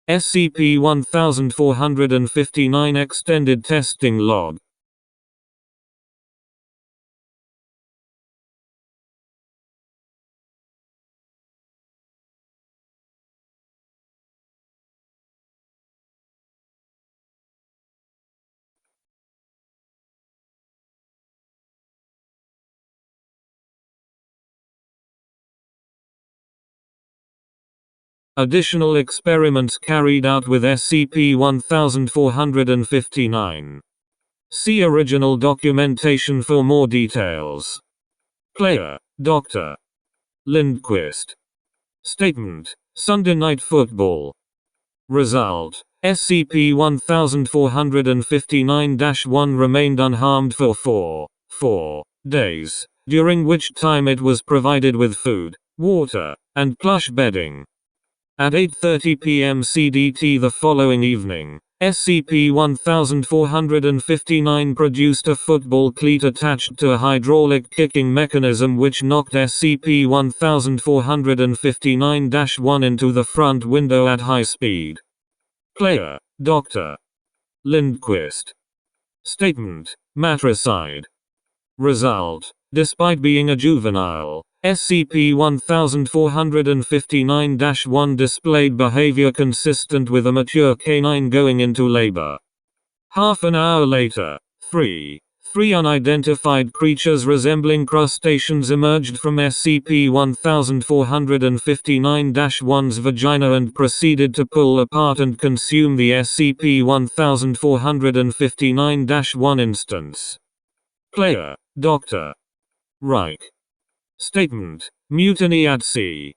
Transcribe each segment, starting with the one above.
SCP-1459 Extended Testing Log. Additional experiments carried out with SCP-1459. See original documentation for more details. Player, Dr. Lindquist. Statement: Sunday Night Football. Result: SCP-1459-1 remained unharmed for 4 days, during which time it was provided with food, water, and plush bedding. At 8:30 p.m. CDT the following evening, SCP-1459 produced a football cleat attached to a hydraulic kicking mechanism which knocked SCP-1459-1 into the front window at high speed. Player, Dr. Lindquist. Statement: Matricide. Result: despite being a juvenile, SCP-1459-1 displayed behavior consistent with a mature canine going into labor. Half an hour later, three unidentified creatures resembling crustaceans emerged from SCP-1459-1's vagina and proceeded to pull apart and consume the SCP-1459-1 instance. Player, Dr. Reich. Statement: Mutiny at sea.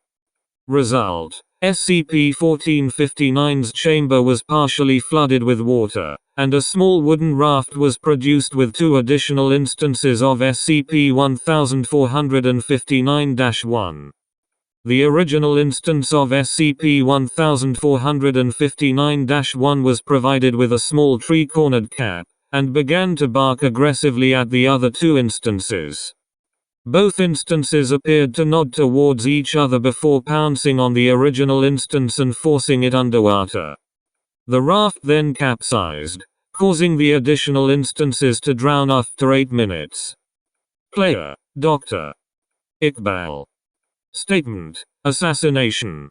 Result: SCP-1459's chamber was partially flooded with water, and a small wooden raft was produced with 2 additional instances of SCP-1459-1. The original instance of SCP-1459-1 was provided with a small tree-cornered cat, and began to bark aggressively at the other 2 instances. Both instances appeared to nod towards each other before pouncing on the original instance and forcing it underwater. The raft then capsized, causing the additional instances to drown after 8 minutes. Player, Dr. Iqbal. Statement: Assassination.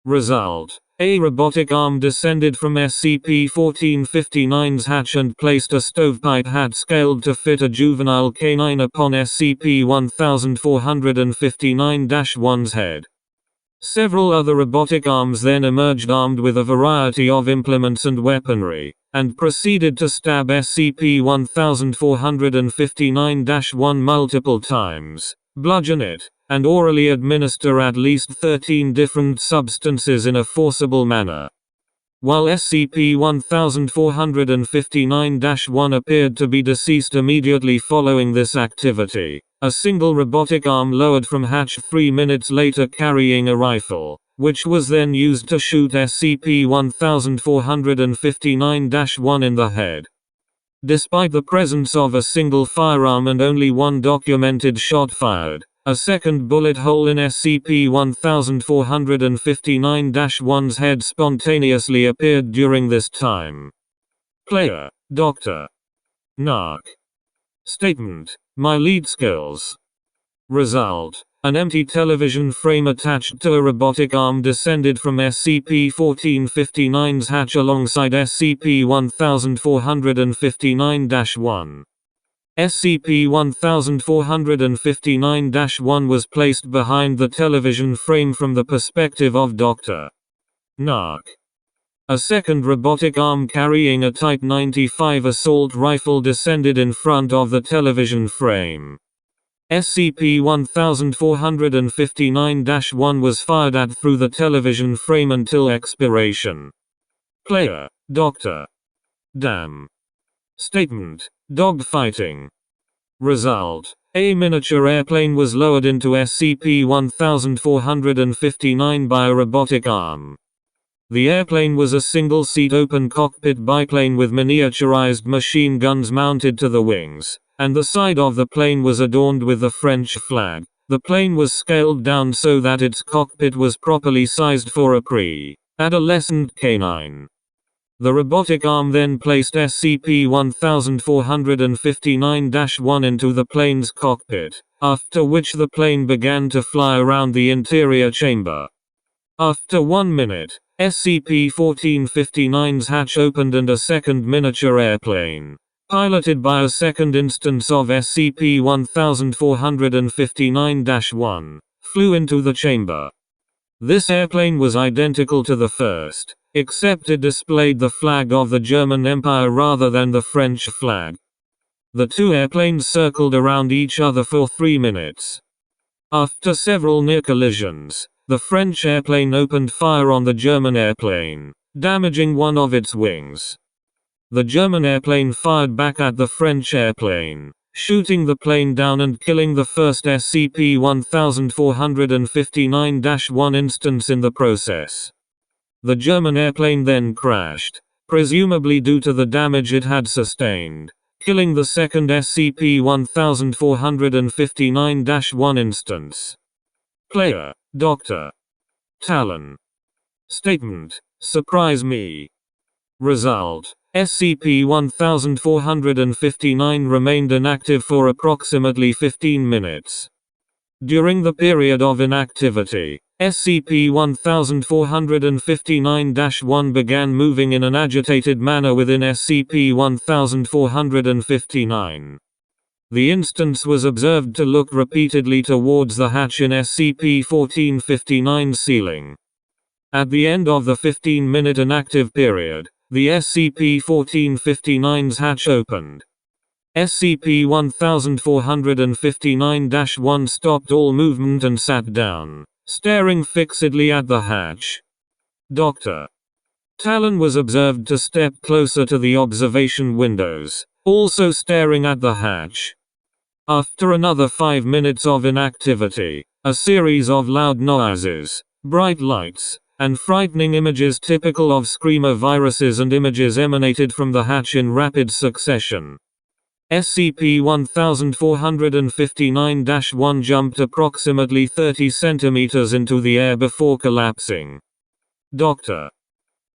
Result: a robotic arm descended from SCP-1459's hatch and placed a stovepipe hat scaled to fit a juvenile canine upon SCP-1459-1's head. Several other robotic arms then emerged armed with a variety of implements and weaponry, and proceeded to stab SCP-1459-1 multiple times, bludgeon it, and orally administer at least 13 different substances in a forcible manner. While SCP-1459-1 appeared to be deceased immediately following this activity, a single robotic arm lowered from hatch 3 minutes later carrying a rifle, which was then used to shoot SCP-1459-1 in the head. Despite the presence of a single firearm and only 1 documented shot fired, a second bullet hole in SCP-1459-1's head spontaneously appeared during this time. Player, Dr. Narc. Statement: My lead skills. Result: an empty television frame attached to a robotic arm descended from SCP-1459's hatch alongside SCP-1459-1. SCP-1459-1 was placed behind the television frame from the perspective of Dr. Narc. A second robotic arm carrying a Type 95 assault rifle descended in front of the television frame. SCP-1459-1 was fired at through the television frame until expiration. Player, Dr. Dam. Statement: Dogfighting. Result: a miniature airplane was lowered into SCP-1459 by a robotic arm. The airplane was a single-seat open cockpit biplane with miniaturized machine guns mounted to the wings, and the side of the plane was adorned with the French flag. The plane was scaled down so that its cockpit was properly sized for a pre Adolescent canine. The robotic arm then placed SCP-1459-1 into the plane's cockpit, after which the plane began to fly around the interior chamber. After 1 minute, SCP-1459's hatch opened and a second miniature airplane, piloted by a second instance of SCP-1459-1, flew into the chamber. This airplane was identical to the first, except it displayed the flag of the German Empire rather than the French flag. The two airplanes circled around each other for 3 minutes. After several near collisions, the French airplane opened fire on the German airplane, damaging one of its wings. The German airplane fired back at the French airplane, shooting the plane down and killing the first SCP-1459-1 instance in the process. The German airplane then crashed, presumably due to the damage it had sustained, killing the second SCP-1459-1 instance. Player, Dr. Talon. Statement: surprise me. Result: SCP-1459 remained inactive for approximately 15 minutes. During the period of inactivity, SCP-1459-1 began moving in an agitated manner within SCP-1459. The instance was observed to look repeatedly towards the hatch in SCP-1459's ceiling. At the end of the 15-minute inactive period, the SCP-1459's hatch opened. SCP-1459-1 stopped all movement and sat down, staring fixedly at the hatch. Dr. Talon was observed to step closer to the observation windows, also staring at the hatch. After another 5 minutes of inactivity, a series of loud noises, bright lights, and frightening images typical of screamer viruses and images emanated from the hatch in rapid succession. SCP-1459-1 jumped approximately 30 centimeters into the air before collapsing. Dr.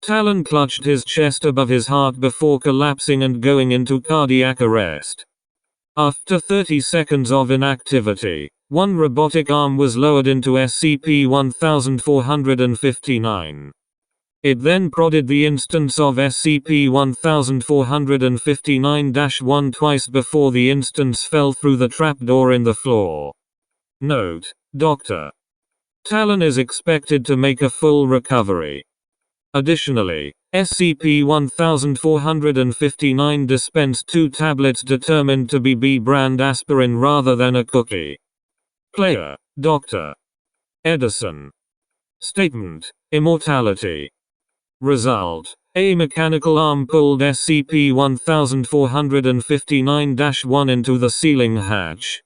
Talon clutched his chest above his heart before collapsing and going into cardiac arrest. After 30 seconds of inactivity, one robotic arm was lowered into SCP-1459. It then prodded the instance of SCP-1459-1 twice before the instance fell through the trapdoor in the floor. Note: Dr. Talon is expected to make a full recovery. Additionally, SCP-1459 dispensed 2 tablets determined to be B-brand aspirin rather than a cookie. Player, Dr. Edison. Statement: immortality. Result: a mechanical arm pulled SCP-1459-1 into the ceiling hatch.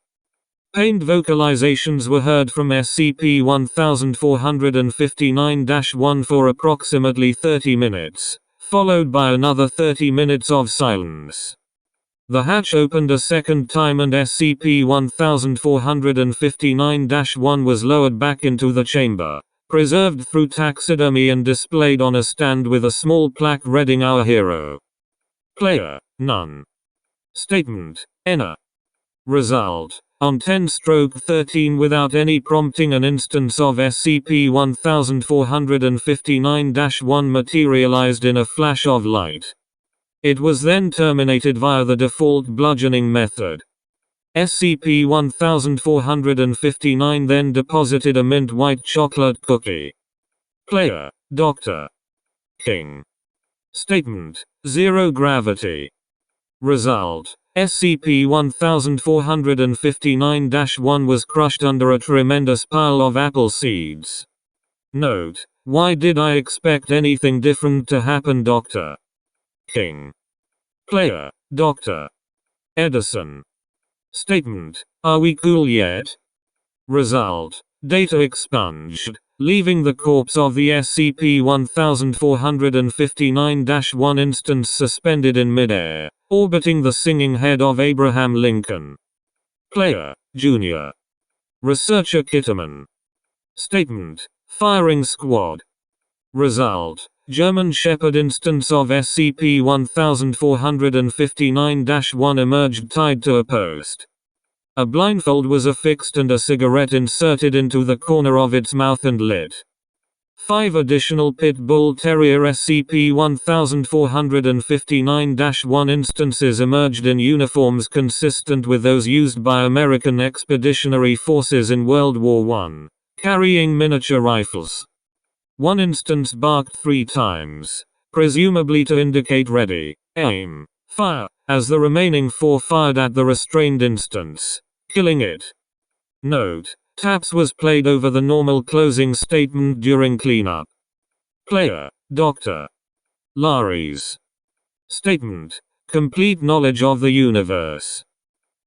Pained vocalizations were heard from SCP-1459-1 for approximately 30 minutes, followed by another 30 minutes of silence. The hatch opened a second time and SCP-1459-1 was lowered back into the chamber, preserved through taxidermy and displayed on a stand with a small plaque reading "Our Hero." Player, none. Statement: Enna. Result: on 10/13 without any prompting an instance of SCP-1459-1 materialized in a flash of light. It was then terminated via the default bludgeoning method. SCP-1459 then deposited a mint white chocolate cookie. Player, Dr. King. Statement: zero gravity. Result: SCP-1459-1 was crushed under a tremendous pile of apple seeds. Note: why did I expect anything different to happen, Dr. King? Player, Dr. Edison. Statement: are we cool yet? Result: data expunged, leaving the corpse of the SCP-1459-1 instance suspended in midair, orbiting the singing head of Abraham Lincoln. Player, Jr. Researcher Kitterman. Statement: firing squad. Result: German Shepherd instance of SCP-1459-1 emerged tied to a post. A blindfold was affixed and a cigarette inserted into the corner of its mouth and lit. 5 additional Pit Bull Terrier SCP-1459-1 instances emerged in uniforms consistent with those used by American expeditionary forces in World War I, carrying miniature rifles. One instance barked 3 times, presumably to indicate ready, aim, fire, as the remaining 4 fired at the restrained instance, killing it. Note: taps was played over the normal closing statement during cleanup. Player: Dr. Lares. Statement: complete knowledge of the universe.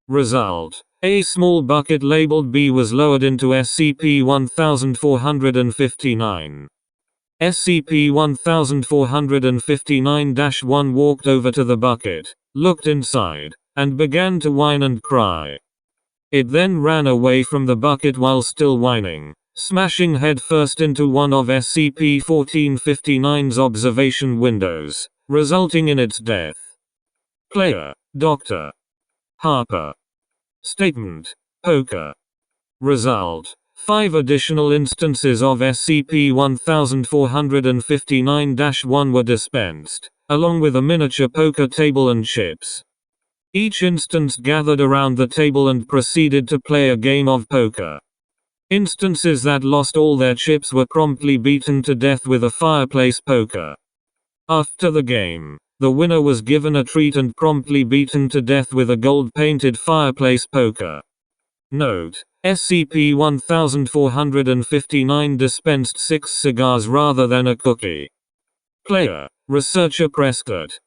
Result: a small bucket labeled B was lowered into SCP-1459. SCP-1459-1 walked over to the bucket, looked inside, and began to whine and cry. It then ran away from the bucket while still whining, smashing headfirst into one of SCP-1459's observation windows, resulting in its death. Player: Dr. Harper. Statement: Poker. Result: 5 additional instances of SCP-1459-1 were dispensed, along with a miniature poker table and chips. Each instance gathered around the table and proceeded to play a game of poker. Instances that lost all their chips were promptly beaten to death with a fireplace poker. After the game, the winner was given a treat and promptly beaten to death with a gold-painted fireplace poker. Note: SCP-1459 dispensed 6 cigars rather than a cookie. Player: Researcher Prescott.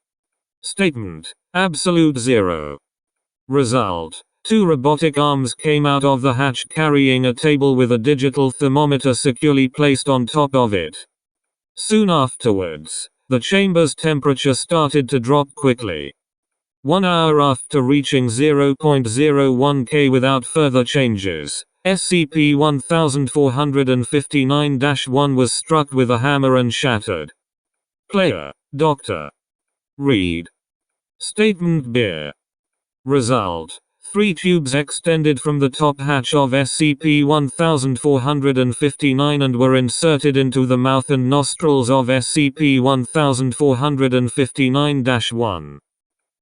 Statement: Absolute Zero. Result: 2 robotic arms came out of the hatch carrying a table with a digital thermometer securely placed on top of it. Soon afterwards, the chamber's temperature started to drop quickly. 1 hour after reaching 0.01 K without further changes, SCP-1459-1 was struck with a hammer and shattered. Player: Dr. Reed. Statement: Beer. Result: 3 tubes extended from the top hatch of SCP-1459 and were inserted into the mouth and nostrils of SCP-1459-1.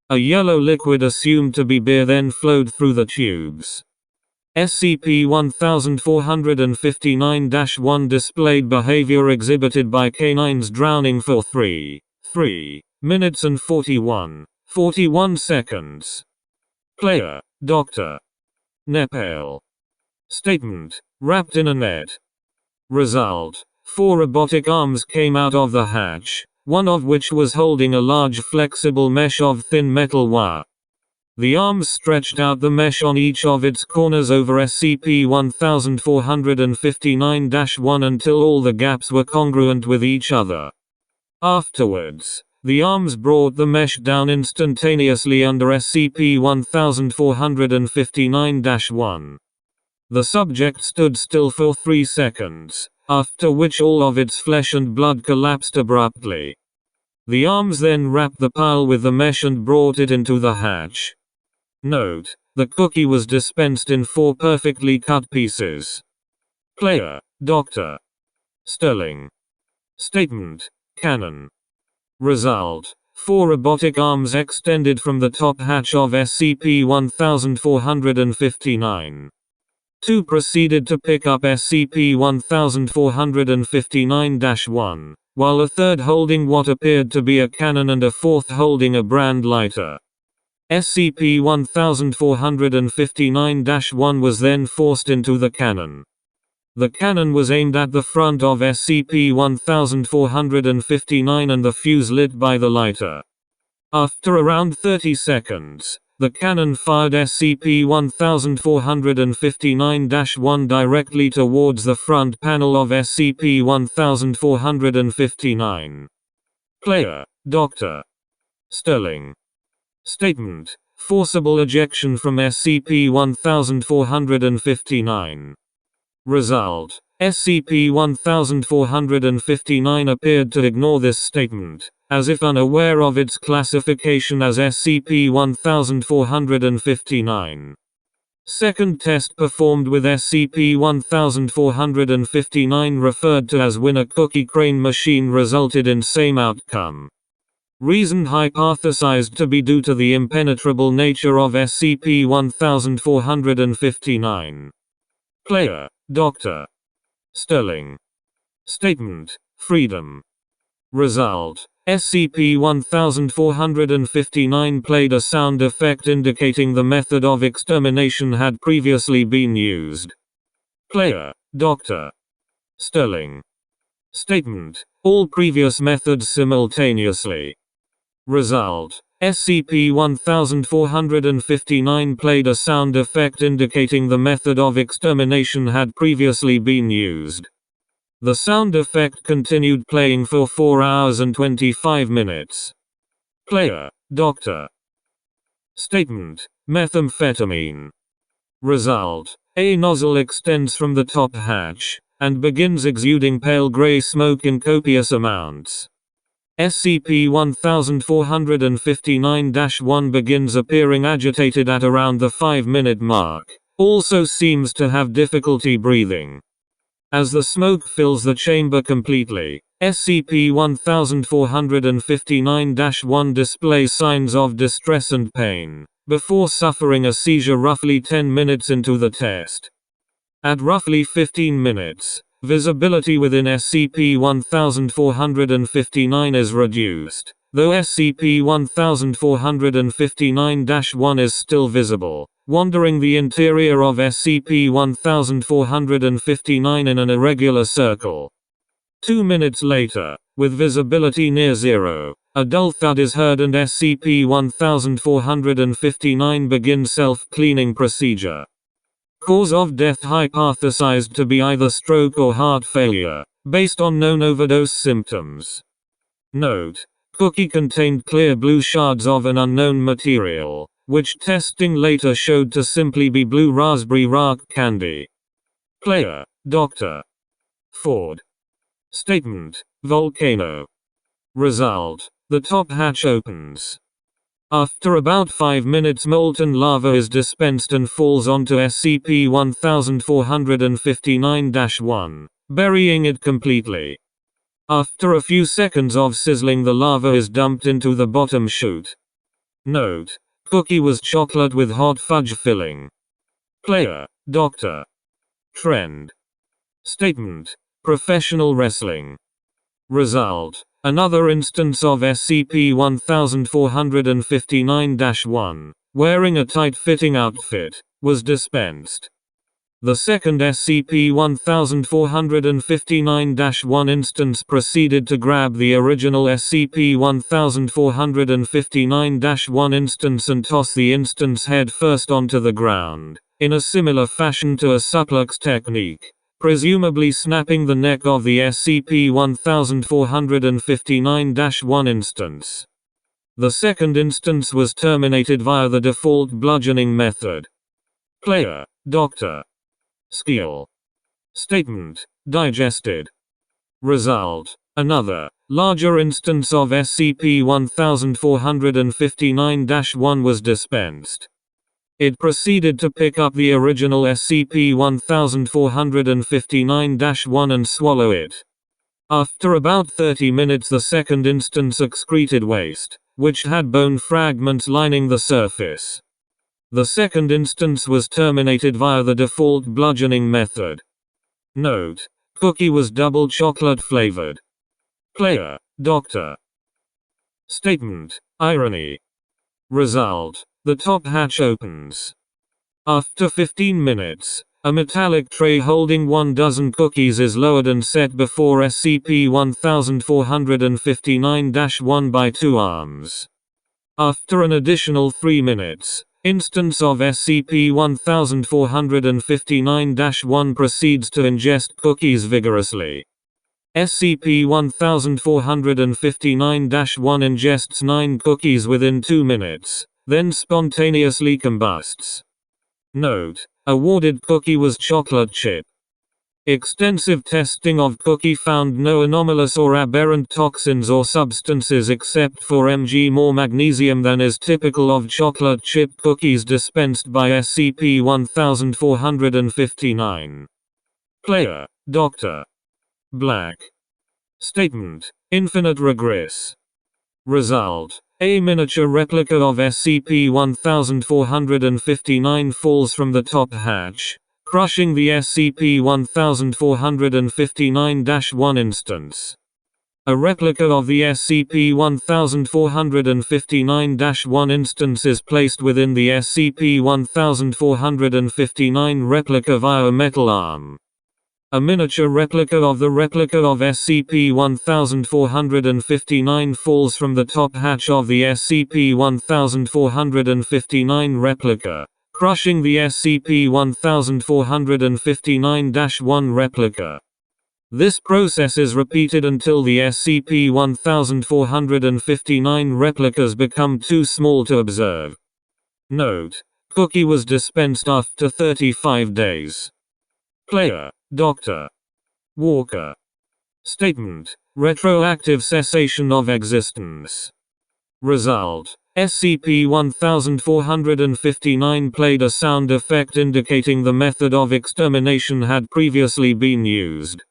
A yellow liquid assumed to be beer then flowed through the tubes. SCP-1459-1 displayed behavior exhibited by canines drowning for 3 minutes and 41 seconds. Player: Dr. Nepal. Statement: wrapped in a net. Result: 4 robotic arms came out of the hatch, one of which was holding a large flexible mesh of thin metal wire. The arms stretched out the mesh on each of its corners over SCP-1459-1 until all the gaps were congruent with each other. Afterwards, the arms brought the mesh down instantaneously under SCP-1459-1. The subject stood still for 3 seconds, after which all of its flesh and blood collapsed abruptly. The arms then wrapped the pile with the mesh and brought it into the hatch. Note: the cookie was dispensed in 4 perfectly cut pieces. Player: Dr. Sterling. Statement: Cannon. Result: 4 robotic arms extended from the top hatch of SCP-1459. 2 proceeded to pick up SCP-1459-1, while a third holding what appeared to be a cannon and a fourth holding a brand lighter. SCP-1459-1 was then forced into the cannon. The cannon was aimed at the front of SCP-1459 and the fuse lit by the lighter. After around 30 seconds, the cannon fired SCP-1459-1 directly towards the front panel of SCP-1459. Player: Dr. Sterling. Statement: forcible ejection from SCP-1459. Result: SCP-1459 appeared to ignore this statement, as if unaware of its classification as SCP-1459. Second test performed with SCP-1459 referred to as Winner Cookie Crane Machine resulted in same outcome. Reason hypothesized to be due to the impenetrable nature of SCP-1459. Player, Dr. Sterling. Statement: Freedom. Result: SCP-1459 played a sound effect indicating the method of extermination had previously been used. Player, Dr. Sterling. Statement: All previous methods simultaneously. Result: SCP-1459 played a sound effect indicating the method of extermination had previously been used. The sound effect continued playing for 4 hours and 25 minutes. Player, Dr. Statement: Methamphetamine. Result: A nozzle extends from the top hatch, and begins exuding pale gray smoke in copious amounts. SCP-1459-1 begins appearing agitated at around the 5-minute mark, also seems to have difficulty breathing. As the smoke fills the chamber completely, SCP-1459-1 displays signs of distress and pain, before suffering a seizure roughly 10 minutes into the test. At roughly 15 minutes, visibility within SCP-1459 is reduced, though SCP-1459-1 is still visible, wandering the interior of SCP-1459 in an irregular circle. 2 minutes later, with visibility near zero, a dull thud is heard and SCP-1459 begins self-cleaning procedure. Cause of death hypothesized to be either stroke or heart failure, based on known overdose symptoms. Note: Cookie contained clear blue shards of an unknown material, which testing later showed to simply be blue raspberry rock candy. Player, Dr. Ford. Statement: Volcano. Result: The top hatch opens. After about 5 minutes, molten lava is dispensed and falls onto SCP-1459-1, burying it completely. After a few seconds of sizzling, the lava is dumped into the bottom chute. Note: Cookie was chocolate with hot fudge filling. Player, Dr. Trend. Statement: Professional wrestling. Result: Another instance of SCP-1459-1, wearing a tight-fitting outfit, was dispensed. The second SCP-1459-1 instance proceeded to grab the original SCP-1459-1 instance and toss the instance head first onto the ground, in a similar fashion to a suplex technique, presumably snapping the neck of the SCP-1459-1 instance. The second instance was terminated via the default bludgeoning method. Player, Dr. Skill. Statement: Digested. Result: Another, larger instance of SCP-1459-1 was dispensed. It proceeded to pick up the original SCP-1459-1 and swallow it. After about 30 minutes, the second instance excreted waste, which had bone fragments lining the surface. The second instance was terminated via the default bludgeoning method. Note: Cookie was double chocolate flavored. Player, Dr. Statement: Irony. Result: The top hatch opens. After 15 minutes, a metallic tray holding 12 cookies is lowered and set before SCP-1459-1 by 2 arms. After an additional 3 minutes, instance of SCP-1459-1 proceeds to ingest cookies vigorously. SCP-1459-1 ingests 9 cookies within 2 minutes, then spontaneously combusts. Note: Awarded cookie was chocolate chip. Extensive testing of cookie found no anomalous or aberrant toxins or substances except for mg more magnesium than is typical of chocolate chip cookies dispensed by SCP-1459. Player, Dr. Black. Statement: infinite regress. Result: a miniature replica of SCP-1459 falls from the top hatch, crushing the SCP-1459-1 instance. A replica of the SCP-1459-1 instance is placed within the SCP-1459 replica via a metal arm. A miniature replica of the replica of SCP-1459 falls from the top hatch of the SCP-1459 replica, crushing the SCP-1459-1 replica. This process is repeated until the SCP-1459 replicas become too small to observe. Note: cookie was dispensed after 35 days. Player, Dr. Walker. Statement: retroactive cessation of existence. Result: SCP-1459 played a sound effect indicating the method of extermination had previously been used.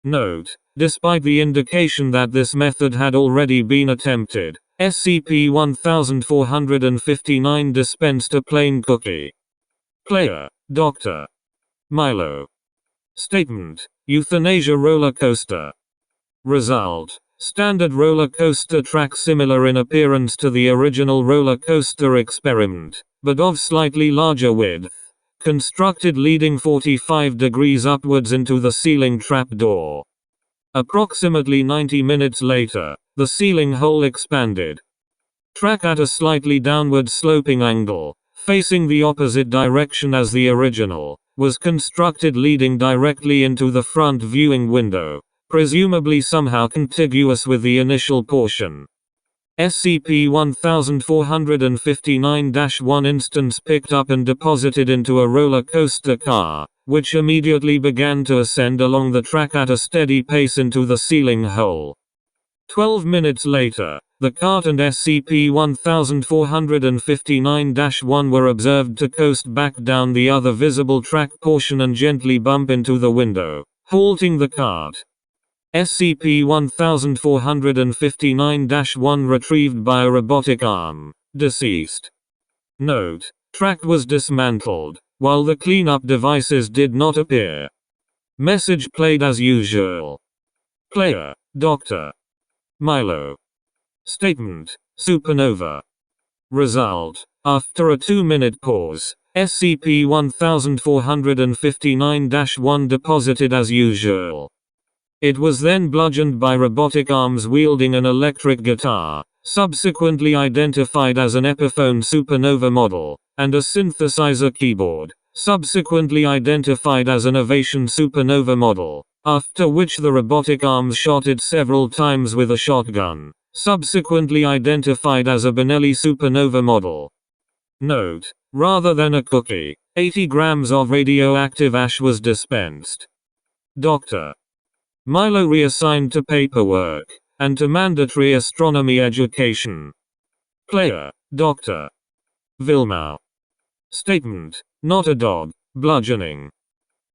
Note: despite the indication that this method had already been attempted, SCP-1459 dispensed a plain cookie. Player, Dr. Milo. Statement: Euthanasia roller coaster. Result: standard roller coaster track similar in appearance to the original roller coaster experiment, but of slightly larger width, constructed leading 45 degrees upwards into the ceiling trapdoor. Approximately 90 minutes later, the ceiling hole expanded. Track at a slightly downward sloping angle, facing the opposite direction as the original, was constructed leading directly into the front viewing window, presumably somehow contiguous with the initial portion. SCP-1459-1 instance picked up and deposited into a roller coaster car, which immediately began to ascend along the track at a steady pace into the ceiling hole. 12 minutes later, the cart and SCP-1459-1 were observed to coast back down the other visible track portion and gently bump into the window, halting the cart. SCP-1459-1 retrieved by a robotic arm. Deceased. Note: track was dismantled, while the cleanup devices did not appear. Message played as usual. Player, Dr. Milo. Statement: supernova. Result: after a 2-minute pause, SCP-1459-1 deposited as usual. It was then bludgeoned by robotic arms wielding an electric guitar, subsequently identified as an Epiphone supernova model, and a synthesizer keyboard, subsequently identified as an Ovation supernova model, after which the robotic arms shot it several times with a shotgun, subsequently identified as a Benelli supernova model. Note: rather than a cookie, 80 grams of radioactive ash was dispensed. Dr. Milo reassigned to paperwork, and to mandatory astronomy education. Player, Dr. Vilmau. Statement: not a dog, bludgeoning.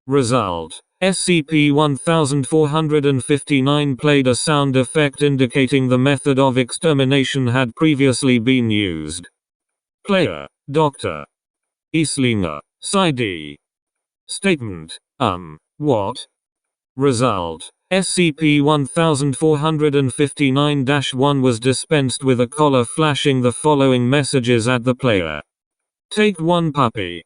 Result: SCP-1459 played a sound effect indicating the method of extermination had previously been used. Player, Dr. Islinger, Psi-D. Statement: what? Result: SCP-1459-1 was dispensed with a collar flashing the following messages at the player. Take one puppy.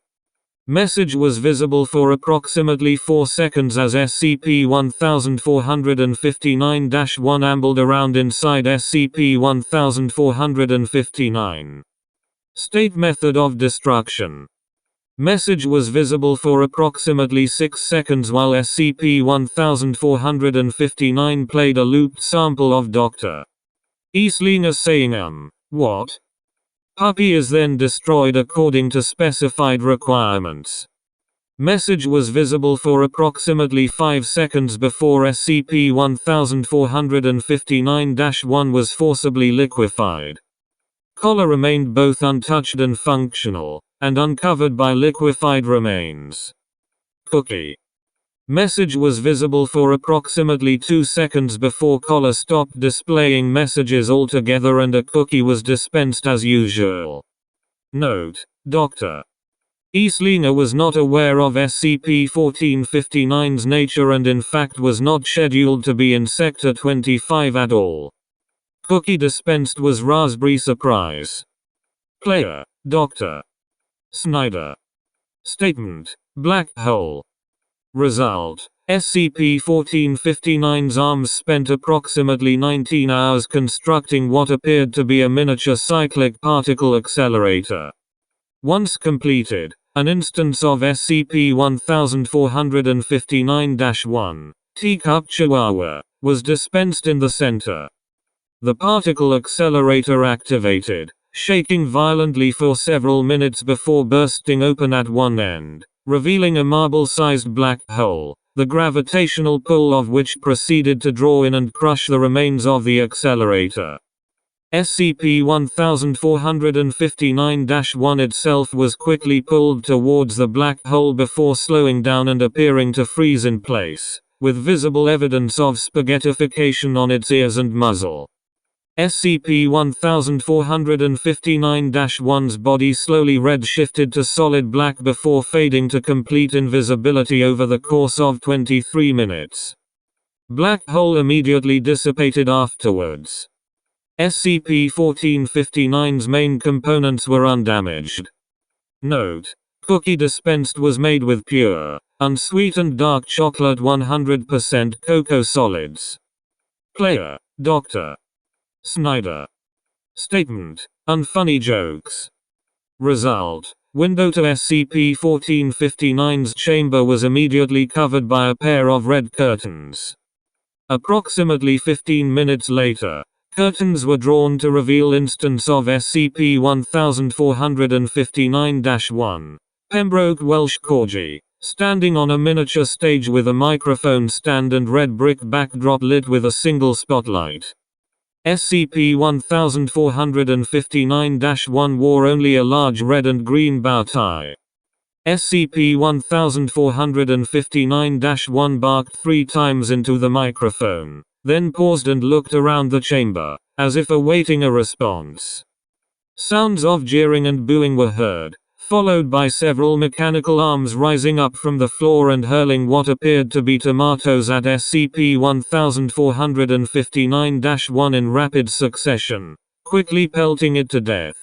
Message was visible for approximately 4 seconds as SCP-1459-1 ambled around inside SCP-1459. State method of destruction. Message was visible for approximately 6 seconds while SCP-1459 played a looped sample of Dr. Islinger saying what? Puppy is then destroyed according to specified requirements. Message was visible for approximately 5 seconds before SCP-1459-1 was forcibly liquefied. Collar remained both untouched and functional, and uncovered by liquefied remains. Cookie. Message was visible for approximately 2 seconds before collar stopped displaying messages altogether and a cookie was dispensed as usual. Note: Dr. Eastlinger was not aware of SCP-1459's nature and in fact was not scheduled to be in Sector 25 at all. Cookie dispensed was Raspberry Surprise. Player: Dr. Snyder. Statement: Black Hole. Result: SCP-1459's arms spent approximately 19 hours constructing what appeared to be a miniature cyclic particle accelerator. Once completed, an instance of SCP-1459-1, Teacup Chihuahua, was dispensed in the center. The particle accelerator activated, shaking violently for several minutes before bursting open at one end, revealing a marble-sized black hole, the gravitational pull of which proceeded to draw in and crush the remains of the accelerator. SCP-1459-1 itself was quickly pulled towards the black hole before slowing down and appearing to freeze in place, with visible evidence of spaghettification on its ears and muzzle. SCP-1459-1's body slowly red-shifted to solid black before fading to complete invisibility over the course of 23 minutes. Black hole immediately dissipated afterwards. SCP-1459's main components were undamaged. Note: Cookie dispensed was made with pure, unsweetened dark chocolate 100% cocoa solids. Player: Dr. Snyder. Statement: Unfunny jokes. Result: window to SCP-1459's chamber was immediately covered by a pair of red curtains. Approximately 15 minutes later, curtains were drawn to reveal instance of SCP-1459-1, Pembroke Welsh Corgi, standing on a miniature stage with a microphone stand and red brick backdrop lit with a single spotlight. SCP-1459-1 wore only a large red and green bow tie. SCP-1459-1 barked 3 times into the microphone, then paused and looked around the chamber, as if awaiting a response. Sounds of jeering and booing were heard, followed by several mechanical arms rising up from the floor and hurling what appeared to be tomatoes at SCP-1459-1 in rapid succession, quickly pelting it to death.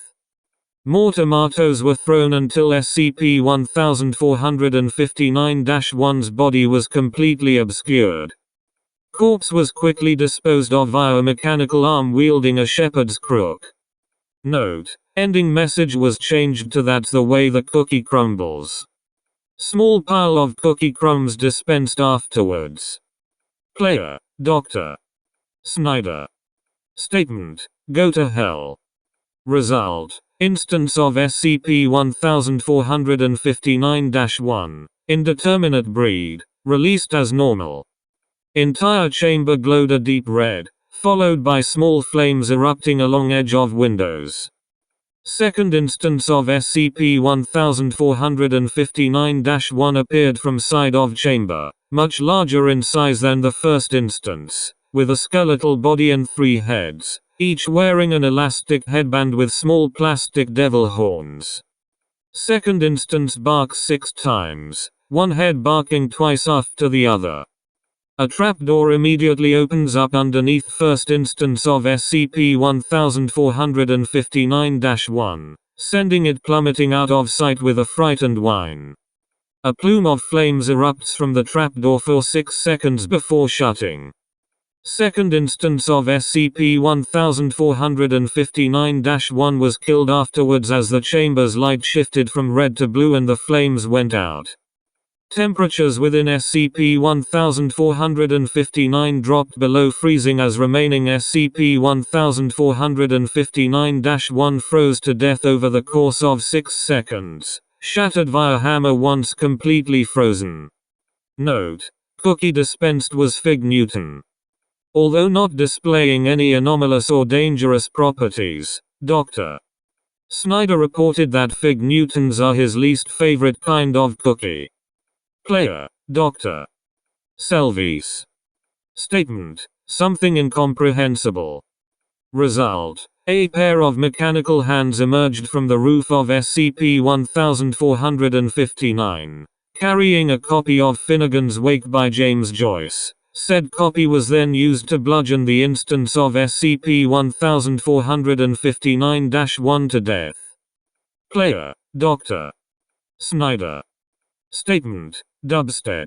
More tomatoes were thrown until SCP-1459-1's body was completely obscured. Corpse was quickly disposed of via a mechanical arm wielding a shepherd's crook. Note: ending message was changed to "That's the way the cookie crumbles." Small pile of cookie crumbs dispensed afterwards. Player: Dr. Snyder. Statement: Go to hell. Result: instance of SCP-1459-1, indeterminate breed, released as normal. Entire chamber glowed a deep red, followed by small flames erupting along edge of windows. Second instance of SCP-1459-1 appeared from side of chamber, much larger in size than the first instance, with a skeletal body and 3 heads, each wearing an elastic headband with small plastic devil horns. Second instance barks 6 times, one head barking twice after the other. A trapdoor immediately opens up underneath first instance of SCP-1459-1, sending it plummeting out of sight with a frightened whine. A plume of flames erupts from the trapdoor for 6 seconds before shutting. Second instance of SCP-1459-1 was killed afterwards as the chamber's light shifted from red to blue and the flames went out. Temperatures within SCP-1459 dropped below freezing as remaining SCP-1459-1 froze to death over the course of 6 seconds, Shattered via hammer once completely frozen. Note: cookie dispensed was Fig Newton. Although not displaying any anomalous or dangerous properties, Dr. Snyder reported that Fig Newtons are his least favorite kind of cookie. Player: Dr. Selvis. Statement: something incomprehensible. Result: a pair of mechanical hands emerged from the roof of SCP-1459, carrying a copy of Finnegan's Wake by James Joyce. Said copy was then used to bludgeon the instance of SCP-1459-1 to death. Player: Dr. Snyder. Statement: dubstep.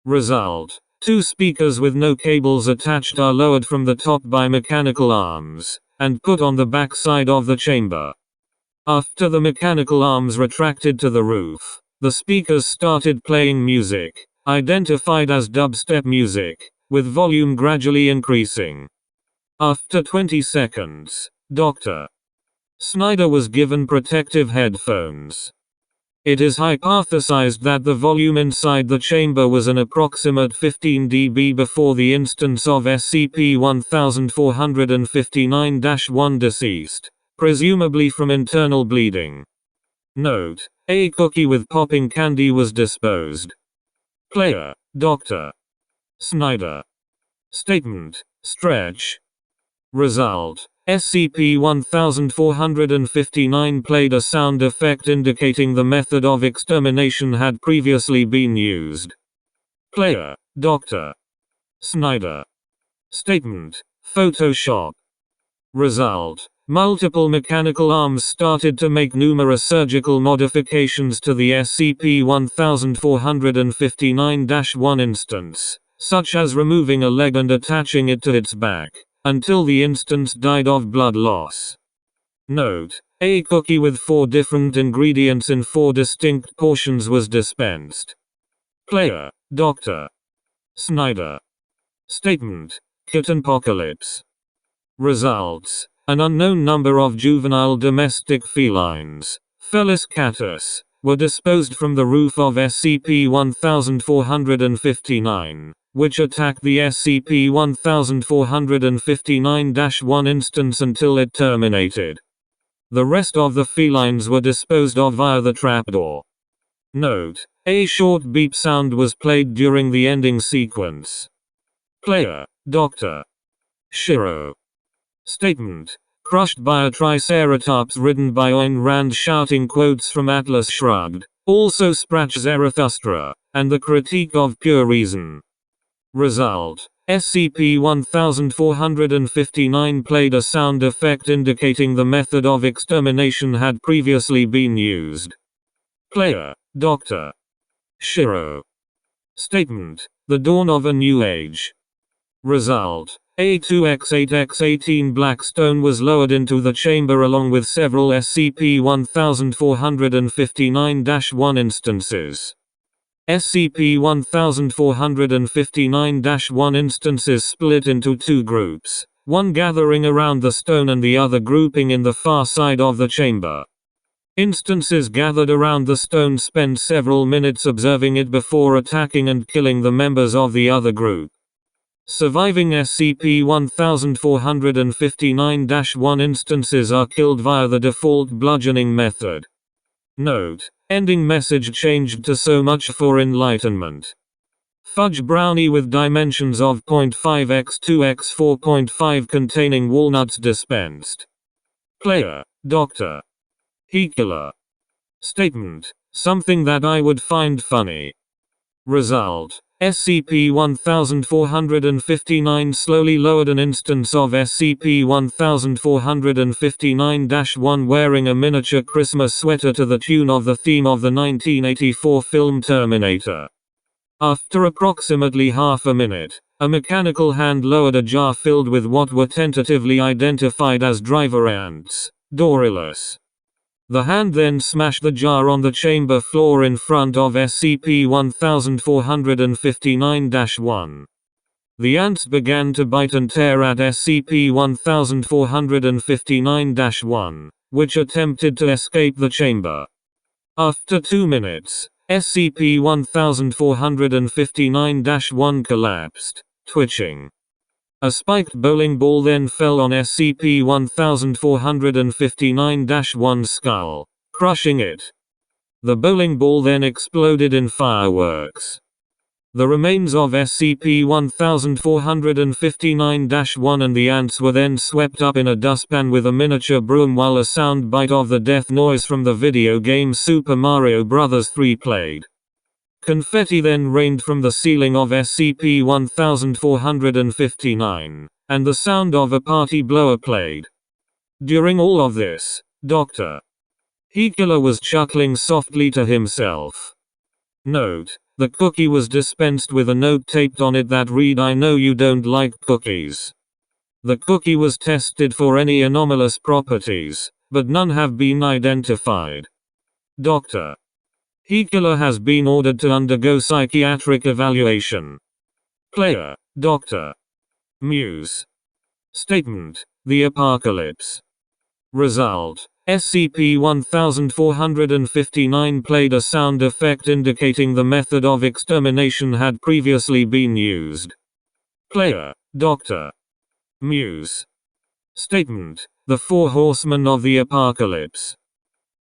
Result: two speakers with no cables attached are lowered from the top by mechanical arms, and put on the back side of the chamber. After the mechanical arms retracted to the roof, the speakers started playing music, identified as dubstep music, with volume gradually increasing. After 20 seconds, Dr. Snyder was given protective headphones. It is hypothesized that the volume inside the chamber was an approximate 15 dB before the instance of SCP-1459-1 deceased, presumably from internal bleeding. Note: a cookie with popping candy was disposed. Player: Dr. Snyder. Statement: stretch. Result: SCP-1459 played a sound effect indicating the method of extermination had previously been used. Player: Dr. Snyder. Statement: Photoshop. Result: multiple mechanical arms started to make numerous surgical modifications to the SCP-1459-1 instance, such as removing a leg and attaching it to its back, until the instance died of blood loss. Note: a cookie with 4 different ingredients in 4 distinct portions was dispensed. Player: Dr. Snyder. Statement: Kittenpocalypse. Results: an unknown number of juvenile domestic felines, Felis catus, were disposed from the roof of SCP-1459, which attacked the SCP-1459-1 instance until it terminated. The rest of the felines were disposed of via the trapdoor. Note: a short beep sound was played during the ending sequence. Player: Dr. Shiro. Statement: crushed by a triceratops ridden by Ayn Rand shouting quotes from Atlas Shrugged, also Sprach Zarathustra, and the Critique of Pure Reason. Result: SCP-1459 played a sound effect indicating the method of extermination had previously been used. Player: Dr. Shiro. Statement: the dawn of a new age. Result: a 2x8x18 black stone was lowered into the chamber along with several SCP-1459-1 instances. SCP-1459-1 instances split into 2 groups, one gathering around the stone and the other grouping in the far side of the chamber. Instances gathered around the stone spend several minutes observing it before attacking and killing the members of the other group. Surviving SCP-1459-1 instances are killed via the default bludgeoning method. Note: ending message changed to "so much for enlightenment." Fudge brownie with dimensions of 0.5x2x4.5 containing walnuts dispensed. Player: Dr. Hekula. Statement: something that I would find funny. Result: SCP-1459 slowly lowered an instance of SCP-1459-1 wearing a miniature Christmas sweater to the tune of the theme of the 1984 film Terminator. After approximately half a minute, a mechanical hand lowered a jar filled with what were tentatively identified as driver ants, Dorylus. The hand then smashed the jar on the chamber floor in front of SCP-1459-1. The ants began to bite and tear at SCP-1459-1, which attempted to escape the chamber. After 2 minutes, SCP-1459-1 collapsed, twitching. A spiked bowling ball then fell on SCP-1459-1's skull, crushing it. The bowling ball then exploded in fireworks. The remains of SCP-1459-1 and the ants were then swept up in a dustpan with a miniature broom while a sound bite of the death noise from the video game Super Mario Bros. 3 played. Confetti then rained from the ceiling of SCP-1459, and the sound of a party blower played. During all of this, Dr. Hekula was chuckling softly to himself. Note: the cookie was dispensed with a note taped on it that read, "I know you don't like cookies." The cookie was tested for any anomalous properties, but none have been identified. Dr. Hekula has been ordered to undergo psychiatric evaluation. Player, Dr. Muse. Statement: the Apocalypse. Result: SCP-1459 played a sound effect indicating the method of extermination had previously been used. Player, Dr. Muse. Statement: the Four Horsemen of the Apocalypse.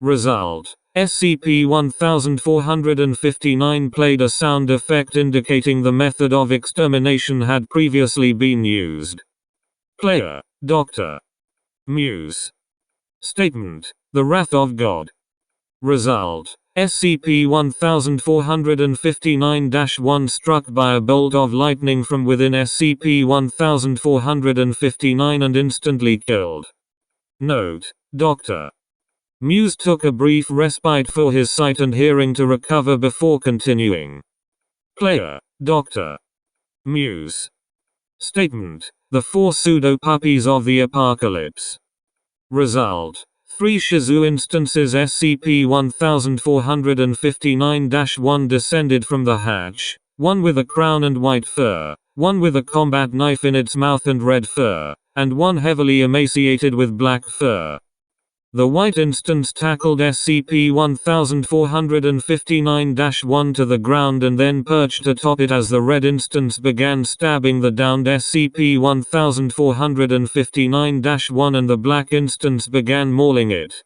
Result: SCP-1459 played a sound effect indicating the method of extermination had previously been used. Player, Dr. Muse. Statement: the Wrath of God. Result: SCP-1459-1 struck by a bolt of lightning from within SCP-1459 and instantly killed. Note: Dr. Muse took a brief respite for his sight and hearing to recover before continuing. Player, Dr. Muse. Statement: the Four Pseudo-Puppies of the Apocalypse. Result: 3 Shizu instances SCP-1459-1 descended from the hatch, one with a crown and white fur, one with a combat knife in its mouth and red fur, and one heavily emaciated with black fur. The white instance tackled SCP-1459-1 to the ground and then perched atop it as the red instance began stabbing the downed SCP-1459-1 and the black instance began mauling it.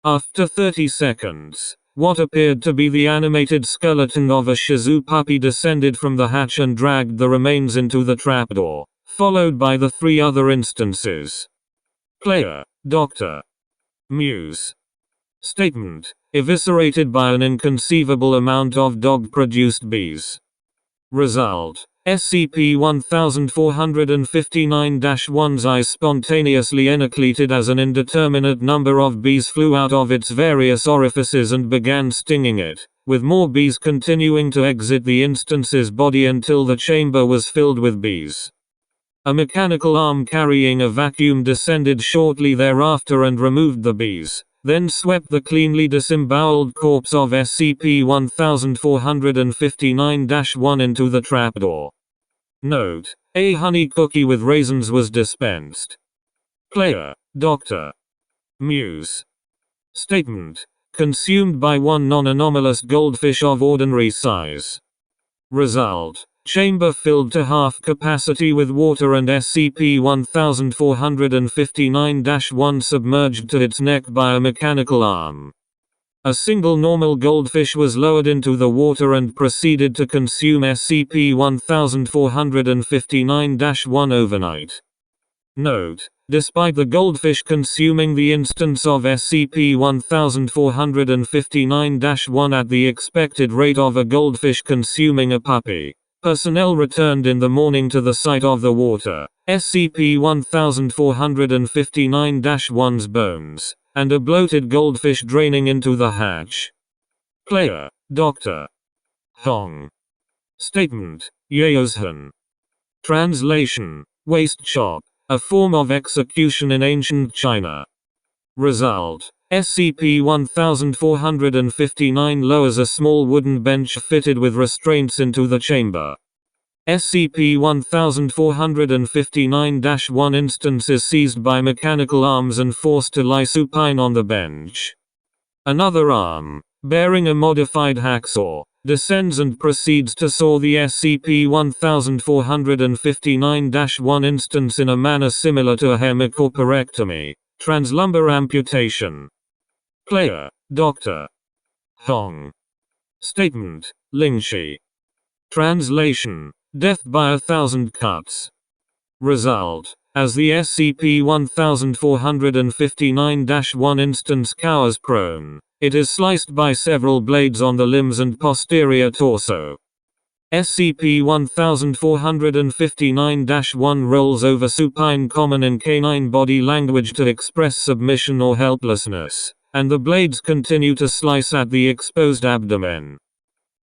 After 30 seconds, what appeared to be the animated skeleton of a Shizu puppy descended from the hatch and dragged the remains into the trapdoor, followed by the 3 other instances. Player, Dr. Muse. Statement: eviscerated by an inconceivable amount of dog-produced bees. Result: SCP-1459-1's eyes spontaneously enucleated as an indeterminate number of bees flew out of its various orifices and began stinging it, with more bees continuing to exit the instance's body until the chamber was filled with bees. A mechanical arm carrying a vacuum descended shortly thereafter and removed the bees, then swept the cleanly disemboweled corpse of SCP-1459-1 into the trapdoor. Note: a honey cookie with raisins was dispensed. Player, Dr. Muse. Statement: consumed by 1 non-anomalous goldfish of ordinary size. Result: chamber filled to half capacity with water and SCP-1459-1 submerged to its neck by a mechanical arm. A single normal goldfish was lowered into the water and proceeded to consume SCP-1459-1 overnight. Note: despite the goldfish consuming the instance of SCP-1459-1 at the expected rate of a goldfish consuming a puppy, personnel returned in the morning to the site of the water, SCP-1459-1's bones, and a bloated goldfish draining into the hatch. Player, Dr. Hong. Statement: Yaozhan. Translation: waste chop, a form of execution in ancient China. Result: SCP-1459 lowers a small wooden bench fitted with restraints into the chamber. SCP-1459-1 instance is seized by mechanical arms and forced to lie supine on the bench. Another arm, bearing a modified hacksaw, descends and proceeds to saw the SCP-1459-1 instance in a manner similar to a hemicorporectomy, translumbar amputation. Player, Dr. Hong. Statement, Lingshi. Translation, death by 1,000 cuts. Result, as the SCP-1459-1 instance cowers prone, it is sliced by several blades on the limbs and posterior torso. SCP-1459-1 rolls over supine, common in canine body language to express submission or helplessness, and the blades continue to slice at the exposed abdomen.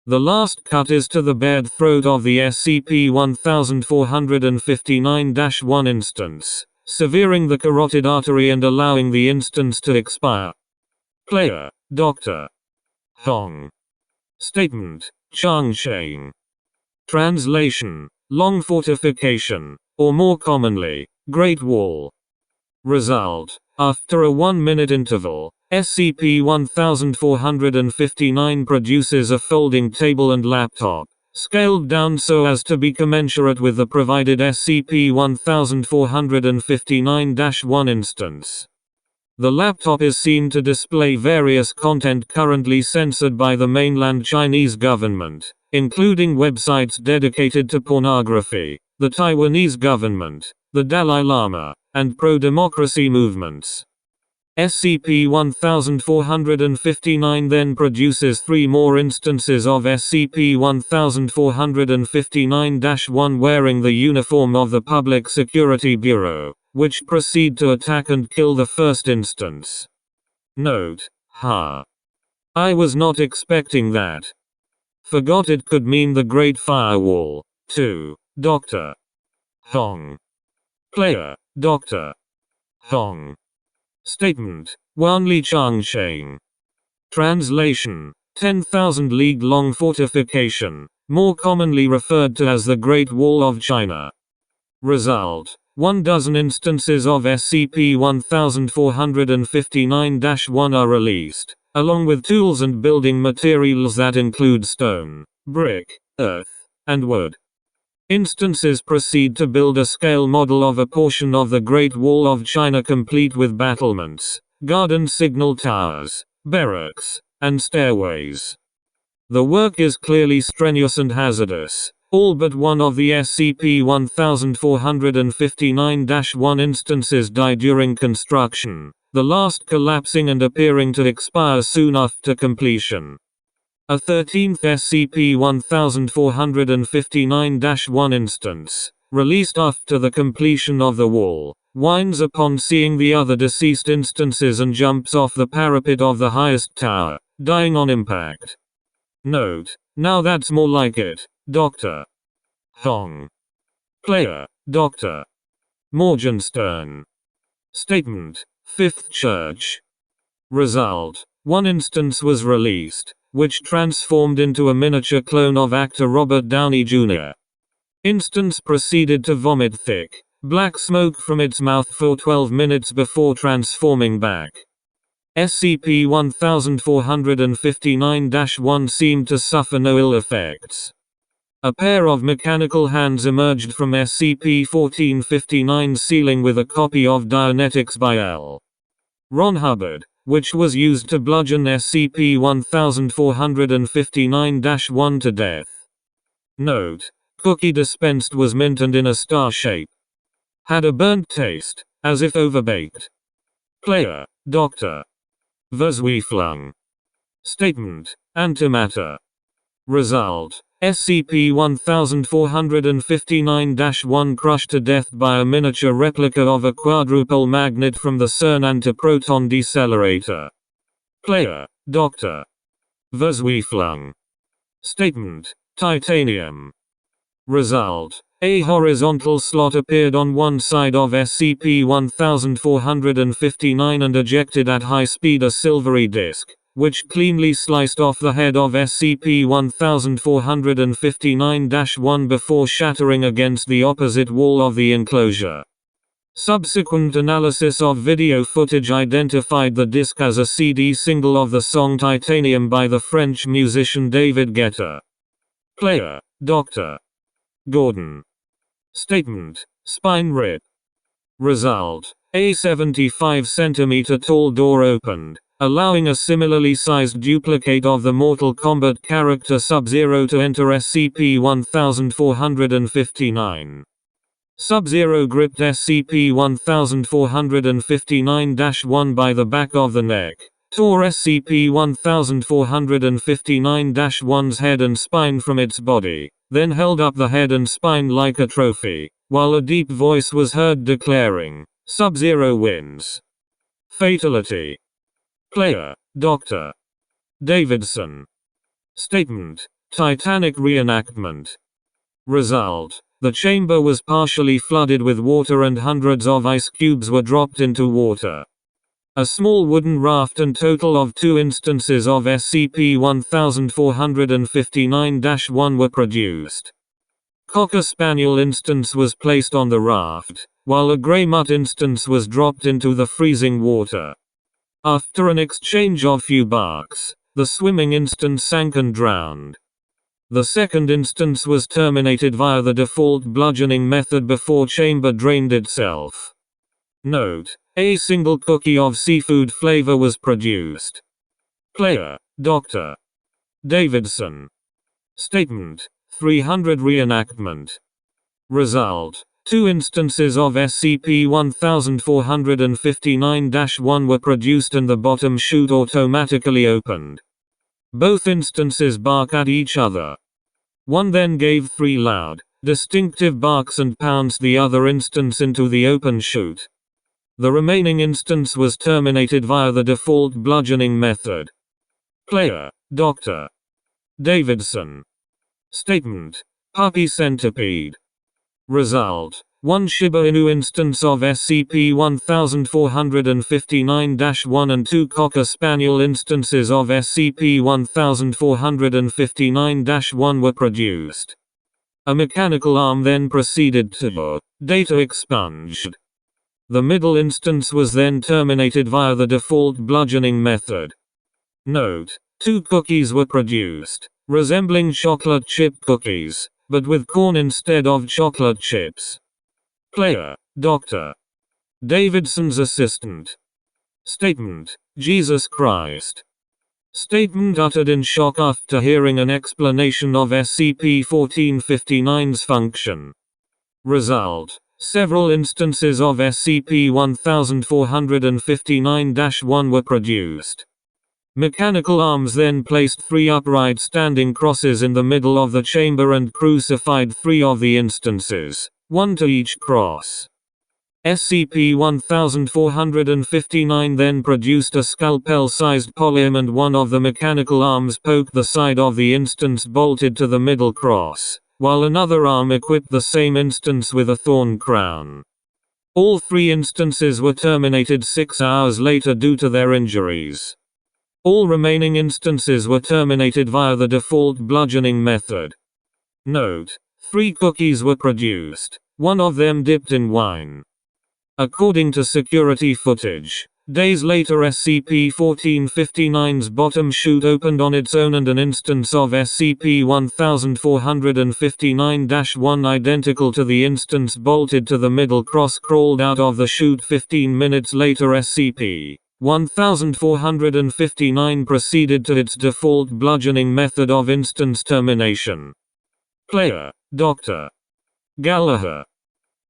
The last cut is to the bared throat of the SCP-1459-1 instance, severing the carotid artery and allowing the instance to expire. Player, Dr. Hong. Statement, Changsheng. Translation, long fortification, or more commonly, Great Wall. Result, after a 1-minute interval, SCP-1459 produces a folding table and laptop, scaled down so as to be commensurate with the provided SCP-1459-1 instance. The laptop is seen to display various content currently censored by the mainland Chinese government, including websites dedicated to pornography, the Taiwanese government, the Dalai Lama, and pro-democracy movements. SCP-1459 then produces 3 more instances of SCP-1459-1 wearing the uniform of the Public Security Bureau, which proceed to attack and kill the first instance. Note, I was not expecting that. Forgot it could mean the Great Firewall. 2. Dr. Hong. Player, Dr. Hong. Statement, Wanli Changsheng. Translation, 10,000 league long fortification, more commonly referred to as the Great Wall of China. Result, 12 instances of SCP-1459-1 are released, along with tools and building materials that include stone, brick, earth, and wood. Instances proceed to build a scale model of a portion of the Great Wall of China complete with battlements, garden signal towers, barracks, and stairways. The work is clearly strenuous and hazardous. All but one of the SCP-1459-1 instances die during construction, the last collapsing and appearing to expire soon after completion. A 13th SCP-1459-1 instance, released after the completion of the wall, whines upon seeing the other deceased instances and jumps off the parapet of the highest tower, dying on impact. Note, now that's more like it, Dr. Hong. Player, Dr. Morgenstern. Statement, Fifth Church. Result, 1 instance was released, which transformed into a miniature clone of actor Robert Downey Jr. Instance proceeded to vomit thick, black smoke from its mouth for 12 minutes before transforming back. SCP-1459-1 seemed to suffer no ill effects. A pair of mechanical hands emerged from SCP-1459 ceiling with a copy of Dianetics by L. Ron Hubbard, which was used to bludgeon SCP-1459-1 to death. Note, cookie dispensed was mint and in a star shape. Had a burnt taste, as if overbaked. Player, Dr. Verzweiflung. Statement, Antimatter. Result, SCP-1459-1 crushed to death by a miniature replica of a quadrupole magnet from the CERN antiproton decelerator. Player, Dr. Verzweiflung. Statement, Titanium. Result, a horizontal slot appeared on one side of SCP-1459 and ejected at high speed a silvery disk, which cleanly sliced off the head of SCP-1459-1 before shattering against the opposite wall of the enclosure. Subsequent analysis of video footage identified the disc as a CD single of the song Titanium by the French musician David Guetta. Player: Dr. Gordon. Statement: spine rip. Result: a 75 cm tall door opened, allowing a similarly sized duplicate of the Mortal Kombat character Sub-Zero to enter SCP-1459. Sub-Zero gripped SCP-1459-1 by the back of the neck, tore SCP-1459-1's head and spine from its body, then held up the head and spine like a trophy, while a deep voice was heard declaring, "Sub-Zero wins." Fatality. Player: Dr. Davidson. Statement: Titanic reenactment. Result: the chamber was partially flooded with water and hundreds of ice cubes were dropped into water. A small wooden raft and total of 2 instances of SCP-1459-1 were produced. Cocker Spaniel instance was placed on the raft, while a grey mutt instance was dropped into the freezing water. After an exchange of few barks, the swimming instance sank and drowned. The second instance was terminated via the default bludgeoning method before chamber drained itself. Note: a single cookie of seafood flavor was produced. Player: Dr. Davidson. Statement: 300 reenactment. Result: 2 instances of SCP-1459-1 were produced and the bottom chute automatically opened. Both instances bark at each other. One then gave 3 loud, distinctive barks and pounced the other instance into the open chute. The remaining instance was terminated via the default bludgeoning method. Player: Dr. Davidson. Statement: puppy centipede. Result: 1 Shiba Inu instance of SCP-1459-1 and 2 Cocker Spaniel instances of SCP-1459-1 were produced. A mechanical arm then proceeded to data expunged. The middle instance was then terminated via the default bludgeoning method. Note: 2 cookies were produced, resembling chocolate chip cookies, but with corn instead of chocolate chips. Player: Dr. Davidson's assistant. Statement: Jesus Christ. Statement uttered in shock after hearing an explanation of SCP-1459's function. Result: several instances of SCP-1459-1 were produced. Mechanical arms then placed 3 upright standing crosses in the middle of the chamber and crucified 3 of the instances, 1 to each cross. SCP-1459 then produced a scalpel-sized polyam and one of the mechanical arms poked the side of the instance bolted to the middle cross, while another arm equipped the same instance with a thorn crown. All 3 instances were terminated 6 hours later due to their injuries. All remaining instances were terminated via the default bludgeoning method. Note: 3 cookies were produced, 1 of them dipped in wine. According to security footage, days later SCP-1459's bottom chute opened on its own and an instance of SCP-1459-1 identical to the instance bolted to the middle cross crawled out of the chute 15 minutes later. SCP-1459 proceeded to its default bludgeoning method of instance termination. Player: Dr. Gallagher.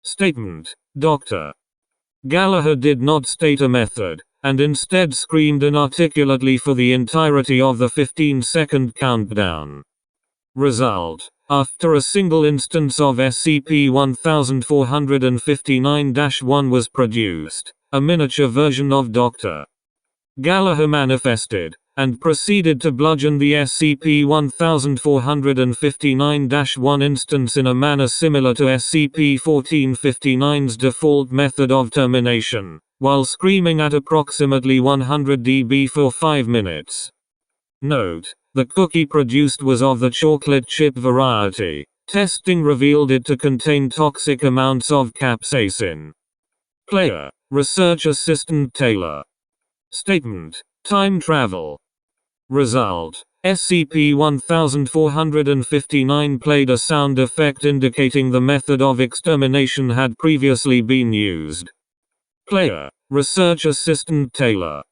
Statement: Dr. Gallagher did not state a method, and instead screamed inarticulately for the entirety of the 15-second countdown. Result: after a single instance of SCP-1459-1 was produced, a miniature version of Dr. Gallagher manifested, and proceeded to bludgeon the SCP-1459-1 instance in a manner similar to SCP-1459's default method of termination, while screaming at approximately 100 dB for 5 minutes. Note: the cookie produced was of the chocolate chip variety. Testing revealed it to contain toxic amounts of capsaicin. Player, Research Assistant Taylor. Statement, Time Travel. Result, SCP-1459 played a sound effect indicating the method of extermination had previously been used. Player, Research Assistant Taylor.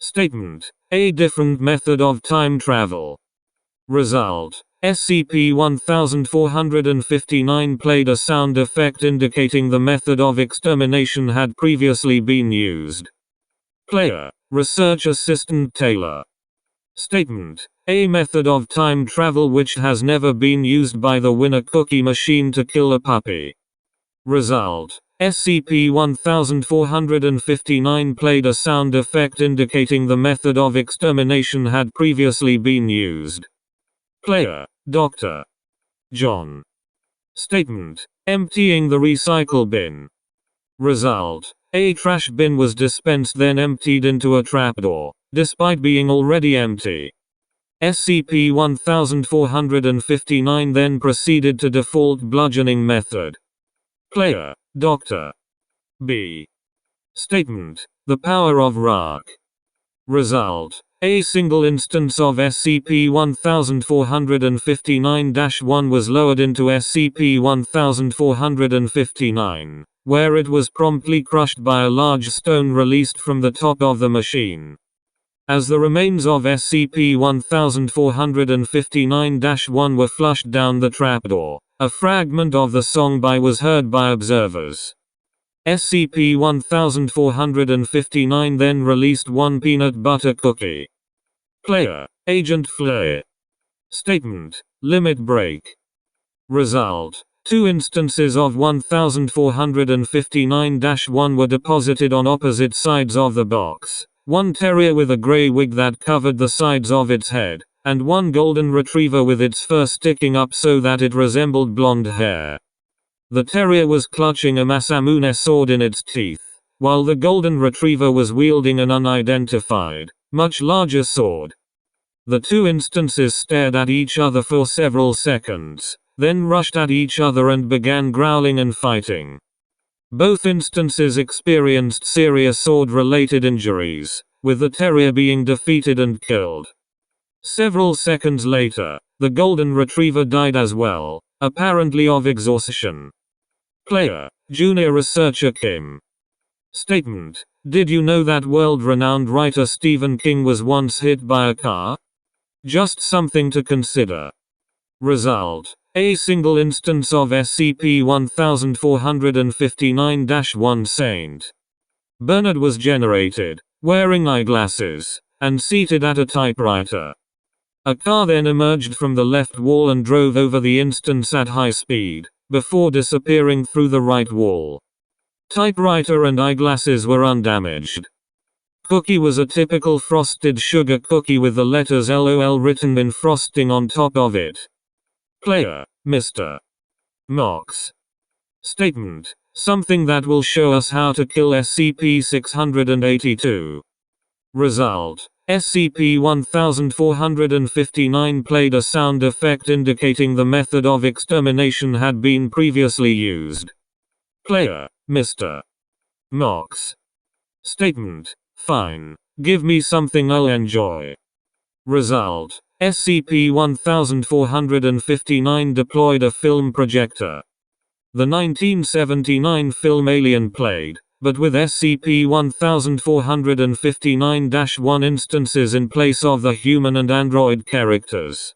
Statement, a different method of time travel. Result, SCP-1459 played a sound effect indicating the method of extermination had previously been used. Player, Research Assistant Taylor. Statement, a method of time travel which has never been used by the winner cookie machine to kill a puppy. Result, SCP-1459 played a sound effect indicating the method of extermination had previously been used. Player, Dr. John. Statement, emptying the recycle bin. Result, a trash bin was dispensed then emptied into a trapdoor, despite being already empty. SCP-1459 then proceeded to default bludgeoning method. Player, Dr. B. Statement, the power of rock. Result, a single instance of SCP-1459-1 was lowered into SCP-1459, where it was promptly crushed by a large stone released from the top of the machine. As the remains of SCP-1459-1 were flushed down the trapdoor, a fragment of the song was heard by observers. SCP-1459 then released one peanut butter cookie. Player, Agent Flare. Statement, limit break. Result, two instances of 1459-1 were deposited on opposite sides of the box. One terrier with a gray wig that covered the sides of its head, and one golden retriever with its fur sticking up so that it resembled blonde hair. The terrier was clutching a Masamune sword in its teeth, while the golden retriever was wielding an unidentified, much larger sword. The two instances stared at each other for several seconds, then rushed at each other and began growling and fighting. Both instances experienced serious sword-related injuries, with the terrier being defeated and killed. Several seconds later, the golden retriever died as well, apparently of exhaustion. Player, Junior Researcher Kim. Statement, did you know that world-renowned writer Stephen King was once hit by a car? Just something to consider. Result, a single instance of SCP-1459-1 Saint Bernard was generated, wearing eyeglasses, and seated at a typewriter. A car then emerged from the left wall and drove over the instance at high speed, before disappearing through the right wall. Typewriter and eyeglasses were undamaged. Cookie was a typical frosted sugar cookie with the letters LOL written in frosting on top of it. Player, Mr. Mox. Statement, something that will show us how to kill SCP-682. Result, SCP-1459 played a sound effect indicating the method of extermination had been previously used. Player, Mr. Mox. Statement, fine. Give me something I'll enjoy. Result, SCP-1459 deployed a film projector. The 1979 film Alien played, but with SCP-1459-1 instances in place of the human and android characters.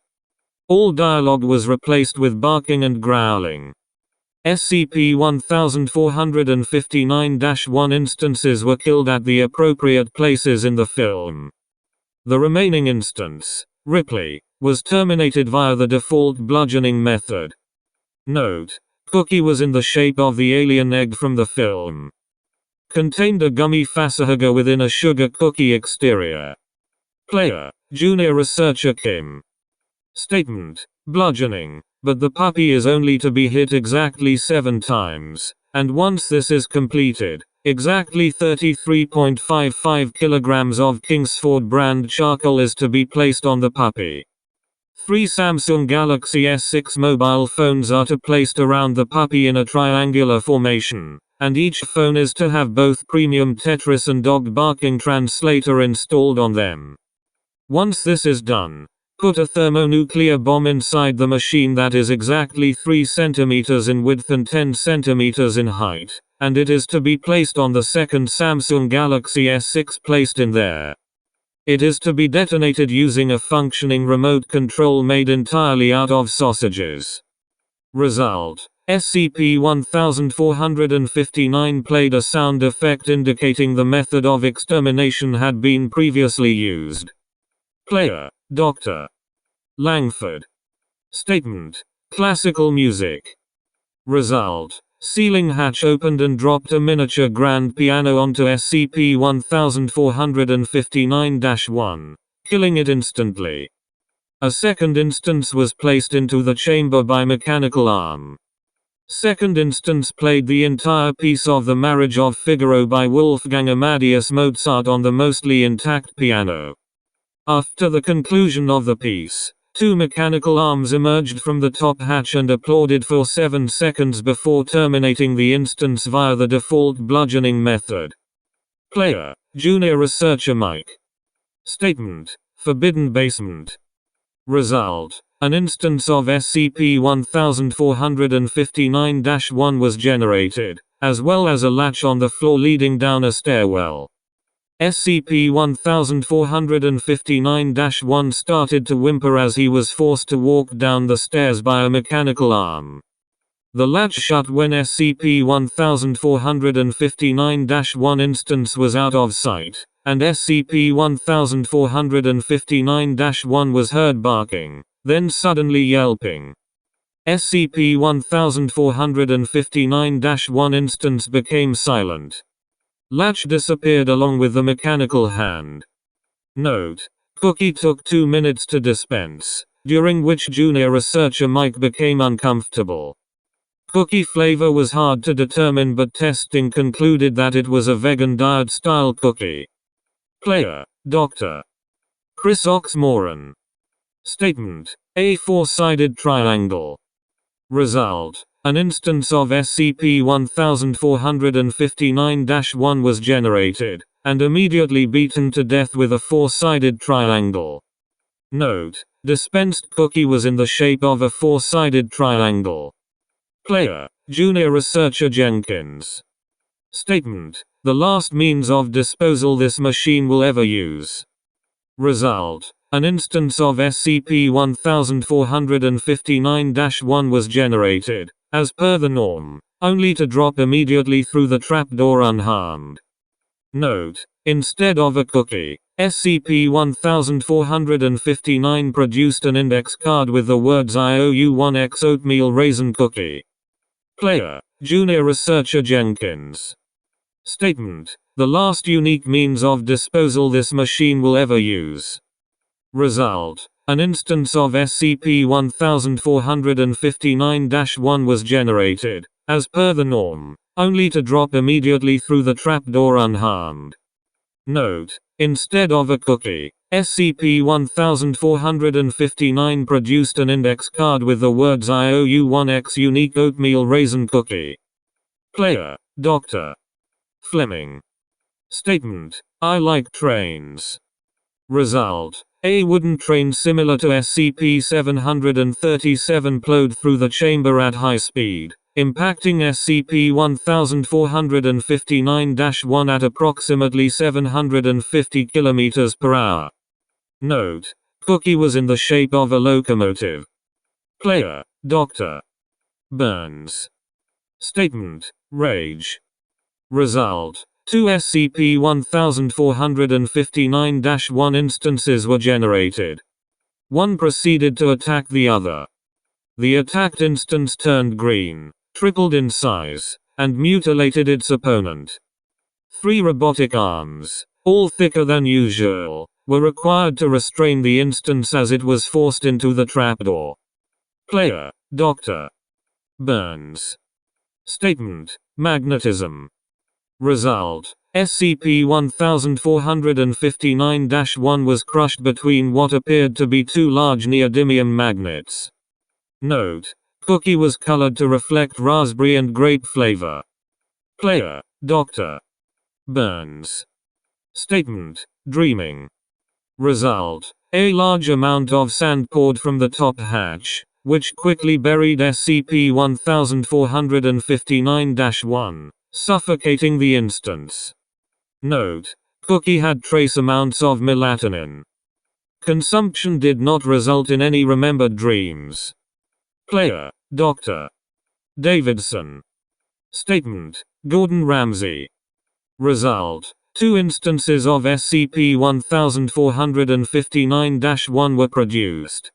All dialogue was replaced with barking and growling. SCP-1459-1 instances were killed at the appropriate places in the film. The remaining instance, Ripley, was terminated via the default bludgeoning method. Note, Cookie was in the shape of the alien egg from the film. Contained a gummy facehugger within a sugar cookie exterior. Player, Junior Researcher Kim. Statement, bludgeoning, but the puppy is only to be hit exactly 7 times, and once this is completed, exactly 33.55 kilograms of Kingsford brand charcoal is to be placed on the puppy. 3 Samsung Galaxy S6 mobile phones are to be placed around the puppy in a triangular formation, and each phone is to have both premium Tetris and dog barking translator installed on them. Once this is done, put a thermonuclear bomb inside the machine that is exactly 3 cm in width and 10 cm in height, and it is to be placed on the second Samsung Galaxy S6 placed in there. It is to be detonated using a functioning remote control made entirely out of sausages. Result: SCP-1459 played a sound effect indicating the method of extermination had been previously used. Player: Dr. Langford. Statement: classical music. Result: ceiling hatch opened and dropped a miniature grand piano onto SCP-1459-1, killing it instantly. A second instance was placed into the chamber by mechanical arm. Second instance played the entire piece of The Marriage of Figaro by Wolfgang Amadeus Mozart on the mostly intact piano. After the conclusion of the piece, 2 mechanical arms emerged from the top hatch and applauded for 7 seconds before terminating the instance via the default bludgeoning method. Player: Junior Researcher Mike. Statement: Forbidden Basement. Result: an instance of SCP-1459-1 was generated, as well as a latch on the floor leading down a stairwell. SCP-1459-1 started to whimper as he was forced to walk down the stairs by a mechanical arm. The latch shut when SCP-1459-1 instance was out of sight, and SCP-1459-1 was heard barking, then suddenly yelping. SCP-1459-1 instance became silent. Latch disappeared along with the mechanical hand. Note: cookie took 2 minutes to dispense, during which Junior Researcher Mike became uncomfortable. Cookie flavor was hard to determine, but testing concluded that it was a vegan diet style cookie. Player: Dr. Chris Oxmoran. Statement: a 4-sided triangle. Result: an instance of SCP-1459-1 was generated, and immediately beaten to death with a 4-sided triangle. Note: dispensed cookie was in the shape of a 4-sided triangle. Player: Junior Researcher Jenkins. Statement: the last means of disposal this machine will ever use. Result: an instance of SCP-1459-1 was generated, as per the norm, only to drop immediately through the trapdoor unharmed. Note: instead of a cookie, SCP-1459 produced an index card with the words IOU1X oatmeal raisin cookie. Player: Junior Researcher Jenkins. Statement: the last unique means of disposal this machine will ever use. Result: an instance of SCP-1459-1 was generated, as per the norm, only to drop immediately through the trapdoor unharmed. Note: instead of a cookie, SCP-1459 produced an index card with the words IOU1X unique oatmeal raisin cookie. Player: Dr. Fleming. Statement: I like trains. Result: a wooden train similar to SCP-737 plowed through the chamber at high speed, impacting SCP-1459-1 at approximately 750 km per hour. Note: cookie was in the shape of a locomotive. Player: Dr. Burns. Statement: rage. Result: 2 SCP-1459-1 instances were generated. One proceeded to attack the other. The attacked instance turned green, tripled in size, and mutilated its opponent. 3 robotic arms, all thicker than usual, were required to restrain the instance as it was forced into the trapdoor. Player: Dr. Burns. Statement: magnetism. Result: SCP-1459-1 was crushed between what appeared to be 2 large neodymium magnets. Note: cookie was colored to reflect raspberry and grape flavor. Player, Dr. Burns. Statement, dreaming. Result, a large amount of sand poured from the top hatch, which quickly buried SCP-1459-1, suffocating the instance. Note, Cookie had trace amounts of melatonin. Consumption did not result in any remembered dreams. Player, Dr. Davidson. Statement, Gordon Ramsay. Result, 2 instances of SCP-1459-1 were produced.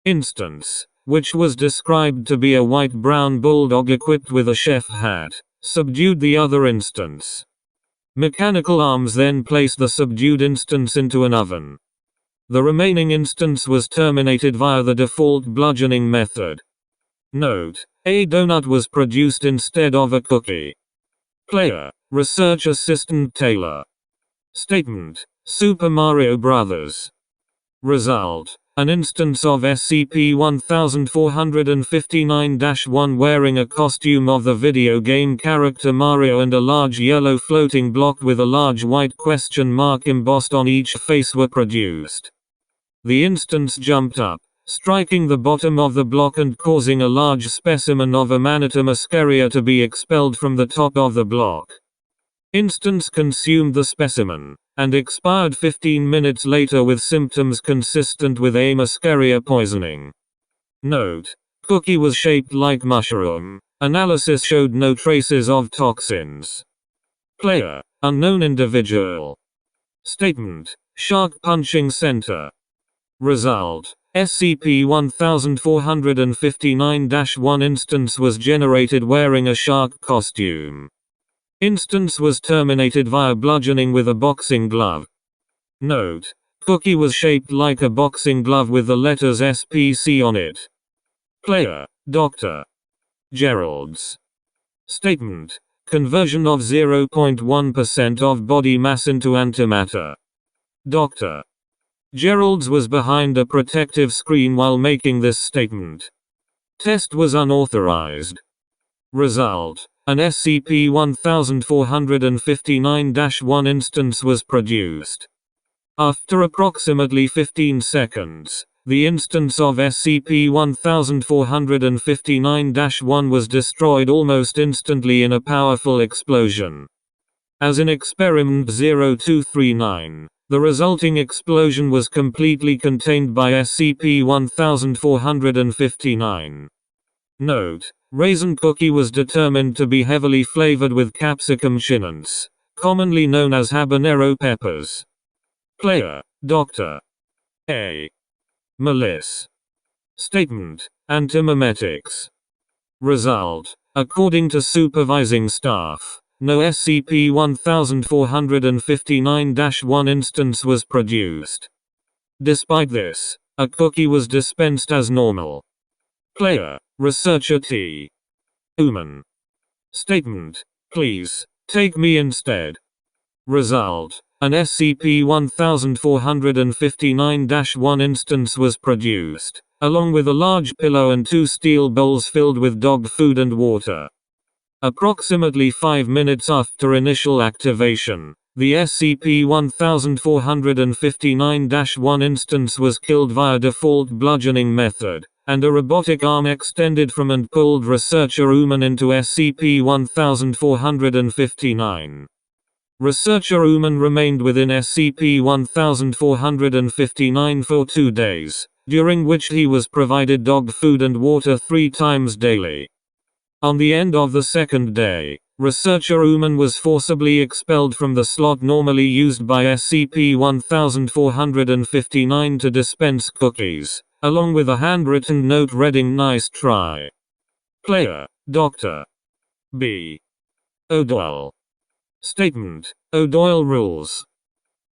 Instance, which was described to be a white-brown bulldog equipped with a chef hat, subdued the other instance. Mechanical arms then placed the subdued instance into an oven. The remaining instance was terminated via the default bludgeoning method. Note, a donut was produced instead of a cookie. Player, Research Assistant Taylor. Statement, Super Mario Bros. Result, an instance of SCP-1459-1 wearing a costume of the video game character Mario and a large yellow floating block with a large white question mark embossed on each face were produced. The instance jumped up, striking the bottom of the block and causing a large specimen of Amanita muscaria to be expelled from the top of the block. Instance consumed the specimen, and expired 15 minutes later with symptoms consistent with A. muscaria poisoning. Note, Cookie was shaped like mushroom. Analysis showed no traces of toxins. Player, Unknown individual. Statement, Shark Punching Center. Result, SCP-1459-1 instance was generated wearing a shark costume. Instance was terminated via bludgeoning with a boxing glove. Note, Cookie was shaped like a boxing glove with the letters SPC on it. Player, Dr. Geralds. Statement, conversion of 0.1% of body mass into antimatter. Dr. Geralds was behind a protective screen while making this statement. Test was unauthorized. Result, an SCP-1459-1 instance was produced. After approximately 15 seconds, the instance of SCP-1459-1 was destroyed almost instantly in a powerful explosion. As in Experiment 0239, the resulting explosion was completely contained by SCP-1459. Note, Raisin Cookie was determined to be heavily flavored with capsicum chinants, commonly known as habanero peppers. Player, Dr. A. Malice. Statement, antimemetics. Result, according to supervising staff, no SCP-1459-1 instance was produced. Despite this, a cookie was dispensed as normal. Player, Researcher T. Uman. Statement, please, take me instead. Result, an SCP-1459-1 instance was produced, along with a large pillow and 2 steel bowls filled with dog food and water. Approximately 5 minutes after initial activation, the SCP-1459-1 instance was killed via default bludgeoning method, and a robotic arm extended from and pulled Researcher Uman into SCP-1459. Researcher Uman remained within SCP-1459 for 2 days, during which he was provided dog food and water 3 times daily. On the end of the 2nd day, Researcher Uman was forcibly expelled from the slot normally used by SCP-1459 to dispense cookies, along with a handwritten note reading "Nice try." Player, Dr. B. O'Doyle. Statement, O'Doyle rules.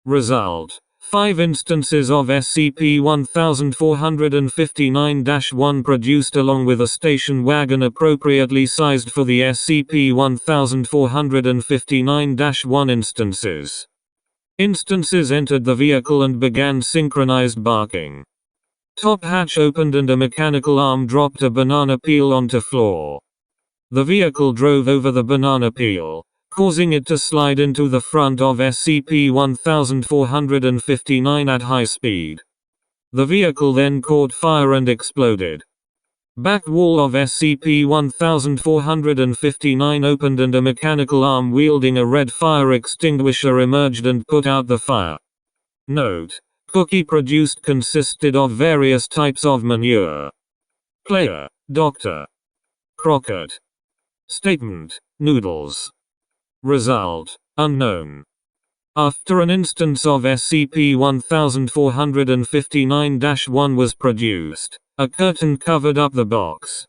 Result, 5 instances of SCP-1459-1 produced along with a station wagon appropriately sized for the SCP-1459-1 instances. Instances entered the vehicle and began synchronized barking. Top hatch opened and a mechanical arm dropped a banana peel onto floor. The vehicle drove over the banana peel, causing it to slide into the front of SCP-1459 at high speed. The vehicle then caught fire and exploded. Back wall of SCP-1459 opened and a mechanical arm wielding a red fire extinguisher emerged and put out the fire. Note: cookie produced consisted of various types of manure. Player: Dr. Crockett. Statement: noodles. Result: unknown. After an instance of SCP-1459-1 was produced, a curtain covered up the box.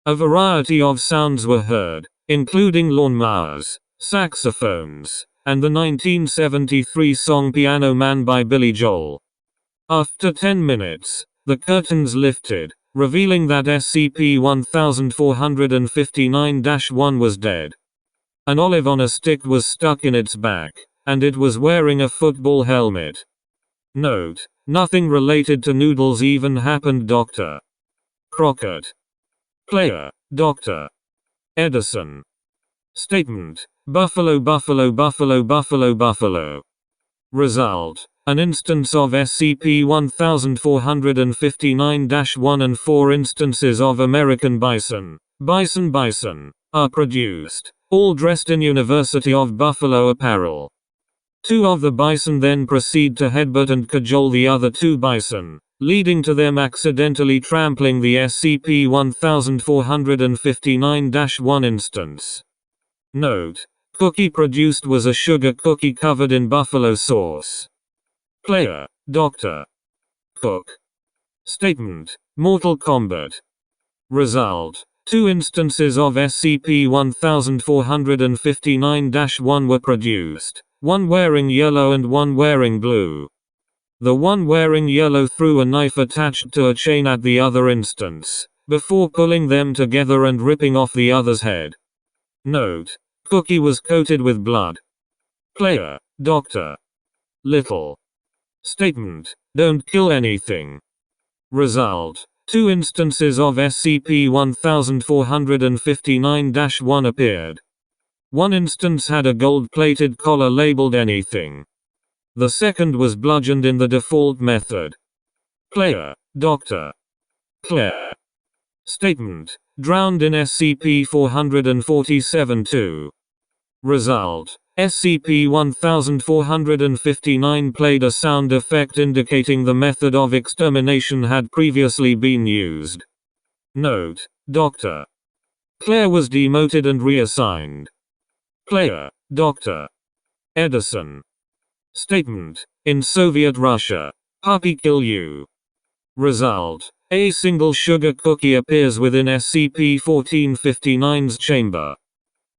A variety of sounds were heard, including lawnmowers, saxophones, and the 1973 song Piano Man by Billy Joel. After 10 minutes, the curtains lifted, revealing that SCP-1459-1 was dead. An olive on a stick was stuck in its back, and it was wearing a football helmet. Note: nothing related to noodles even happened. Dr. Crockett. Player: Dr. Edison. Statement: Buffalo Buffalo Buffalo Buffalo Buffalo. Result: an instance of SCP-1459-1 and 4 instances of American bison, bison are produced, all dressed in University of Buffalo apparel. 2 of the bison then proceed to headbutt and cajole the other 2 bison, leading to them accidentally trampling the SCP-1459-1 instance. Note: cookie produced was a sugar cookie covered in buffalo sauce. Player: Dr. Cook. Statement: Mortal Kombat. Result: 2 instances of SCP-1459-1 were produced, one wearing yellow and one wearing blue. The one wearing yellow threw a knife attached to a chain at the other instance, before pulling them together and ripping off the other's head. Note: cookie was coated with blood. Player: Dr. Little. Statement: don't kill anything. Result: 2 instances of SCP-1459-1 appeared. One instance had a gold-plated collar labeled anything. The second was bludgeoned in the default method. Player: Dr. Claire. Statement: drowned in SCP-447-2. Result: SCP-1459 played a sound effect indicating the method of extermination had previously been used. Note: Dr. Claire was demoted and reassigned. Player: Dr. Edison. Statement: in Soviet Russia, puppy kill you. Result: a single sugar cookie appears within SCP-1459's chamber.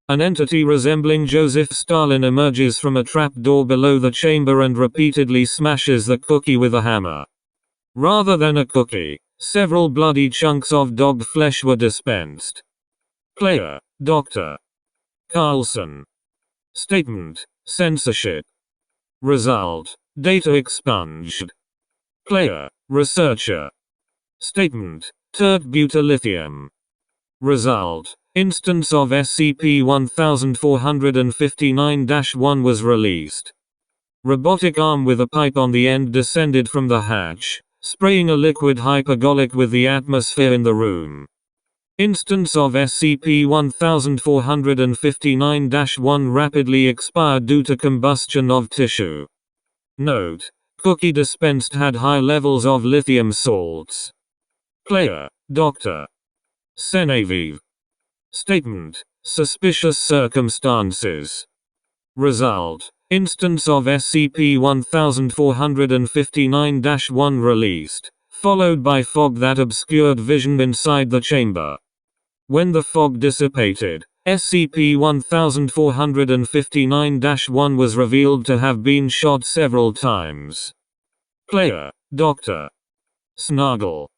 An entity resembling Joseph Stalin emerges from a trapdoor below the chamber and repeatedly smashes the cookie with a hammer. Rather than a cookie, several bloody chunks of dog flesh were dispensed. Player: Dr. Carlson. Statement: censorship. Result: data expunged. Player: researcher. Statement: tert-butylithium. Result: instance of SCP-1459-1 was released. Robotic arm with a pipe on the end descended from the hatch, spraying a liquid hypergolic with the atmosphere in the room. Instance of SCP-1459-1 rapidly expired due to combustion of tissue. Note: cookie dispensed had high levels of lithium salts. Player: Dr. Senaviv. Statement: suspicious circumstances. Result: instance of SCP-1459-1 released, followed by fog that obscured vision inside the chamber. When the fog dissipated, SCP-1459-1 was revealed to have been shot several times. Player: Dr. Snuggle.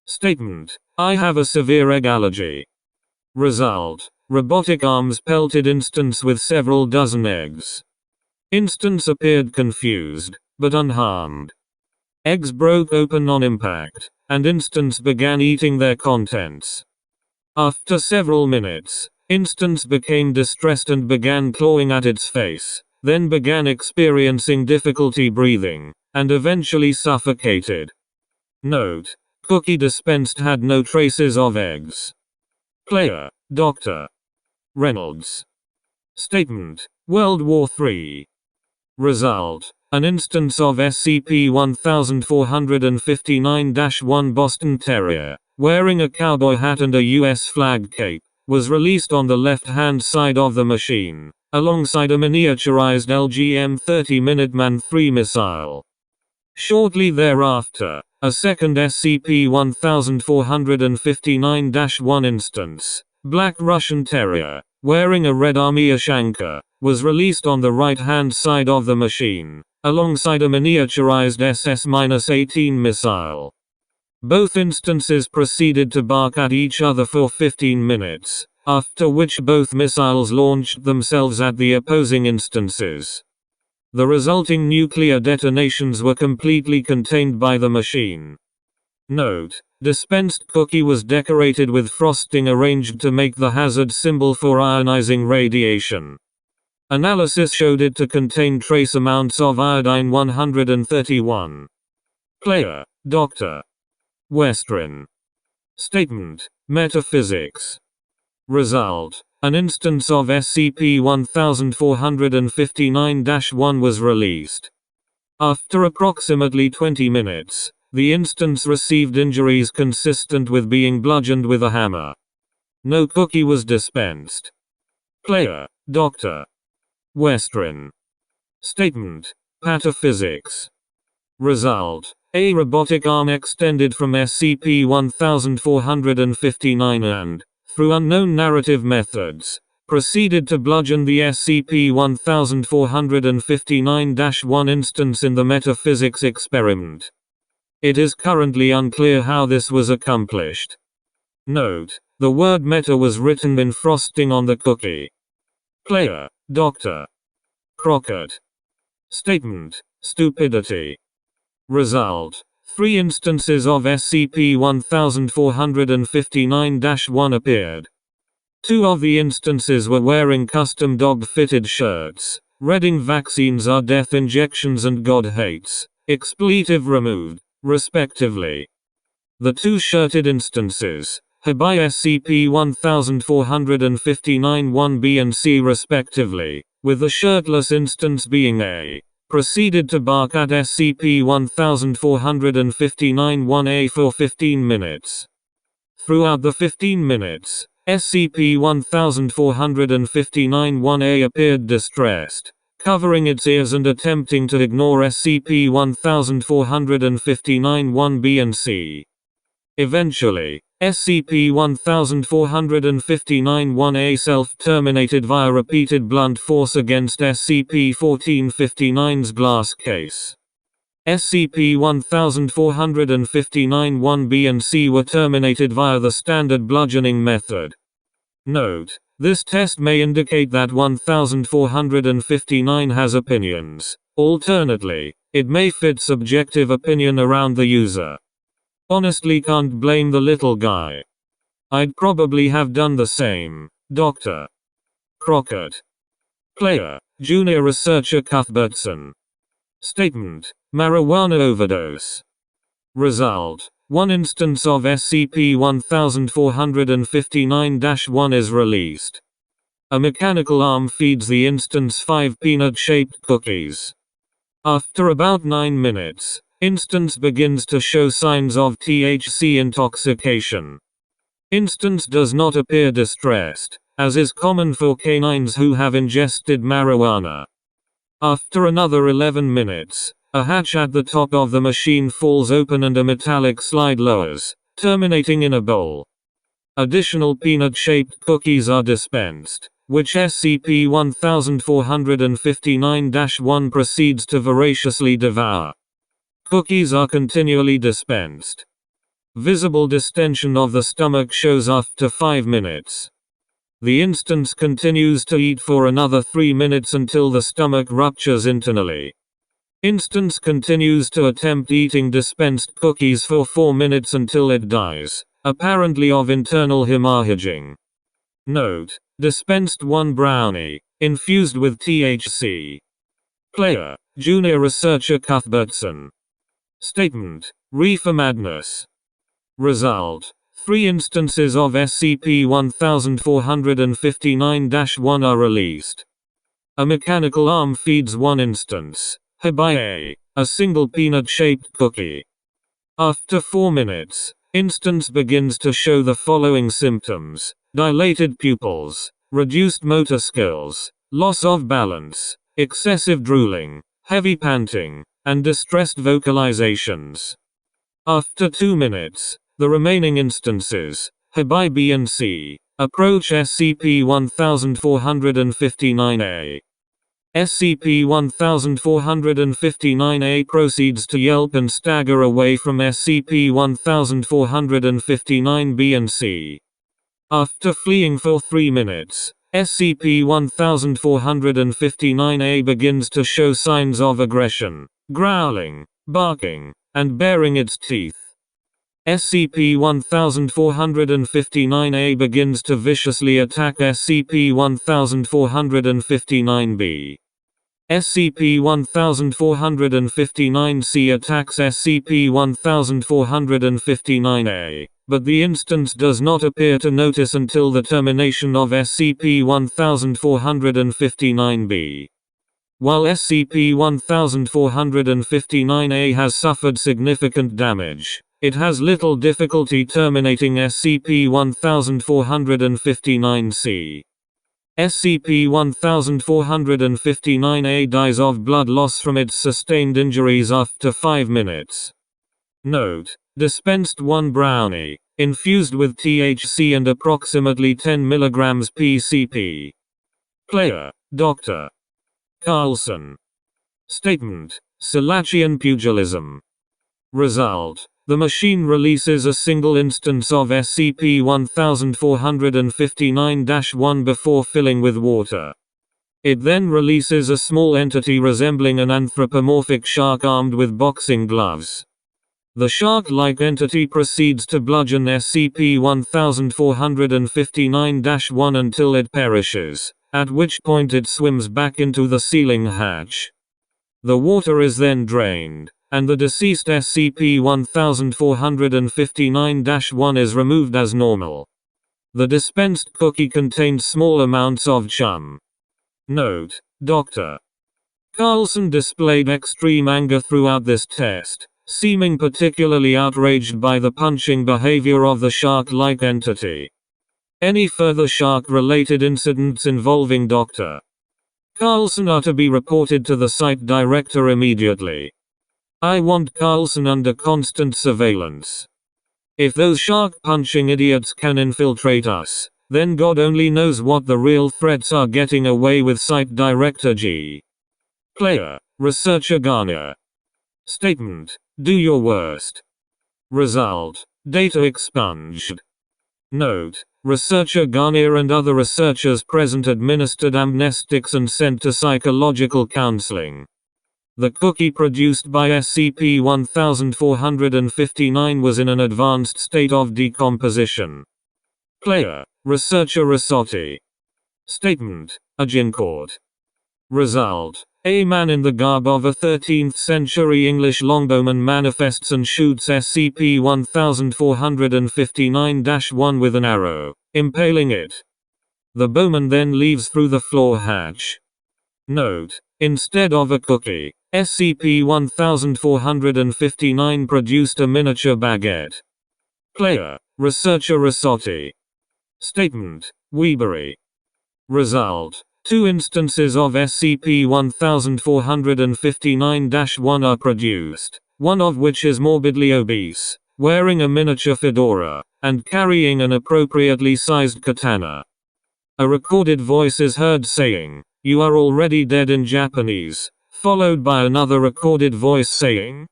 Statement: I have a severe egg allergy. Result: robotic arms pelted instance with several dozen eggs. Instance appeared confused, but unharmed. Eggs broke open on impact, and instance began eating their contents. After several minutes, instance became distressed and began clawing at its face, then began experiencing difficulty breathing, and eventually suffocated. Note: cookie dispensed had no traces of eggs. Player: Dr. Reynolds. Statement: World War III. Result: an instance of SCP-1459-1 Boston Terrier, wearing a cowboy hat and a US flag cape, was released on the left-hand side of the machine, alongside a miniaturized LGM-30 Minuteman III missile. Shortly thereafter, a second SCP-1459-1 instance, Black Russian Terrier, wearing a red Army Ushanka, was released on the right-hand side of the machine, alongside a miniaturized SS-18 missile. Both instances proceeded to bark at each other for 15 minutes, after which both missiles launched themselves at the opposing instances. The resulting nuclear detonations were completely contained by the machine. Note: dispensed cookie was decorated with frosting arranged to make the hazard symbol for ionizing radiation. Analysis showed it to contain trace amounts of iodine-131. Player: Dr. Westrin. Statement: Metaphysics. Result: an instance of SCP-1459-1 was released. After approximately 20 minutes, the instance received injuries consistent with being bludgeoned with a hammer. No cookie was dispensed. Player: Dr. Westrin. Statement: Pataphysics. Result: a robotic arm extended from SCP-1459 and, through unknown narrative methods, proceeded to bludgeon the SCP-1459-1 instance in the metaphysics experiment. It is currently unclear how this was accomplished. Note: the word meta was written in frosting on the cookie. Player: Dr. Crockett. Statement: Stupidity. Result: 3 instances of SCP-1459-1 appeared. 2 of the instances were wearing custom dog-fitted shirts, reading "Vaccines are death injections and God hates, expletive removed," respectively. The 2 shirted instances, by SCP-1459-1B and C respectively, with the shirtless instance being A, proceeded to bark at SCP-1459-1A for 15 minutes. Throughout the 15 minutes, SCP-1459-1A appeared distressed, covering its ears and attempting to ignore SCP-1459-1B and C. Eventually, SCP-1459-1A self-terminated via repeated blunt force against SCP-1459's glass case. SCP-1459-1B and C were terminated via the standard bludgeoning method. Note: this test may indicate that 1459 has opinions. Alternately, it may fit subjective opinion around the user. Honestly can't blame the little guy. I'd probably have done the same. Dr. Crockett. Player: Junior Researcher Cuthbertson. Statement: marijuana overdose. Result: 1 instance of SCP-1459-1 is released. A mechanical arm feeds the instance 5 peanut-shaped cookies. After about 9 minutes, instance begins to show signs of THC intoxication. Instance does not appear distressed, as is common for canines who have ingested marijuana. After another 11 minutes, a hatch at the top of the machine falls open and a metallic slide lowers, terminating in a bowl. Additional peanut-shaped cookies are dispensed, which SCP-1459-1 proceeds to voraciously devour. Cookies are continually dispensed. Visible distension of the stomach shows after 5 minutes. The instance continues to eat for another 3 minutes until the stomach ruptures internally. Instance continues to attempt eating dispensed cookies for 4 minutes until it dies, apparently of internal hemorrhaging. Note: dispensed 1 brownie, infused with THC. Player: Junior Researcher Cuthbertson. Statement: Reefer Madness. Result: 3 instances of SCP-1459-1 are released. A mechanical arm feeds 1 instance, Habai a single peanut-shaped cookie. After 4 minutes, instance begins to show the following symptoms: dilated pupils, reduced motor skills, loss of balance, excessive drooling, heavy panting, and distressed vocalizations. After 2 minutes, the remaining instances, Habai B and C, approach SCP-1459-A. SCP-1459-A proceeds to yelp and stagger away from SCP-1459-B and C. After fleeing for 3 minutes, SCP-1459-A begins to show signs of aggression, growling, barking, and baring its teeth. SCP-1459-A begins to viciously attack SCP-1459-B. SCP-1459-C attacks SCP-1459-A, but the instance does not appear to notice until the termination of SCP-1459-B. While SCP-1459-A has suffered significant damage, it has little difficulty terminating SCP-1459-C. SCP-1459-A dies of blood loss from its sustained injuries after 5 minutes. Note: dispensed 1 brownie, infused with THC and approximately 10 mg PCP. Player: Dr. Carlson. Statement: Salachian pugilism. Result: the machine releases a single instance of SCP-1459-1 before filling with water. It then releases a small entity resembling an anthropomorphic shark armed with boxing gloves. The shark-like entity proceeds to bludgeon SCP-1459-1 until it perishes, at which point it swims back into the ceiling hatch. The water is then drained, and the deceased SCP-1459-1 is removed as normal. The dispensed cookie contains small amounts of chum. Note: Dr. Carlson displayed extreme anger throughout this test, seeming particularly outraged by the punching behavior of the shark-like entity. Any further shark-related incidents involving Dr. Carlson are to be reported to the site director immediately. I want Carlson under constant surveillance. If those shark-punching idiots can infiltrate us, then God only knows what the real threats are. Getting away with Site Director G. Player: Researcher Garnier. Statement: do your worst. Result: data expunged. Note: Researcher Garnier and other researchers present administered amnestics and sent to psychological counseling. The cookie produced by SCP-1459 was in an advanced state of decomposition. Player: Researcher Risotti. Statement: Agincourt. Result: a man in the garb of a 13th century English longbowman manifests and shoots SCP-1459-1 with an arrow, impaling it. The bowman then leaves through the floor hatch. Note: instead of a cookie, SCP-1459 produced a miniature baguette. Player: Researcher Risotti. Statement: Weebury. Result: 2 instances of SCP-1459-1 are produced, one of which is morbidly obese, wearing a miniature fedora, and carrying an appropriately sized katana. A recorded voice is heard saying, "You are already dead" in Japanese, followed by another recorded voice saying,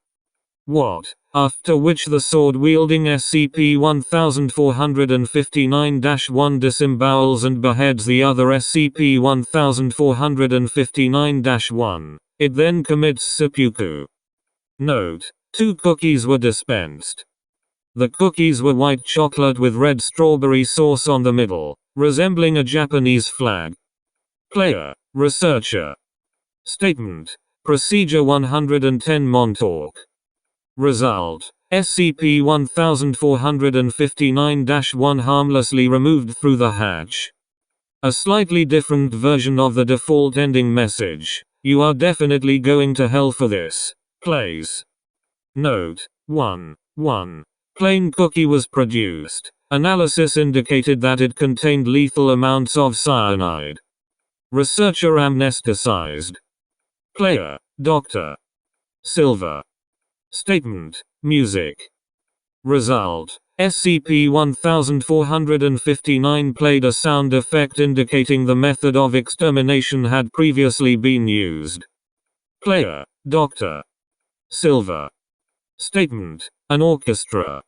"What?" After which the sword-wielding SCP-1459-1 disembowels and beheads the other SCP-1459-1. It then commits seppuku. Note: 2 cookies were dispensed. The cookies were white chocolate with red strawberry sauce on the middle, resembling a Japanese flag. Player, researcher. Statement. Procedure 110 Montauk. Result. SCP-1459-1 harmlessly removed through the hatch. A slightly different version of the default ending message. You are definitely going to hell for this. Plays. Note. 1. Plain cookie was produced. Analysis indicated that it contained lethal amounts of cyanide. Researcher amnesticized. Player, Dr. Silver. Statement. Music. Result. SCP-1459 played a sound effect indicating the method of extermination had previously been used. Player, Dr. Silver. Statement. An orchestra.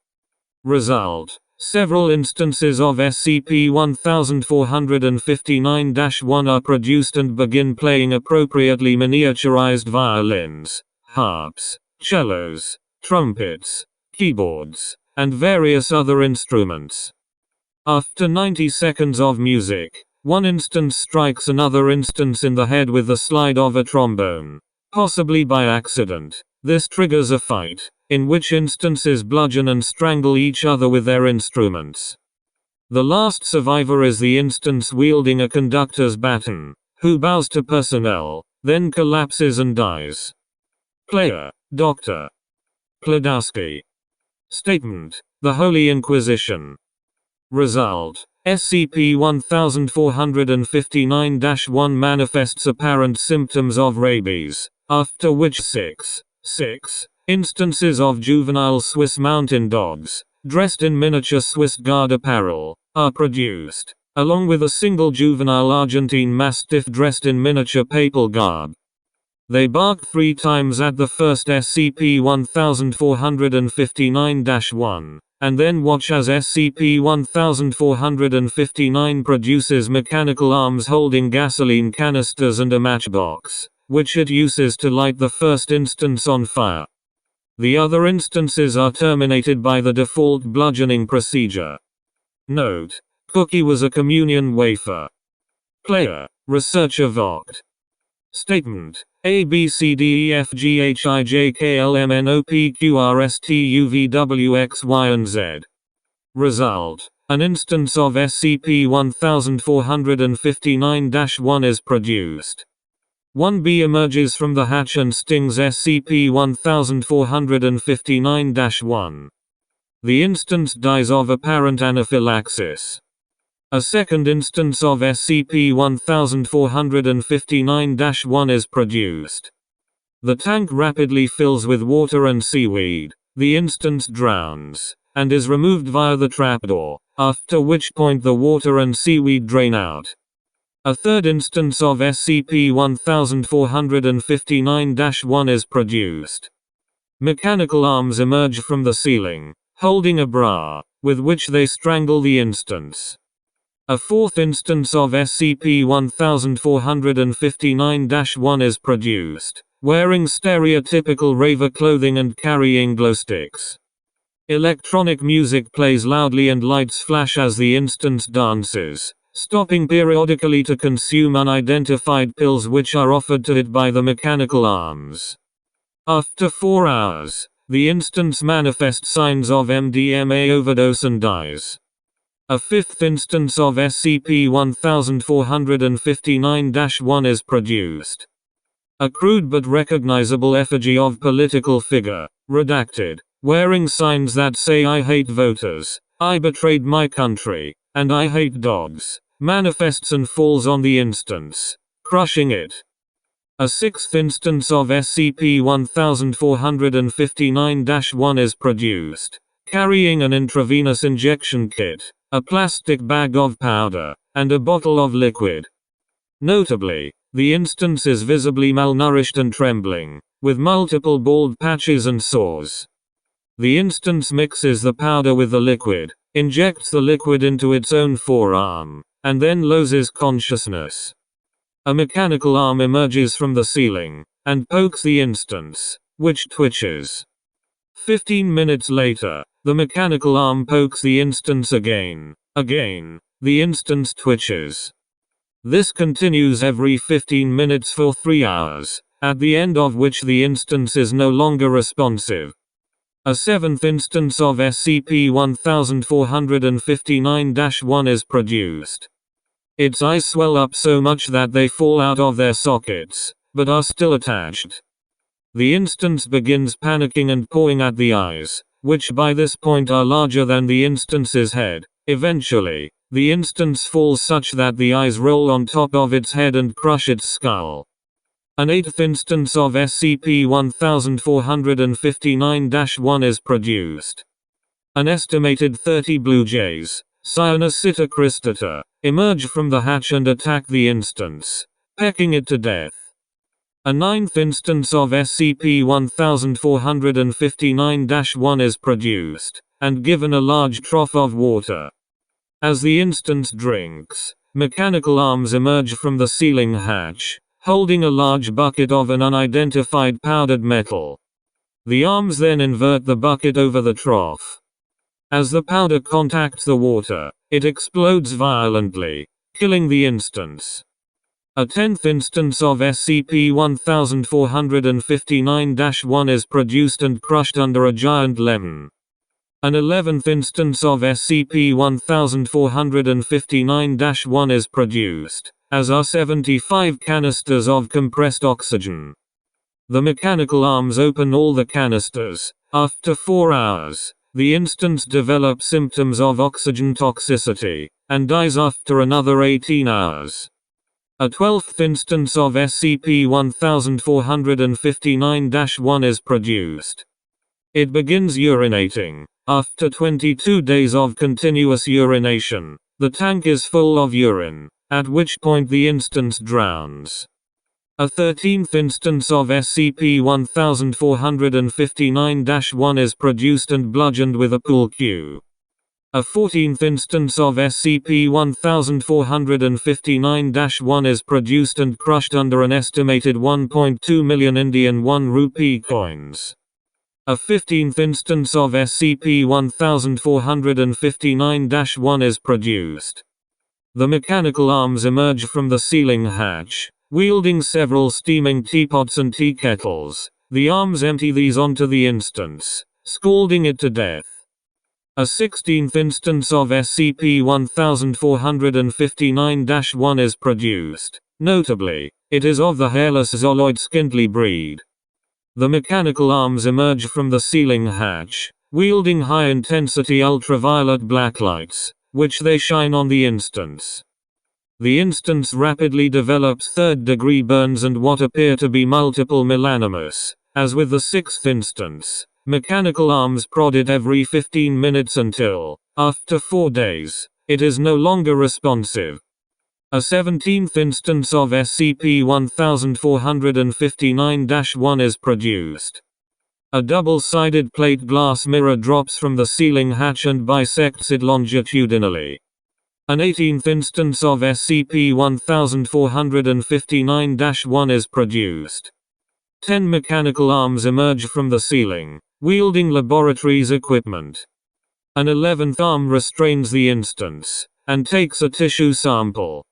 Result. Several instances of SCP-1459-1 are produced and begin playing appropriately miniaturized violins, harps, cellos, trumpets, keyboards, and various other instruments. After 90 seconds of music, one instance strikes another instance in the head with the slide of a trombone, possibly by accident. This triggers a fight, in which instances bludgeon and strangle each other with their instruments. The last survivor is the instance wielding a conductor's baton, who bows to personnel, then collapses and dies. Player, Dr. Kladowski. Statement. The Holy Inquisition. Result. SCP-1459-1 manifests apparent symptoms of rabies, after which six instances of juvenile Swiss mountain dogs, dressed in miniature Swiss Guard apparel, are produced, along with a single juvenile Argentine Mastiff dressed in miniature papal garb. They bark 3 times at the first SCP-1459-1, and then watch as SCP-1459 produces mechanical arms holding gasoline canisters and a matchbox, which it uses to light the first instance on fire. The other instances are terminated by the default bludgeoning procedure. Note. Cookie was a communion wafer. Player, researcher Vogt. Statement. A B C D E F G H I J K L M N O P Q R S T U V W X Y and Z. Result. An instance of SCP-1459-1 is produced. 1B emerges from the hatch and stings SCP-1459-1. The instance dies of apparent anaphylaxis. A second instance of SCP-1459-1 is produced. The tank rapidly fills with water and seaweed. The instance drowns, and is removed via the trapdoor, after which point the water and seaweed drain out. A third instance of SCP-1459-1 is produced. Mechanical arms emerge from the ceiling, holding a bra, with which they strangle the instance. A fourth instance of SCP-1459-1 is produced, wearing stereotypical raver clothing and carrying glow sticks. Electronic music plays loudly and lights flash as the instance dances, stopping periodically to consume unidentified pills which are offered to it by the mechanical arms. After 4 hours, the instance manifests signs of MDMA overdose and dies. A fifth instance of SCP-1459-1 is produced. A crude but recognizable effigy of political figure, redacted, wearing signs that say "I hate voters, I betrayed my country, and I hate dogs," manifests and falls on the instance, crushing it. A sixth instance of SCP-1459-1 is produced, carrying an intravenous injection kit, a plastic bag of powder, and a bottle of liquid. Notably, the instance is visibly malnourished and trembling, with multiple bald patches and sores. The instance mixes the powder with the liquid, injects the liquid into its own forearm, and then loses consciousness. A mechanical arm emerges from the ceiling, and pokes the instance, which twitches. 15 minutes later, The mechanical arm pokes the instance again. Again. The instance twitches. This continues every 15 minutes for 3 hours, at the end of which the instance is no longer responsive. A seventh instance of SCP-1459-1 is produced. Its eyes swell up so much that they fall out of their sockets, but are still attached. The instance begins panicking and pawing at the eyes, which by this point are larger than the instance's head. Eventually, the instance falls such that the eyes roll on top of its head and crush its skull. An eighth instance of SCP-1459-1 is produced. An estimated 30 blue jays, Cyanocita cristata, emerge from the hatch and attack the instance, pecking it to death. A ninth instance of SCP-1459-1 is produced, and given a large trough of water. As the instance drinks, mechanical arms emerge from the ceiling hatch, holding a large bucket of an unidentified powdered metal. The arms then invert the bucket over the trough. As the powder contacts the water, it explodes violently, killing the instance. A 10th instance of SCP-1459-1 is produced and crushed under a giant lemon. An 11th instance of SCP-1459-1 is produced, as are 75 canisters of compressed oxygen. The mechanical arms open all the canisters. After 4 hours, the instance develops symptoms of oxygen toxicity, and dies after another 18 hours. A 12th instance of SCP-1459-1 is produced. It begins urinating. After 22 days of continuous urination, the tank is full of urine, at which point the instance drowns. A 13th instance of SCP-1459-1 is produced and bludgeoned with a pool cue. A 14th instance of SCP-1459-1 is produced and crushed under an estimated 1.2 million Indian 1 rupee coins. A 15th instance of SCP-1459-1 is produced. The mechanical arms emerge from the ceiling hatch, wielding several steaming teapots and tea kettles. The arms empty these onto the instance, scalding it to death. A 16th instance of SCP-1459-1 is produced. Notably, it is of the hairless Zoloid Skintly breed. The mechanical arms emerge from the ceiling hatch, wielding high-intensity ultraviolet blacklights, which they shine on the instance. The instance rapidly develops third-degree burns and what appear to be multiple melanomas. As with the 6th instance, mechanical arms prod it every 15 minutes until, after 4 days, it is no longer responsive. A 17th instance of SCP-1459-1 is produced. A double-sided plate glass mirror drops from the ceiling hatch and bisects it longitudinally. An 18th instance of SCP-1459-1 is produced. 10 mechanical arms emerge from the ceiling, wielding laboratory's equipment. An 11th arm restrains the instance, and takes a tissue sample.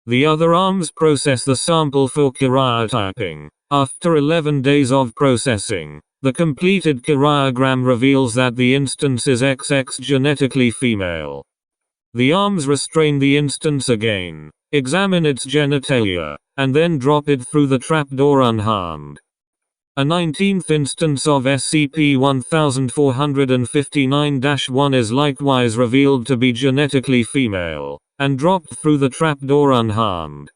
The other arms process the sample for karyotyping. After 11 days of processing, the completed karyogram reveals that the instance is XX genetically female. The arms restrain the instance again, examine its genitalia, and then drop it through the trapdoor unharmed. A 19th instance of SCP-1459-1 is likewise revealed to be genetically female, and dropped through the trapdoor unharmed.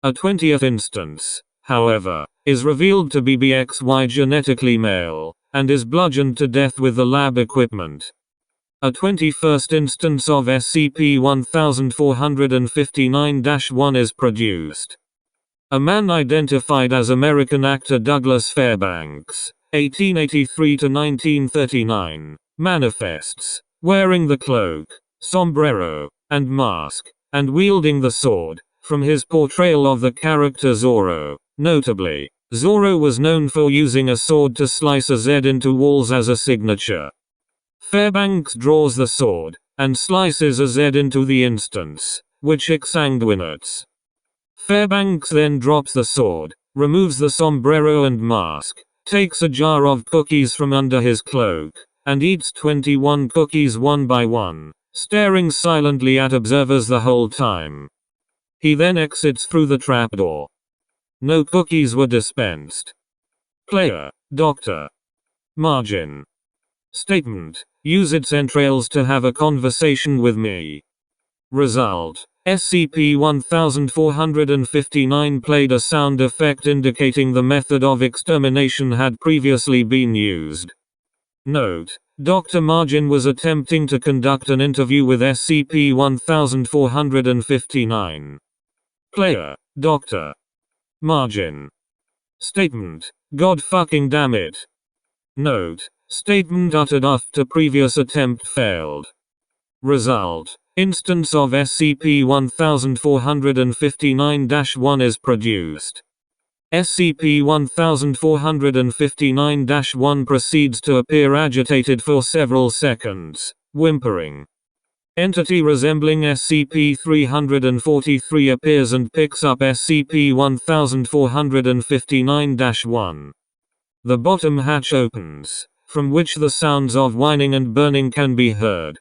A 20th instance, however, is revealed to be BXY genetically male, and is bludgeoned to death with the lab equipment. A 21st instance of SCP-1459-1 is produced. A man identified as American actor Douglas Fairbanks, 1883 to 1939, manifests, wearing the cloak, sombrero, and mask, and wielding the sword, from his portrayal of the character Zorro. Notably, Zorro was known for using a sword to slice a Z into walls as a signature. Fairbanks draws the sword, and slices a Z into the instance, which exsanguinates. Fairbanks then drops the sword, removes the sombrero and mask, takes a jar of cookies from under his cloak, and eats 21 cookies one by one, staring silently at observers the whole time. He then exits through the trapdoor. No cookies were dispensed. Player, Dr. Margin. Statement: use its entrails to have a conversation with me. Result: SCP-1459 played a sound effect indicating the method of extermination had previously been used. Note: Dr. Margin was attempting to conduct an interview with SCP-1459. Player, Dr. Margin. Statement: God fucking damn it. Note: statement uttered after previous attempt failed. Result: instance of SCP-1459-1 is produced. SCP-1459-1 proceeds to appear agitated for several seconds, whimpering. Entity resembling SCP-343 appears and picks up SCP-1459-1. The bottom hatch opens, from which the sounds of whining and burning can be heard.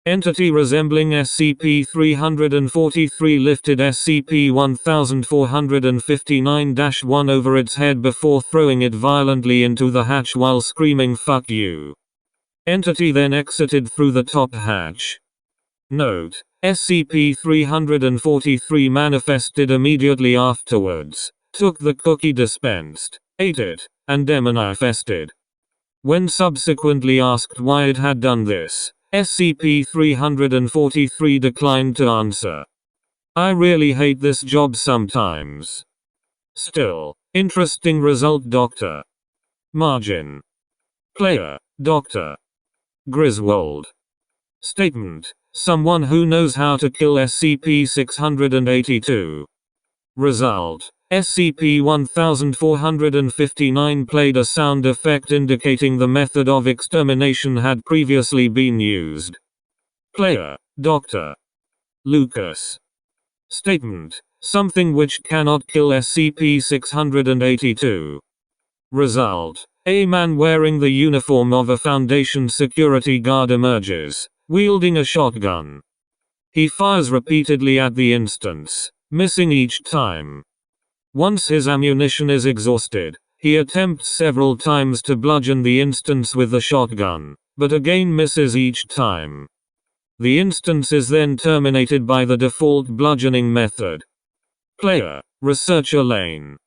Entity resembling SCP-343 lifted SCP-1459-1 over its head before throwing it violently into the hatch while screaming "fuck you." Entity then exited through the top hatch. Note: SCP-343 manifested immediately afterwards, took the cookie dispensed, ate it, and demanifested. When subsequently asked why it had done this, SCP-343 declined to answer. I really hate this job sometimes. Still, interesting result, Dr. Margin. Player, Dr. Griswold. Statement: someone who knows how to kill SCP-682. Result: SCP-1459 played a sound effect indicating the method of extermination had previously been used. Player, Dr. Lucas. Statement: something which cannot kill SCP-682. Result: a man wearing the uniform of a Foundation security guard emerges, wielding a shotgun. He fires repeatedly at the instance, missing each time. Once his ammunition is exhausted, he attempts several times to bludgeon the instance with the shotgun, but again misses each time. The instance is then terminated by the default bludgeoning method. Player, Researcher Lane.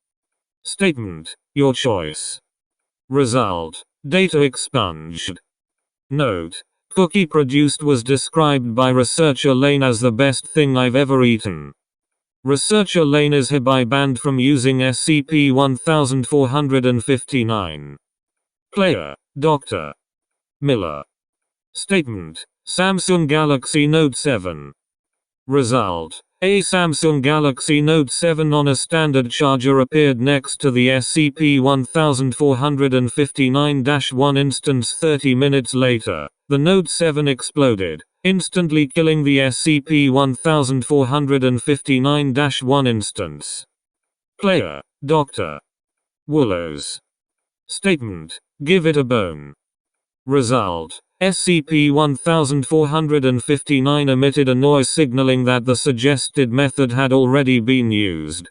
Statement: your choice. Result: data expunged. Note: cookie produced was described by Researcher Lane as the best thing I've ever eaten. Researcher Lane is hereby banned from using SCP-1459. Player, Dr. Miller. Statement: Samsung Galaxy Note 7. Result: a Samsung Galaxy Note 7 on a standard charger appeared next to the SCP-1459-1 instance 30 minutes later. The Note 7 exploded, instantly killing the SCP-1459-1 instance. Player, Dr. Woollows. Statement: give it a bone. Result: SCP-1459 emitted a noise signaling that the suggested method had already been used.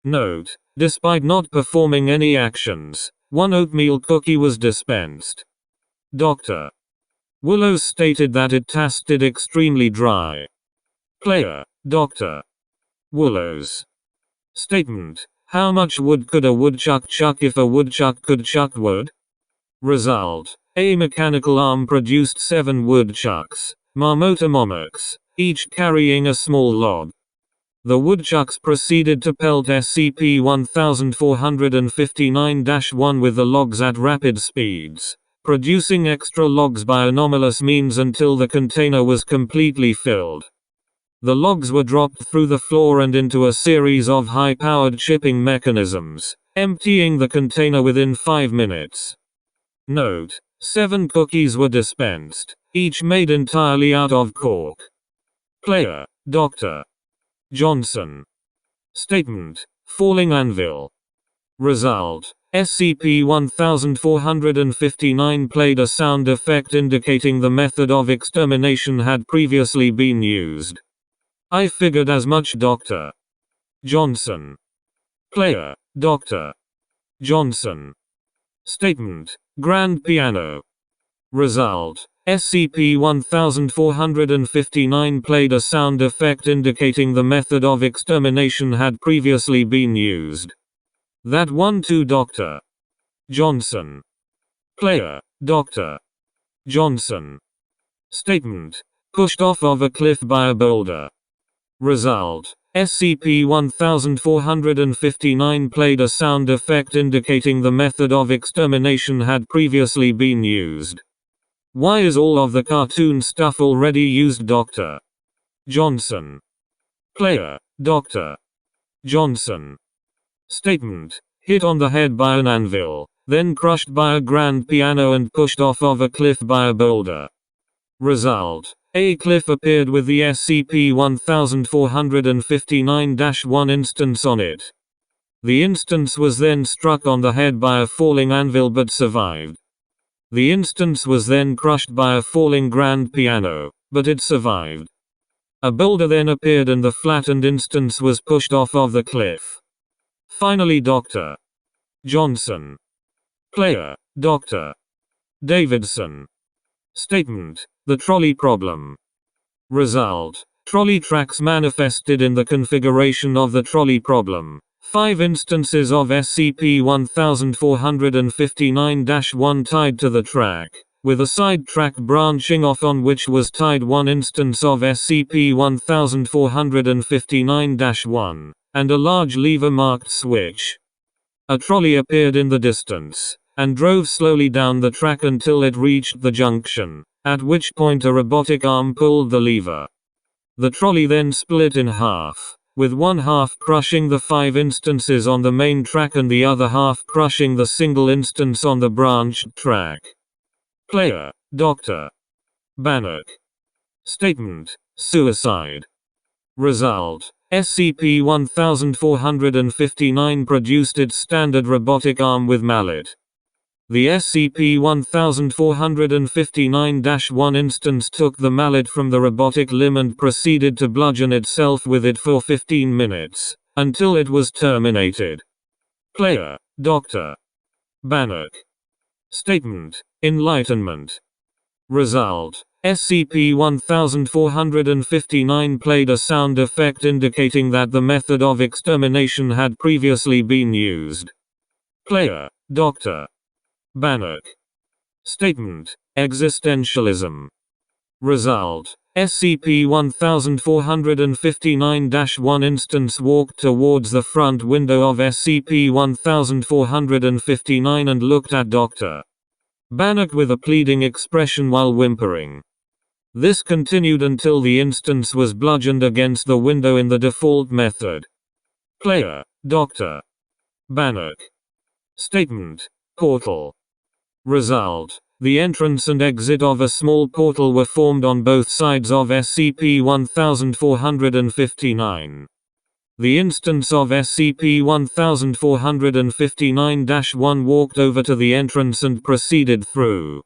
Note: despite not performing any actions, one oatmeal cookie was dispensed. Dr. Woollows stated that it tasted extremely dry. Player, Dr. Woollows. Statement: how much wood could a woodchuck chuck if a woodchuck could chuck wood? Result: a mechanical arm produced 7 woodchucks, marmotomomix, each carrying a small log. The woodchucks proceeded to pelt SCP-1459-1 with the logs at rapid speeds, producing extra logs by anomalous means until the container was completely filled. The logs were dropped through the floor and into a series of high-powered shipping mechanisms, emptying the container within 5 minutes. Note: 7 cookies were dispensed, each made entirely out of cork. Player, Dr. Johnson. Statement: falling anvil. Result: SCP-1459 played a sound effect indicating the method of extermination had previously been used. I figured as much. Dr. Johnson. Player, Dr. Johnson. Statement: grand piano. Result: SCP-1459 played a sound effect indicating the method of extermination had previously been used. That one to Dr. Johnson. Player, Dr. Johnson. Statement: pushed off of a cliff by a boulder. Result: SCP-1459 played a sound effect indicating the method of extermination had previously been used. Why is all of the cartoon stuff already used? Dr. Johnson. Player, Dr. Johnson. Statement: hit on the head by an anvil, then crushed by a grand piano and pushed off of a cliff by a boulder. Result: a cliff appeared with the SCP-1459-1 instance on it. The instance was then struck on the head by a falling anvil but survived. The instance was then crushed by a falling grand piano, but it survived. A boulder then appeared and the flattened instance was pushed off of the cliff. Finally, Dr. Johnson. Player, Dr. Davidson. Statement: the trolley problem. Result: trolley tracks manifested in the configuration of the trolley problem. 5 instances of SCP-1459-1 tied to the track, with a side track branching off on which was tied 1 instance of SCP-1459-1, and a large lever-marked switch. A trolley appeared in the distance, and drove slowly down the track until it reached the junction, at which point a robotic arm pulled the lever. The trolley then split in half, with one half crushing the 5 instances on the main track and the other half crushing the single instance on the branched track. Player, Dr. Bannock. Statement: suicide. Result: SCP-1459 produced its standard robotic arm with mallet. The SCP-1459-1 instance took the mallet from the robotic limb and proceeded to bludgeon itself with it for 15 minutes, until it was terminated. Player, Dr. Bannock. Statement: enlightenment. Result: SCP-1459 played a sound effect indicating that the method of extermination had previously been used. Player, Dr. Bannock. Statement: existentialism. Result: SCP-1459-1 instance walked towards the front window of SCP-1459 and looked at Dr. Bannock with a pleading expression while whimpering. This continued until the instance was bludgeoned against the window in the default method. Player, Dr. Bannock. Statement: portal. Result: the entrance and exit of a small portal were formed on both sides of SCP-1459. The instance of SCP-1459-1 walked over to the entrance and proceeded through.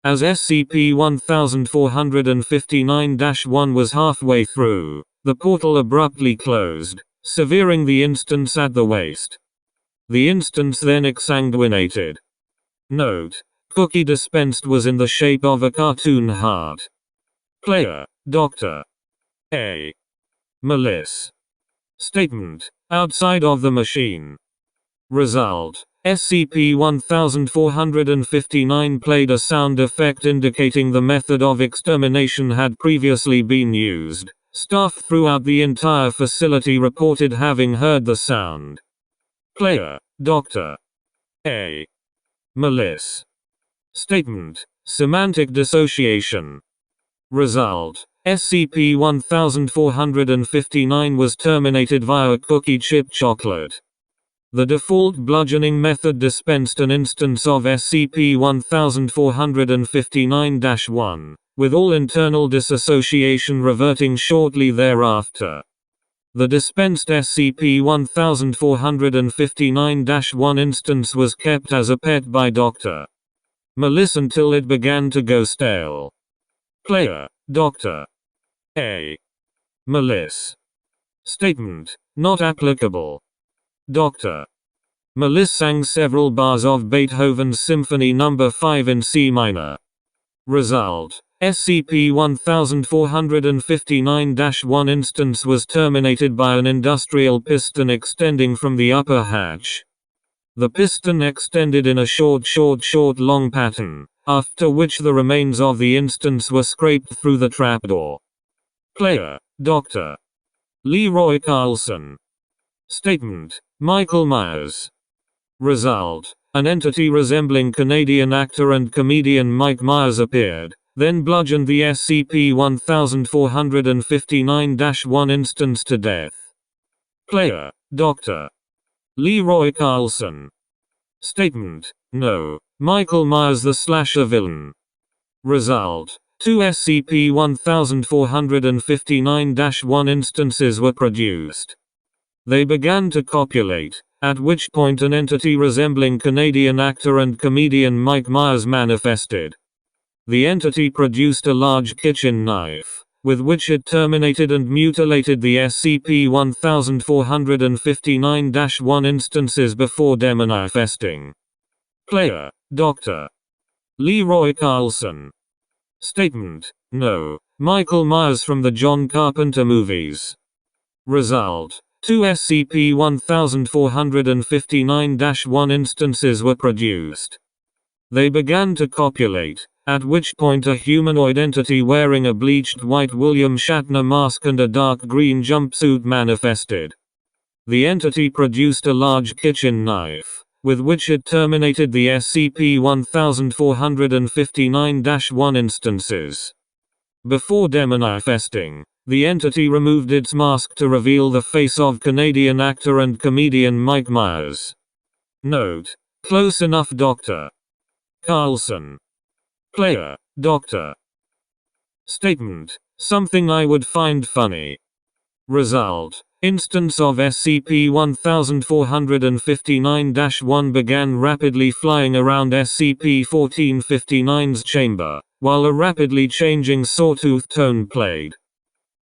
As SCP-1459-1 was halfway through, the portal abruptly closed, severing the instance at the waist. The instance then exsanguinated. Note: cookie dispensed was in the shape of a cartoon heart. Player, Dr. A. Malice. Statement: outside of the machine. Result: SCP-1459 played a sound effect indicating the method of extermination had previously been used. Staff throughout the entire facility reported having heard the sound. Player, Dr. A. Malice. Statement: semantic dissociation. Result: SCP-1459 was terminated via cookie chip chocolate. The default bludgeoning method dispensed an instance of SCP-1459-1, with all internal dissociation reverting shortly thereafter. The dispensed SCP-1459-1 instance was kept as a pet by Dr. Malice until it began to go stale. Player, Dr. A. Malice. Statement: not applicable. Dr. Malice sang several bars of Beethoven's Symphony No. 5 in C minor. Result: SCP-1459-1 instance was terminated by an industrial piston extending from the upper hatch. The piston extended in a short long pattern, after which the remains of the instance were scraped through the trapdoor. Player, Dr. Leroy Carlson. Statement: Michael Myers. Result: an entity resembling Canadian actor and comedian Mike Myers appeared, then bludgeoned the SCP-1459-1 instance to death. Player, Dr. Leroy Carlson. Statement: no, Michael Myers the slasher villain. Result: 2 SCP-1459-1 instances were produced. They began to copulate, at which point an entity resembling Canadian actor and comedian Mike Myers manifested. The entity produced a large kitchen knife, with which it terminated and mutilated the SCP-1459-1 instances before demanifesting. Player, Dr. Leroy Carlson. Statement: no, Michael Myers from the John Carpenter movies. Result: 2 SCP-1459-1 instances were produced. They began to copulate, at which point a humanoid entity wearing a bleached white William Shatner mask and a dark green jumpsuit manifested. The entity produced a large kitchen knife, with which it terminated the SCP-1459-1 instances. Before demanifesting, the entity removed its mask to reveal the face of Canadian actor and comedian Mike Myers. Note: close enough, Dr. Carlson. Player, Dr. Statement: something I would find funny. Result: instance of SCP-1459-1 began rapidly flying around SCP-1459's chamber, while a rapidly changing sawtooth tone played.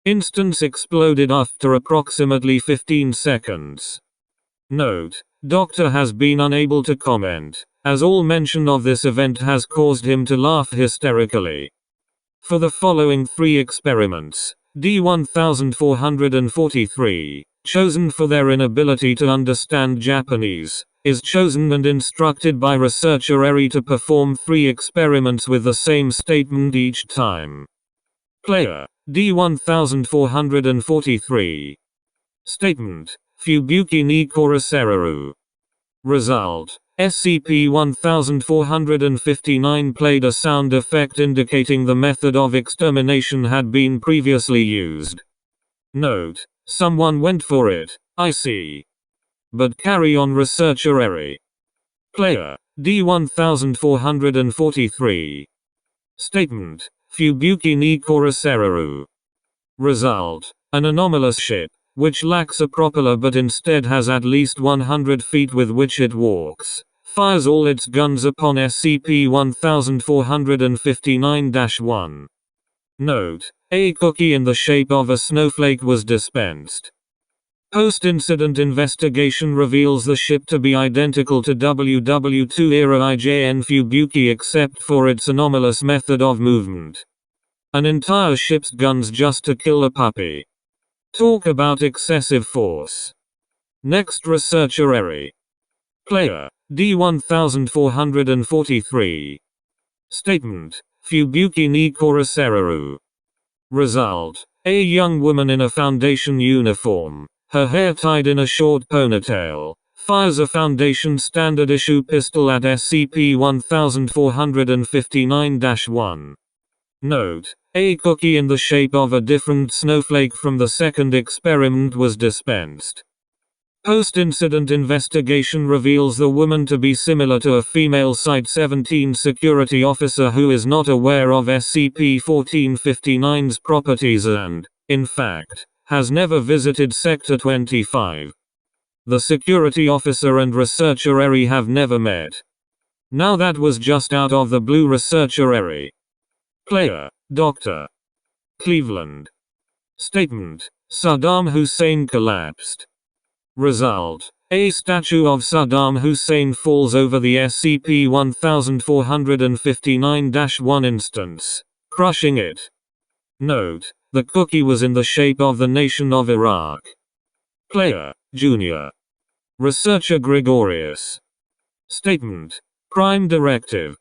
Instance exploded after approximately 15 seconds. Note: Doctor has been unable to comment, as all mention of this event has caused him to laugh hysterically. For the following 3 experiments, D-1443, chosen for their inability to understand Japanese, is chosen and instructed by researcher Eri to perform 3 experiments with the same statement each time. Player, D-1443. Statement: Fubuki ni Koraseru. Result: SCP-1459 played a sound effect indicating the method of extermination had been previously used. Note: someone went for it, I see. But carry on, researcher Eri. Player, D-1443. Statement: Fubuki ni Koraseru. Result: an anomalous ship, which lacks a propeller but instead has at least 100 feet with which it walks, fires all its guns upon SCP-1459-1. Note: a cookie in the shape of a snowflake was dispensed. Post-incident investigation reveals the ship to be identical to WW2-era IJN Fubuki except for its anomalous method of movement. An entire ship's guns just to kill a puppy. Talk about excessive force. Next, researcher Eri. Player, D-1443. Statement: Fubuki ni Koraseru. Result: a young woman in a Foundation uniform, her hair tied in a short ponytail, fires a Foundation standard issue pistol at SCP-1459-1. Note: a cookie in the shape of a different snowflake from the second experiment was dispensed. Post-incident investigation reveals the woman to be similar to a female Site-17 security officer who is not aware of SCP-1459's properties and, in fact, has never visited Sector 25. The security officer and researcher Eri have never met. Now that was just out of the blue. Researcher Eri. Player, Dr. Cleveland. Statement: Saddam Hussein collapsed. Result: a statue of Saddam Hussein falls over the SCP-1459-1 instance, crushing it. Note: the cookie was in the shape of the nation of Iraq. Player, Junior. Researcher Gregorius. Statement: Prime Directive.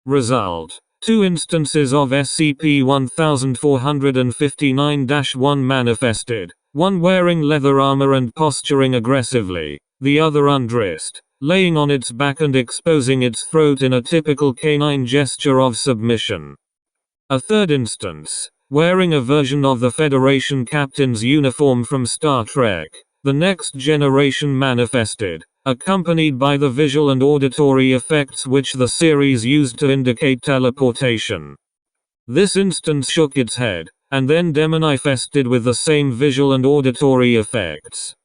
Result: 2 instances of SCP-1459-1 manifested, one wearing leather armor and posturing aggressively, the other undressed, laying on its back and exposing its throat in a typical canine gesture of submission. A third instance, wearing a version of the Federation captain's uniform from Star Trek: The Next Generation manifested, accompanied by the visual and auditory effects which the series used to indicate teleportation. This instance shook its head, and then demanifested with the same visual and auditory effects.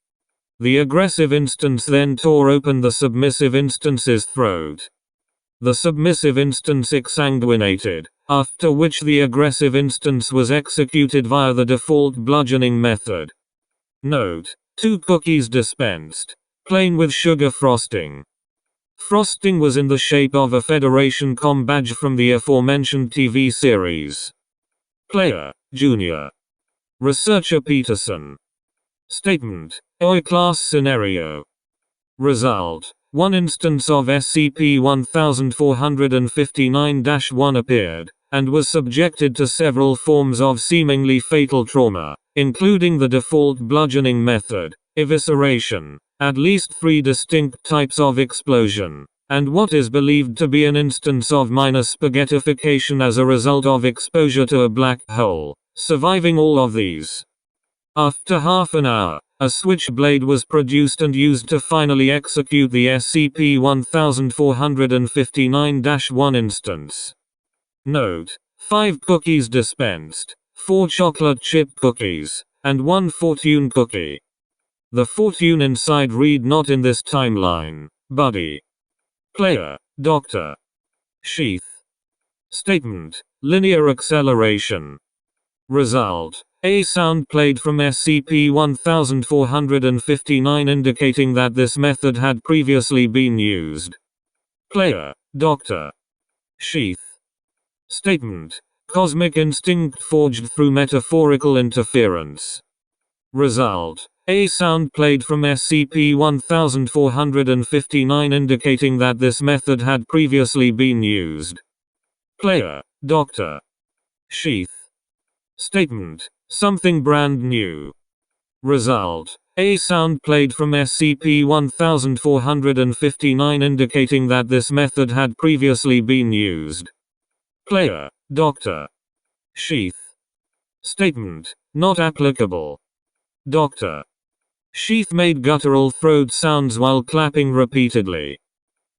The aggressive instance then tore open the submissive instance's throat. The submissive instance exsanguinated, after which the aggressive instance was executed via the default bludgeoning method. Note: 2 cookies dispensed, plain with sugar frosting. Frosting was in the shape of a Federation comm badge from the aforementioned TV series. Player, Junior. Researcher Peterson. Statement: OI-class scenario. Result: 1 instance of SCP-1459-1 appeared, and was subjected to several forms of seemingly fatal trauma, including the default bludgeoning method, evisceration, at least 3 distinct types of explosion, and what is believed to be an instance of minor spaghettification as a result of exposure to a black hole, surviving all of these. After half an hour, a switchblade was produced and used to finally execute the SCP-1459-1 instance. Note: 5 cookies dispensed, 4 chocolate chip cookies, and 1 fortune cookie. The fortune inside read not in this timeline, buddy. Player, Dr. Sheath. Statement: linear acceleration. Result: a sound played from SCP-1459 indicating that this method had previously been used. Player, Dr. Sheath. Statement: cosmic instinct forged through metaphorical interference. Result: a sound played from SCP-1459 indicating that this method had previously been used. Player, Dr. Sheath. Statement: something brand new. Result: a sound played from SCP-1459 indicating that this method had previously been used. Player, Dr. Sheath. Statement: not applicable. Dr. Sheath made guttural throat sounds while clapping repeatedly.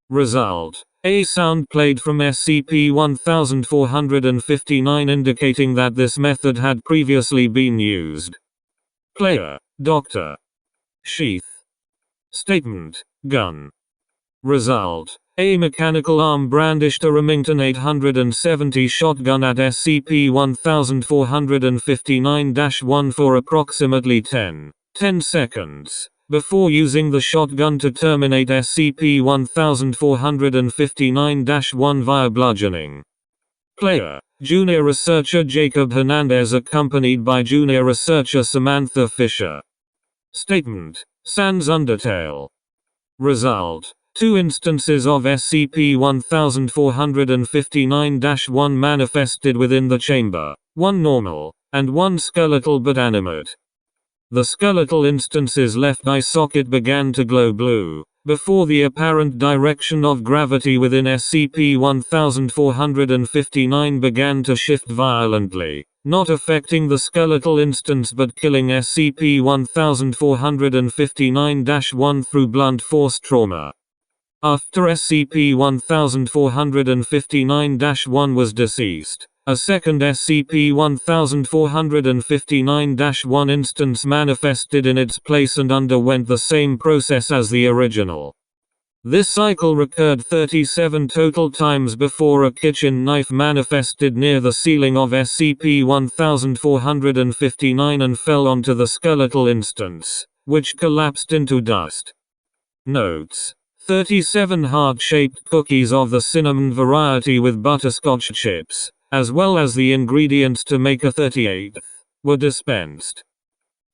Result: a sound played from SCP-1459 indicating that this method had previously been used. Player, Dr. Sheath. Statement: gun. Result: a mechanical arm brandished a Remington 870 shotgun at SCP-1459-1 for approximately 10 seconds, before using the shotgun to terminate SCP-1459-1 via bludgeoning. Player, Junior Researcher Jacob Hernandez accompanied by Junior Researcher Samantha Fisher. Statement: sans Undertale. Result: 2 instances of SCP-1459-1 manifested within the chamber, 1 normal, and 1 skeletal but animate. The skeletal instance's left eye socket began to glow blue, before the apparent direction of gravity within SCP-1459 began to shift violently, not affecting the skeletal instance but killing SCP-1459-1 through blunt force trauma. After SCP-1459-1 was deceased, a second SCP-1459-1 instance manifested in its place and underwent the same process as the original. This cycle recurred 37 total times before a kitchen knife manifested near the ceiling of SCP-1459 and fell onto the skeletal instance, which collapsed into dust. Notes: 37 heart-shaped cookies of the cinnamon variety with butterscotch chips, as well as the ingredients to make a 38th, were dispensed.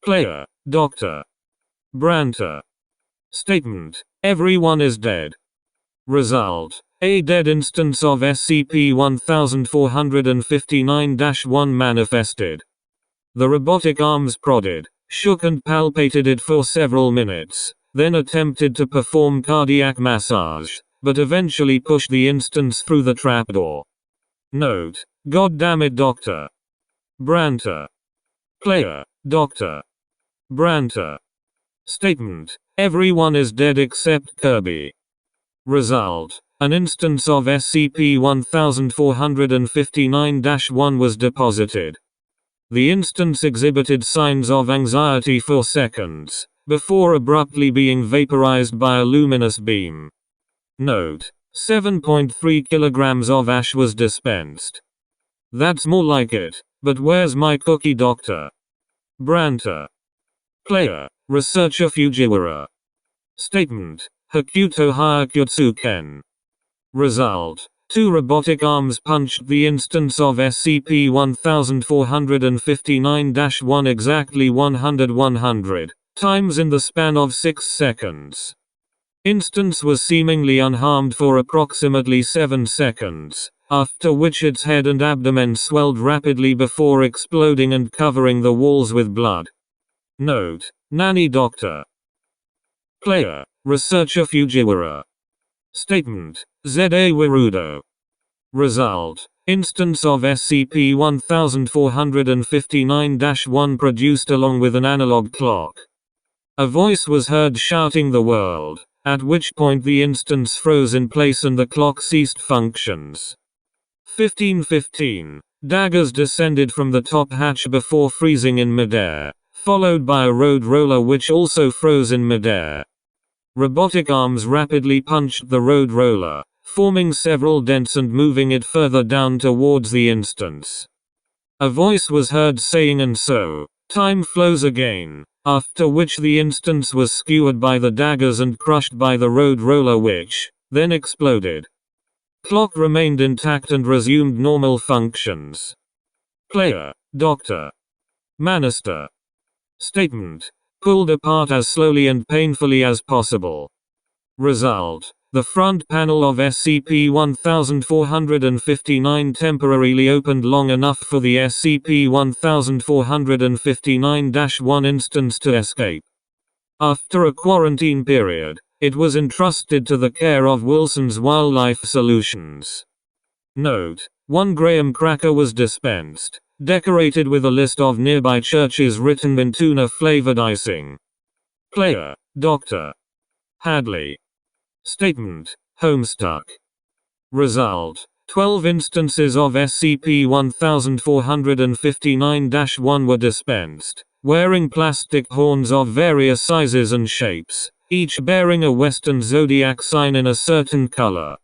Player, Dr. Branter. Statement: everyone is dead. Result: a dead instance of SCP-1459-1 manifested. The robotic arms prodded, shook and palpated it for several minutes, then attempted to perform cardiac massage, but eventually pushed the instance through the trapdoor. Note: God damn it, Dr. Branter. Player, Dr. Branter. Statement: everyone is dead except Kirby. Result: an instance of SCP-1459-1 was deposited. The instance exhibited signs of anxiety for seconds, before abruptly being vaporized by a luminous beam. Note: 7.3 kilograms of ash was dispensed. That's more like it, but where's my cookie, Dr. Branter? Player, Researcher Fujiwara. Statement: Hakuto Hyakutsuken. Result: two robotic arms punched the instance of SCP-1459-1 exactly 100 times in the span of 6 seconds. Instance was seemingly unharmed for approximately 7 seconds, after which its head and abdomen swelled rapidly before exploding and covering the walls with blood. Note: Nanny Doctor. Player, Researcher Fujiwara. Statement: Z.A. Wirudo. Result: instance of SCP-1459-1 produced along with an analog clock. A voice was heard shouting the word, at which point the instance froze in place and the clock ceased functions. 1515. Daggers descended from the top hatch before freezing in midair, followed by a road roller which also froze in midair. Robotic arms rapidly punched the road roller, forming several dents and moving it further down towards the instance. A voice was heard saying, "And so, time flows again," after which the instance was skewered by the daggers and crushed by the road roller which, then exploded. Clock remained intact and resumed normal functions. Player, Dr. Manister. Statement: pulled apart as slowly and painfully as possible. Result: the front panel of SCP-1459 temporarily opened long enough for the SCP-1459-1 instance to escape. After a quarantine period, it was entrusted to the care of Wilson's Wildlife Solutions. Note: 1 graham cracker was dispensed, decorated with a list of nearby churches written in tuna-flavored icing. Player, Dr. Hadley. Statement: Homestuck. Result: 12 instances of SCP-1459-1 were dispensed, wearing plastic horns of various sizes and shapes, each bearing a Western zodiac sign in a certain color.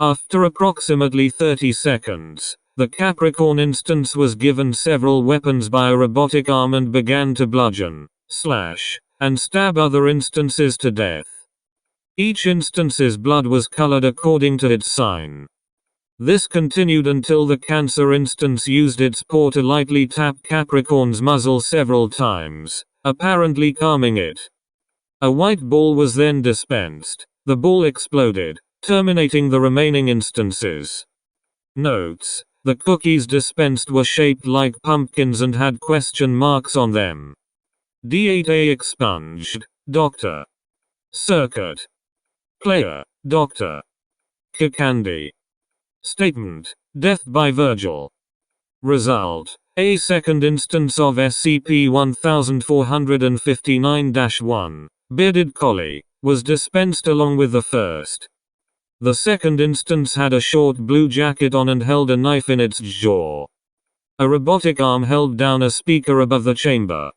After approximately 30 seconds, the Capricorn instance was given several weapons by a robotic arm and began to bludgeon, slash, and stab other instances to death. Each instance's blood was colored according to its sign. This continued until the Cancer instance used its paw to lightly tap Capricorn's muzzle several times, apparently calming it. A white ball was then dispensed. The ball exploded, terminating the remaining instances. Notes: the cookies dispensed were shaped like pumpkins and had question marks on them. D8A expunged. Dr. Circuit. Player, Dr. Kakandi. Statement: death by Virgil. Result: A second instance of SCP-1459-1, Bearded Collie, was dispensed along with the first. The second instance had a short blue jacket on and held a knife in its jaw. A robotic arm held down a speaker above the chamber.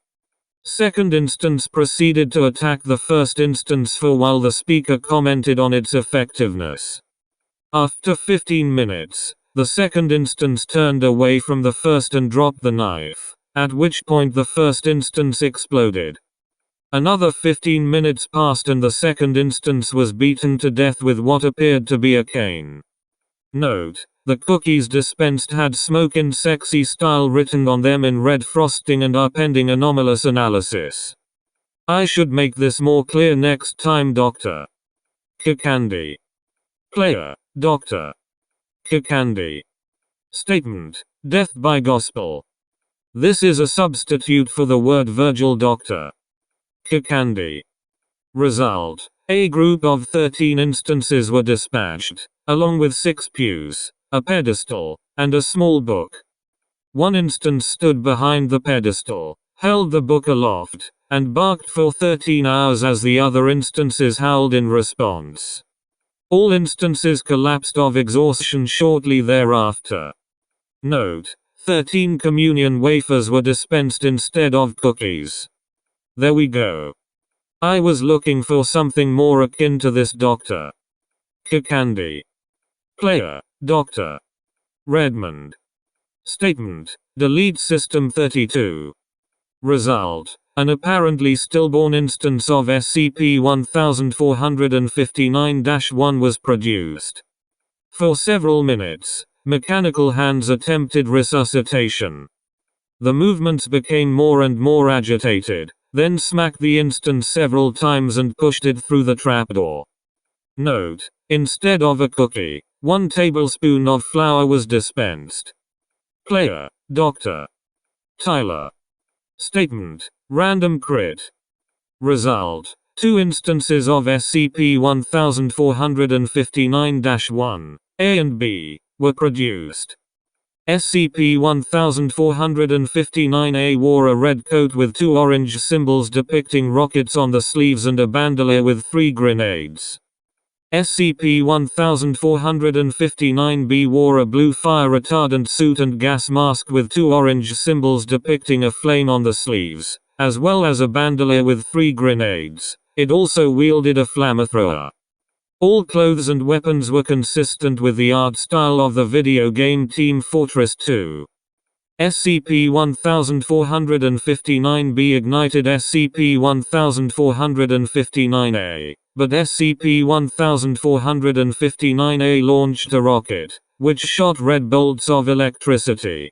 Second instance proceeded to attack the first instance for while the speaker commented on its effectiveness. After 15 minutes, the second instance turned away from the first and dropped the knife, at which point the first instance exploded. Another 15 minutes passed and the second instance was beaten to death with what appeared to be a cane. Note: the cookies dispensed had "Smoke in Sexy Style" written on them in red frosting and are pending anomalous analysis. I should make this more clear next time, Dr. Kakandi. Player: Dr. Kakandi. Statement: Death by Gospel. This is a substitute for the word Virgil. Dr. Kakandi. Result: a group of 13 instances were dispatched, along with 6 pews, a pedestal, and a small book. One instance stood behind the pedestal, held the book aloft, and barked for 13 hours as the other instances howled in response. All instances collapsed of exhaustion shortly thereafter. Note: 13 communion wafers were dispensed instead of cookies. There we go. I was looking for something more akin to this, Dr. Kakandi. Player: Dr. Redmond. Statement: Delete System 32. Result: an apparently stillborn instance of SCP-1459-1 was produced. For several minutes, mechanical hands attempted resuscitation. The movements became more and more agitated, then smacked the instance several times and pushed it through the trapdoor. Note: instead of a cookie, 1 tablespoon of flour was dispensed. Player: Dr. Tyler. Statement: Random crit. Result: 2 instances of SCP-1459-1, A and B, were produced. SCP-1459-A wore a red coat with 2 orange symbols depicting rockets on the sleeves and a bandolier with 3 grenades. SCP-1459-B wore a blue fire retardant suit and gas mask with 2 orange symbols depicting a flame on the sleeves, as well as a bandolier with 3 grenades. It also wielded a flamethrower. All clothes and weapons were consistent with the art style of the video game Team Fortress 2. SCP-1459-B ignited SCP-1459-A, but SCP-1459-A launched a rocket, which shot red bolts of electricity.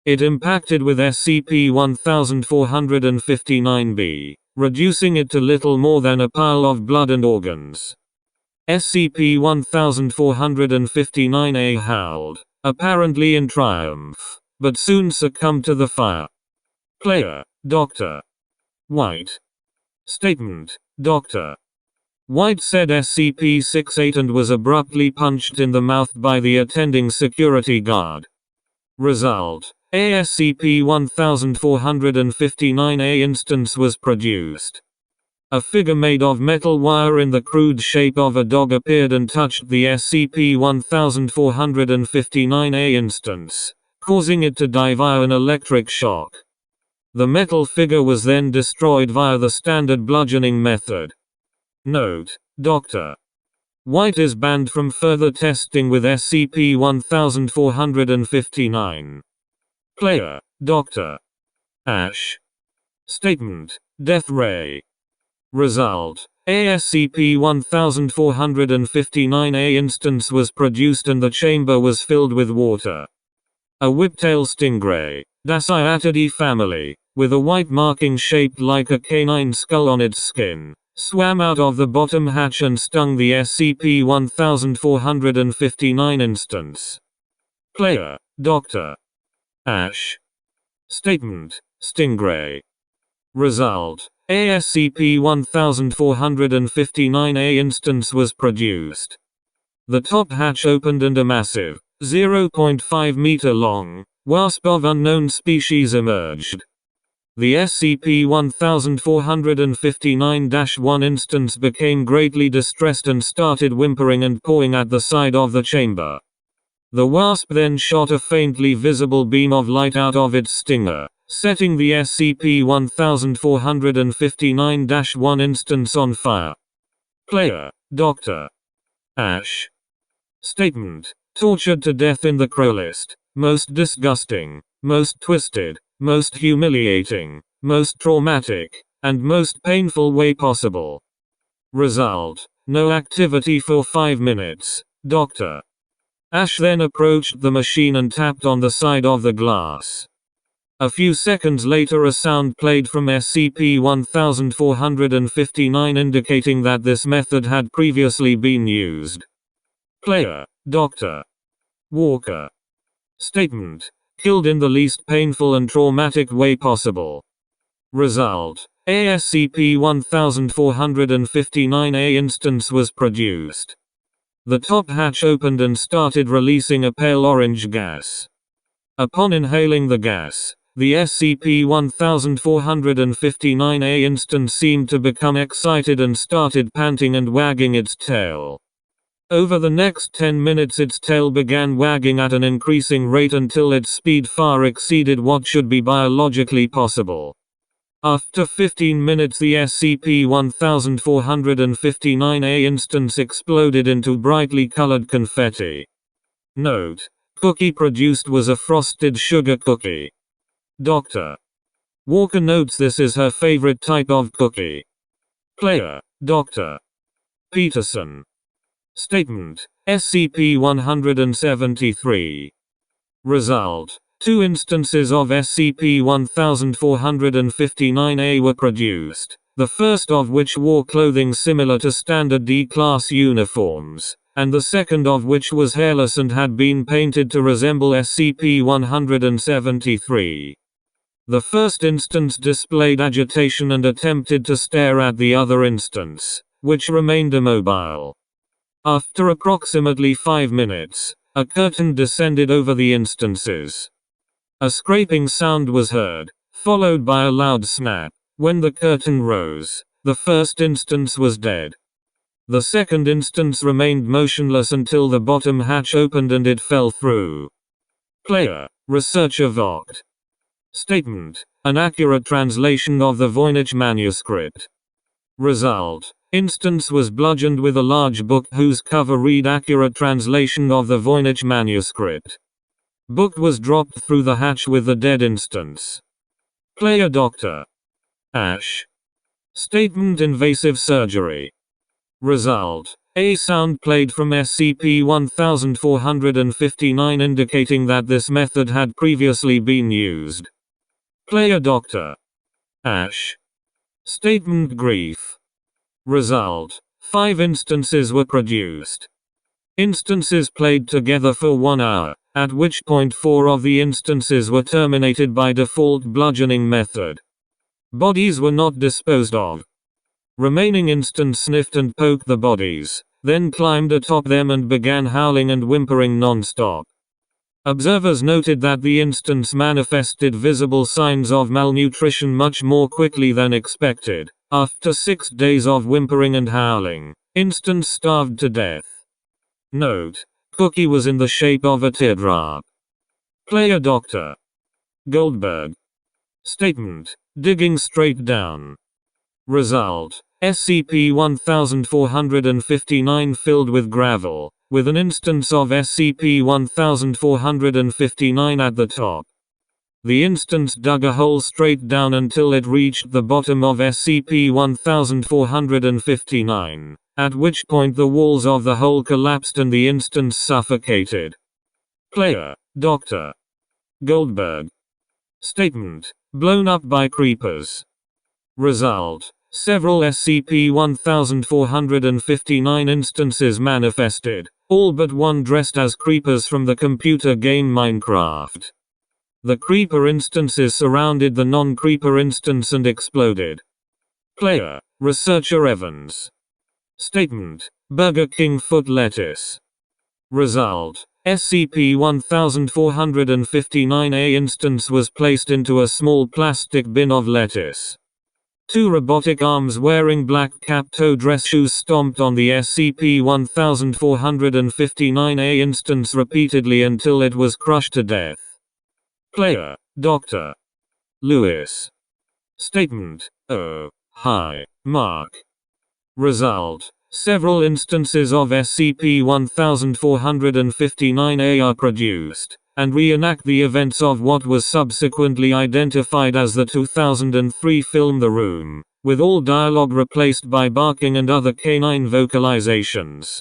It impacted with SCP-1459-B, reducing it to little more than a pile of blood and organs. SCP-1459-A howled, apparently in triumph, but soon succumbed to the fire. Player: Dr. White. Statement: Dr. White said SCP-68 and was abruptly punched in the mouth by the attending security guard. Result: a SCP-1459-A instance was produced. A figure made of metal wire in the crude shape of a dog appeared and touched the SCP-1459-A instance, causing it to die via an electric shock. The metal figure was then destroyed via the standard bludgeoning method. Note: Dr. White is banned from further testing with SCP-1459. Player: Dr. Ash. Statement: Death Ray. Result: a SCP-1459-A instance was produced and the chamber was filled with water. A whiptail stingray, Dasyatidae family, with a white marking shaped like a canine skull on its skin, swam out of the bottom hatch and stung the SCP-1459 instance. Player: Dr. Ash. Statement: Stingray. Result: a SCP-1459-A instance was produced. The top hatch opened and a massive, 0.5 meter long, Wasp of unknown species emerged. The SCP-1459-1 instance became greatly distressed and started whimpering and pawing at the side of the chamber. The wasp then shot a faintly visible beam of light out of its stinger, setting the SCP-1459-1 instance on fire. Player, Dr. Ash. Statement: tortured to death in the Crowlist. Most disgusting, most twisted, most humiliating, most traumatic, and most painful way possible. Result: no activity for 5 minutes. Dr. Ash then approached the machine and tapped on the side of the glass. A few seconds later a sound played from SCP-1459 indicating that this method had previously been used. Player, Dr. Walker. Statement: killed in the least painful and traumatic way possible. Result: a SCP-1459-A instance was produced. The top hatch opened and started releasing a pale orange gas. Upon inhaling the gas, the SCP-1459-A instance seemed to become excited and started panting and wagging its tail. Over the next 10 minutes its tail began wagging at an increasing rate until its speed far exceeded what should be biologically possible. After 15 minutes the SCP-1459-A instance exploded into brightly colored confetti. Note: cookie produced was a frosted sugar cookie. Dr. Walker notes this is her favorite type of cookie. Player, Dr. Peterson. Statement: SCP-173. Result: 2 instances of SCP-1459-A were produced, the first of which wore clothing similar to standard D-Class uniforms, and the second of which was hairless and had been painted to resemble SCP-173. The first instance displayed agitation and attempted to stare at the other instance, which remained immobile. After approximately 5 minutes, a curtain descended over the instances. A scraping sound was heard, followed by a loud snap. When the curtain rose, the first instance was dead. The second instance remained motionless until the bottom hatch opened and it fell through. Player, Researcher Vogt. Statement: an accurate translation of the Voynich manuscript. Result: instance was bludgeoned with a large book whose cover read accurate translation of the Voynich manuscript. Book was dropped through the hatch with the dead instance. Player, Dr. Ash. Statement: invasive surgery. Result: a sound played from SCP-1459 indicating that this method had previously been used. Player, Dr. Ash. Statement: grief. Result: 5 instances were produced. Instances played together for 1 hour, at which point 4 of the instances were terminated by default bludgeoning method. Bodies were not disposed of. Remaining instance sniffed and poked the bodies, then climbed atop them and began howling and whimpering non-stop. Observers noted that the instance manifested visible signs of malnutrition much more quickly than expected. After 6 days of whimpering and howling, instance starved to death. Note: cookie was in the shape of a teardrop. Player, Dr. Goldberg. Statement: digging straight down. Result: SCP-1459 filled with gravel, with an instance of SCP-1459 at the top. The instance dug a hole straight down until it reached the bottom of SCP-1459, at which point the walls of the hole collapsed and the instance suffocated. Player, Dr. Goldberg. Statement: blown up by creepers. Result: several SCP-1459 instances manifested, all but one dressed as creepers from the computer game Minecraft. The creeper instances surrounded the non-creeper instance and exploded. Player, Researcher Evans. Statement: Burger King foot lettuce. Result: SCP-1459-A instance was placed into a small plastic bin of lettuce. 2 robotic arms wearing black cap-toe dress shoes stomped on the SCP-1459-A instance repeatedly until it was crushed to death. Player: Dr. Lewis. Statement: Oh, hi, Mark. Result: several instances of SCP-1459-A are produced, and reenact the events of what was subsequently identified as the 2003 film The Room, with all dialogue replaced by barking and other canine vocalizations.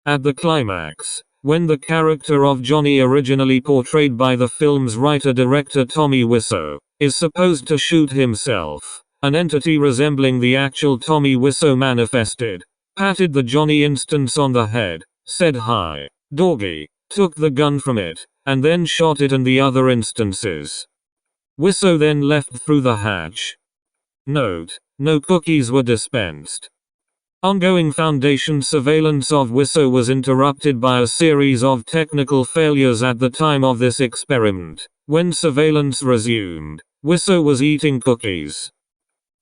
At the climax, when the character of Johnny, originally portrayed by the film's writer-director Tommy Wiseau, is supposed to shoot himself, an entity resembling the actual Tommy Wiseau manifested, patted the Johnny instance on the head, said "Hi, doggy," took the gun from it, and then shot it and the other instances. Wiseau then left through the hatch. Note: no cookies were dispensed. Ongoing Foundation surveillance of Wiseau was interrupted by a series of technical failures at the time of this experiment. When surveillance resumed, Wiseau was eating cookies.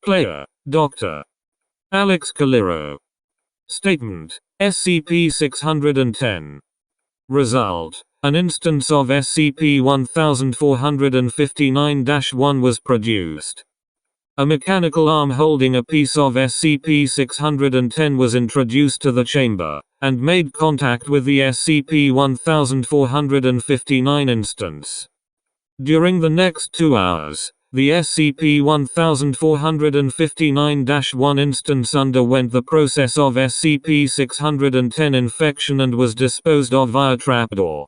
Player: Dr. Alex Caliro. Statement: SCP-610. Result: an instance of SCP-1459-1 was produced. A mechanical arm holding a piece of SCP-610 was introduced to the chamber, and made contact with the SCP-1459 instance. During the next 2 hours, the SCP-1459-1 instance underwent the process of SCP-610 infection and was disposed of via trapdoor.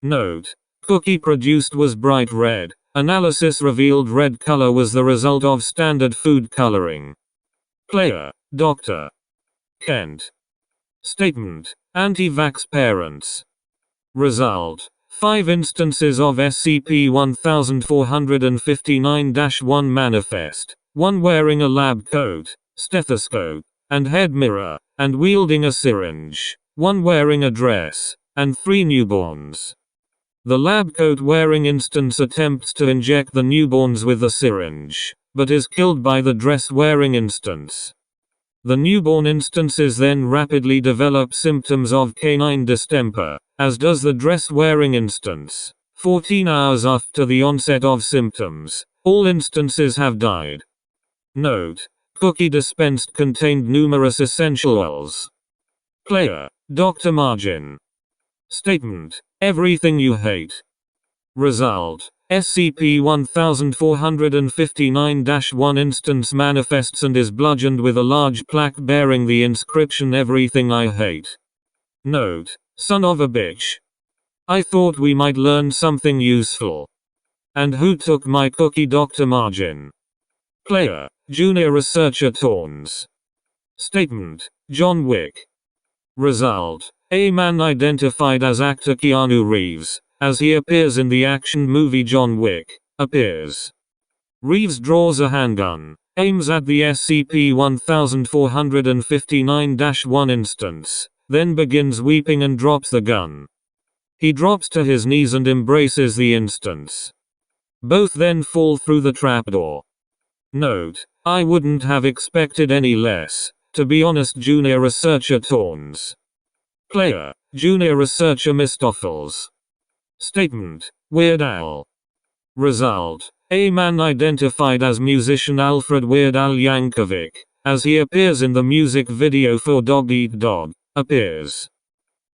Note: cookie produced was bright red. Analysis revealed red color was the result of standard food coloring. Player: Dr. Kent. Statement: anti-vax parents. Result: 5 instances of SCP-1459-1 manifest, 1 wearing a lab coat, stethoscope, and head mirror, and wielding a syringe, 1 wearing a dress, and 3 newborns. The lab coat wearing instance attempts to inject the newborns with the syringe, but is killed by the dress wearing instance. The newborn instances then rapidly develop symptoms of canine distemper, as does the dress-wearing instance. 14 hours after the onset of symptoms, all instances have died. Note: cookie dispensed contained numerous essential oils. Player: Dr. Margin. Statement: everything you hate. Result: SCP-1459-1 instance manifests and is bludgeoned with a large plaque bearing the inscription "Everything I Hate." Note: son of a bitch. I thought we might learn something useful. And who took my cookie, Dr. Margin? Player: Junior Researcher Torns. Statement: John Wick. Result: a man identified as actor Keanu Reeves, as he appears in the action movie John Wick, appears. Reeves draws a handgun, aims at the SCP-1459-1 instance, then begins weeping and drops the gun. He drops to his knees and embraces the instance. Both then fall through the trapdoor. Note: I wouldn't have expected any less, to be honest. Junior Researcher Torns. Player: Junior Researcher Mistoffels. Statement: Weird Al. Result: a man identified as musician Alfred Weird Al Yankovic, as he appears in the music video for Dog Eat Dog, appears.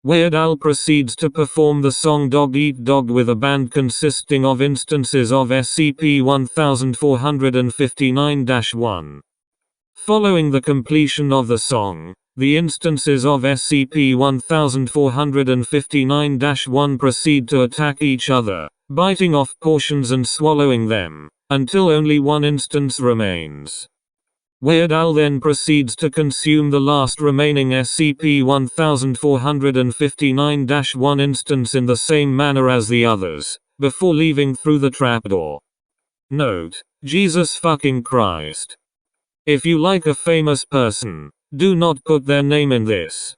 Weird Al proceeds to perform the song Dog Eat Dog with a band consisting of instances of SCP-1459-1. Following the completion of the song, the instances of SCP-1459-1 proceed to attack each other, biting off portions and swallowing them, until only one instance remains. Weird Al then proceeds to consume the last remaining SCP-1459-1 instance in the same manner as the others, before leaving through the trapdoor. Note: Jesus fucking Christ. If you like a famous person, do not put their name in this.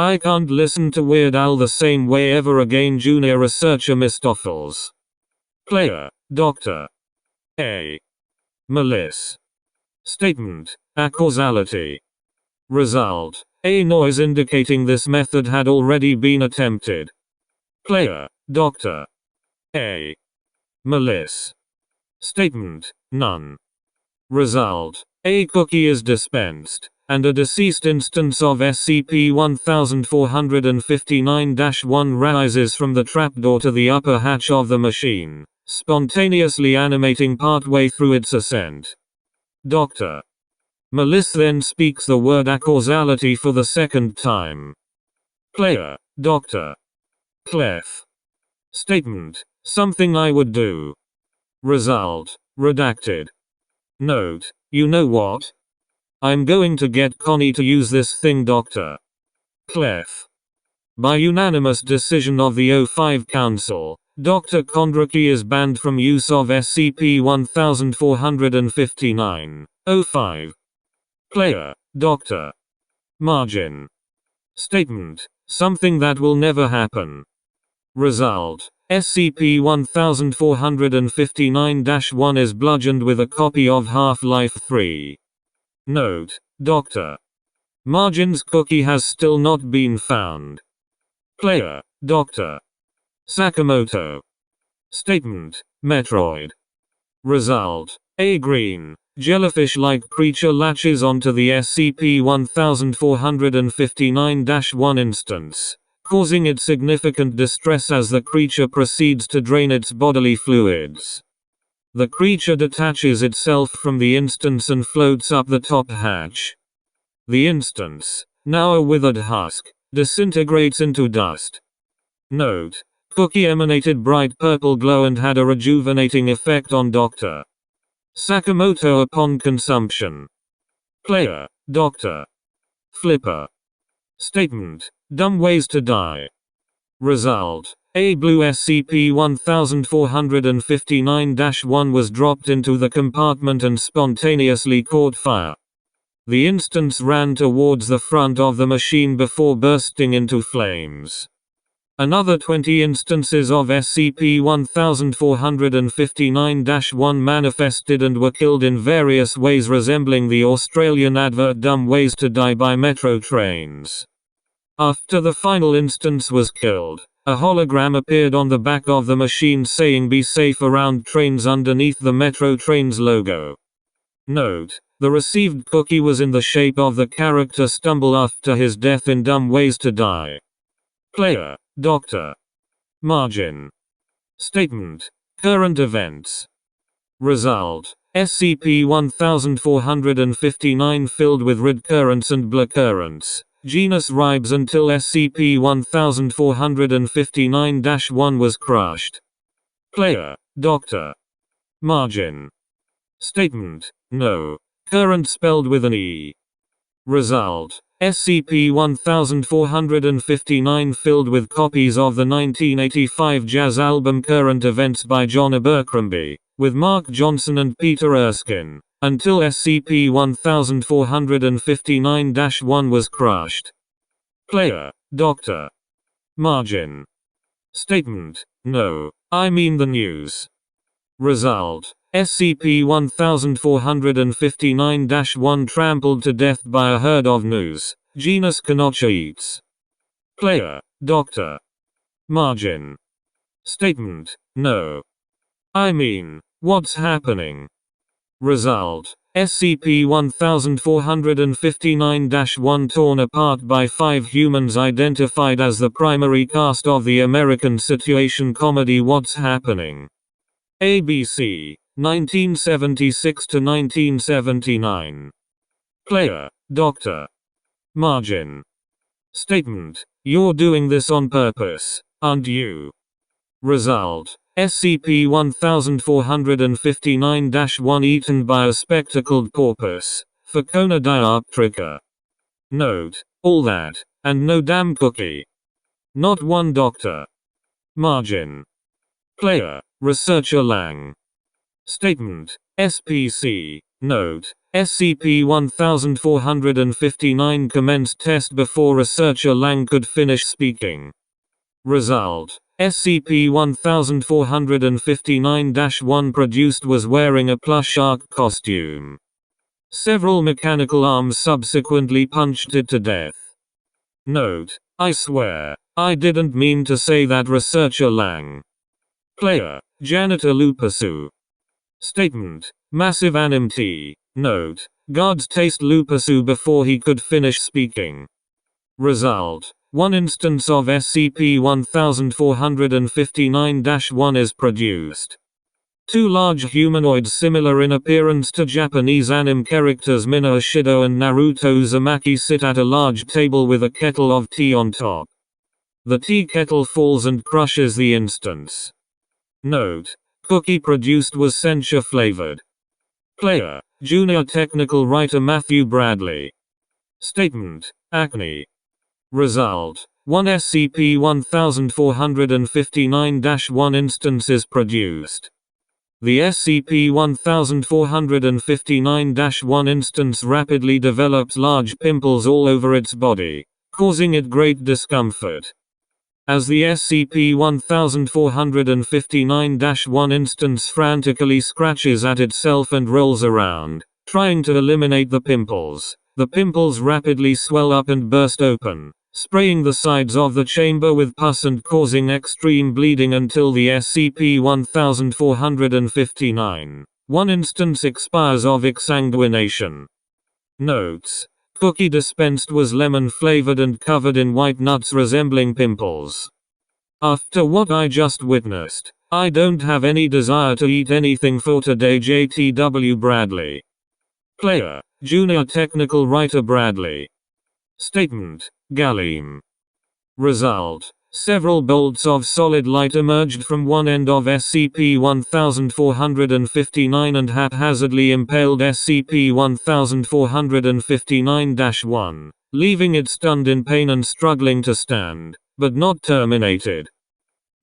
I can't listen to Weird Al the same way ever again. Junior Researcher Mistoffels. Player, Dr. A. Malice. Statement, acausality. Result, a noise indicating this method had already been attempted. Player, Dr. A. Malice. Statement, none. Result, a cookie is dispensed, and a deceased instance of SCP-1459-1 rises from the trapdoor to the upper hatch of the machine, spontaneously animating partway through its ascent. Dr. Malice then speaks the word acausality for the second time. Player, Dr. Clef. Statement, something I would do. Result, redacted. Note, you know what? I'm going to get Connie to use this thing. Dr. Clef. By unanimous decision of the O5 Council, Dr. Kondraki is banned from use of SCP-1459. O5. Player, Dr. Margin. Statement, something that will never happen. Result, SCP-1459-1 is bludgeoned with a copy of Half-Life 3. Note, Dr. Margin's cookie has still not been found. Player, Dr. Sakamoto. Statement, Metroid. Result, a green, jellyfish-like creature latches onto the SCP-1459-1 instance, causing it significant distress as the creature proceeds to drain its bodily fluids. The creature detaches itself from the instance and floats up the top hatch. The instance, now a withered husk, disintegrates into dust. Note, cookie emanated bright purple glow and had a rejuvenating effect on Dr. Sakamoto upon consumption. Player, Dr. Flipper. Statement, dumb ways to die. Result, a blue SCP-1459-1 was dropped into the compartment and spontaneously caught fire. The instance ran towards the front of the machine before bursting into flames. Another 20 instances of SCP-1459-1 manifested and were killed in various ways resembling the Australian advert Dumb Ways to Die by Metro Trains. After the final instance was killed, a hologram appeared on the back of the machine saying "Be safe around trains" underneath the Metro Trains logo. Note, the received cookie was in the shape of the character Stumble after his death in Dumb Ways to Die. Player, Dr. Margin. Statement, current events. Result, SCP-1459 filled with red currents and blue currents. Genus Ribes until SCP-1459-1 was crushed. Player, Dr. Margin. Statement, no. Current spelled with an E. Result, SCP-1459 filled with copies of the 1985 jazz album Current Events by John Abercrombie, with Mark Johnson and Peter Erskine, until SCP-1459-1 was crushed. Player, Dr. Margin. Statement, no, I mean the news. Result, SCP-1459-1 trampled to death by a herd of gnus, genus Canochoites. Player, Dr. Margin. Statement, no. I mean, what's happening? Result, SCP-1459-1 torn apart by 5 humans identified as the primary cast of the American situation comedy What's Happening? ABC, 1976 to 1979. Player, Dr. Margin. Statement, you're doing this on purpose, aren't you? Result, SCP-1459-1 eaten by a spectacled porpoise, Facona dioptrica. Note, all that, and no damn cookie. Not one Dr. Margin. Player, Researcher Lang. Statement, SPC, note, SCP-1459 commenced test before researcher Lang could finish speaking. Result: SCP-1459-1 produced was wearing a plush shark costume. Several mechanical arms subsequently punched it to death. Note: I swear, I didn't mean to say that. Researcher Lang. Player: Janitor Lupasu. Statement: Massive Anim-T. Note: guards taste Lupasu before he could finish speaking. Result: one instance of SCP-1459-1 is produced. Two large humanoids similar in appearance to Japanese anime characters Mina Ashido and Naruto Uzumaki sit at a large table with a kettle of tea on top. The tea kettle falls and crushes the instance. Note: cookie produced was censure flavored. Player: Junior Technical Writer Matthew Bradley. Statement: Acne. Result: one SCP-1459-1 instance is produced. The SCP-1459-1 instance rapidly develops large pimples all over its body, causing it great discomfort. As the SCP-1459-1 instance frantically scratches at itself and rolls around, trying to eliminate the pimples rapidly swell up and burst open, spraying the sides of the chamber with pus and causing extreme bleeding until the SCP-1459-1 instance expires of exsanguination. Notes: cookie dispensed was lemon-flavored and covered in white nuts resembling pimples. After what I just witnessed, I don't have any desire to eat anything for today. JTW Bradley. Player: Junior Technical Writer Bradley. Statement: Gallium. Result: several bolts of solid light emerged from one end of SCP-1459 and haphazardly impaled SCP-1459-1, leaving it stunned in pain and struggling to stand, but not terminated.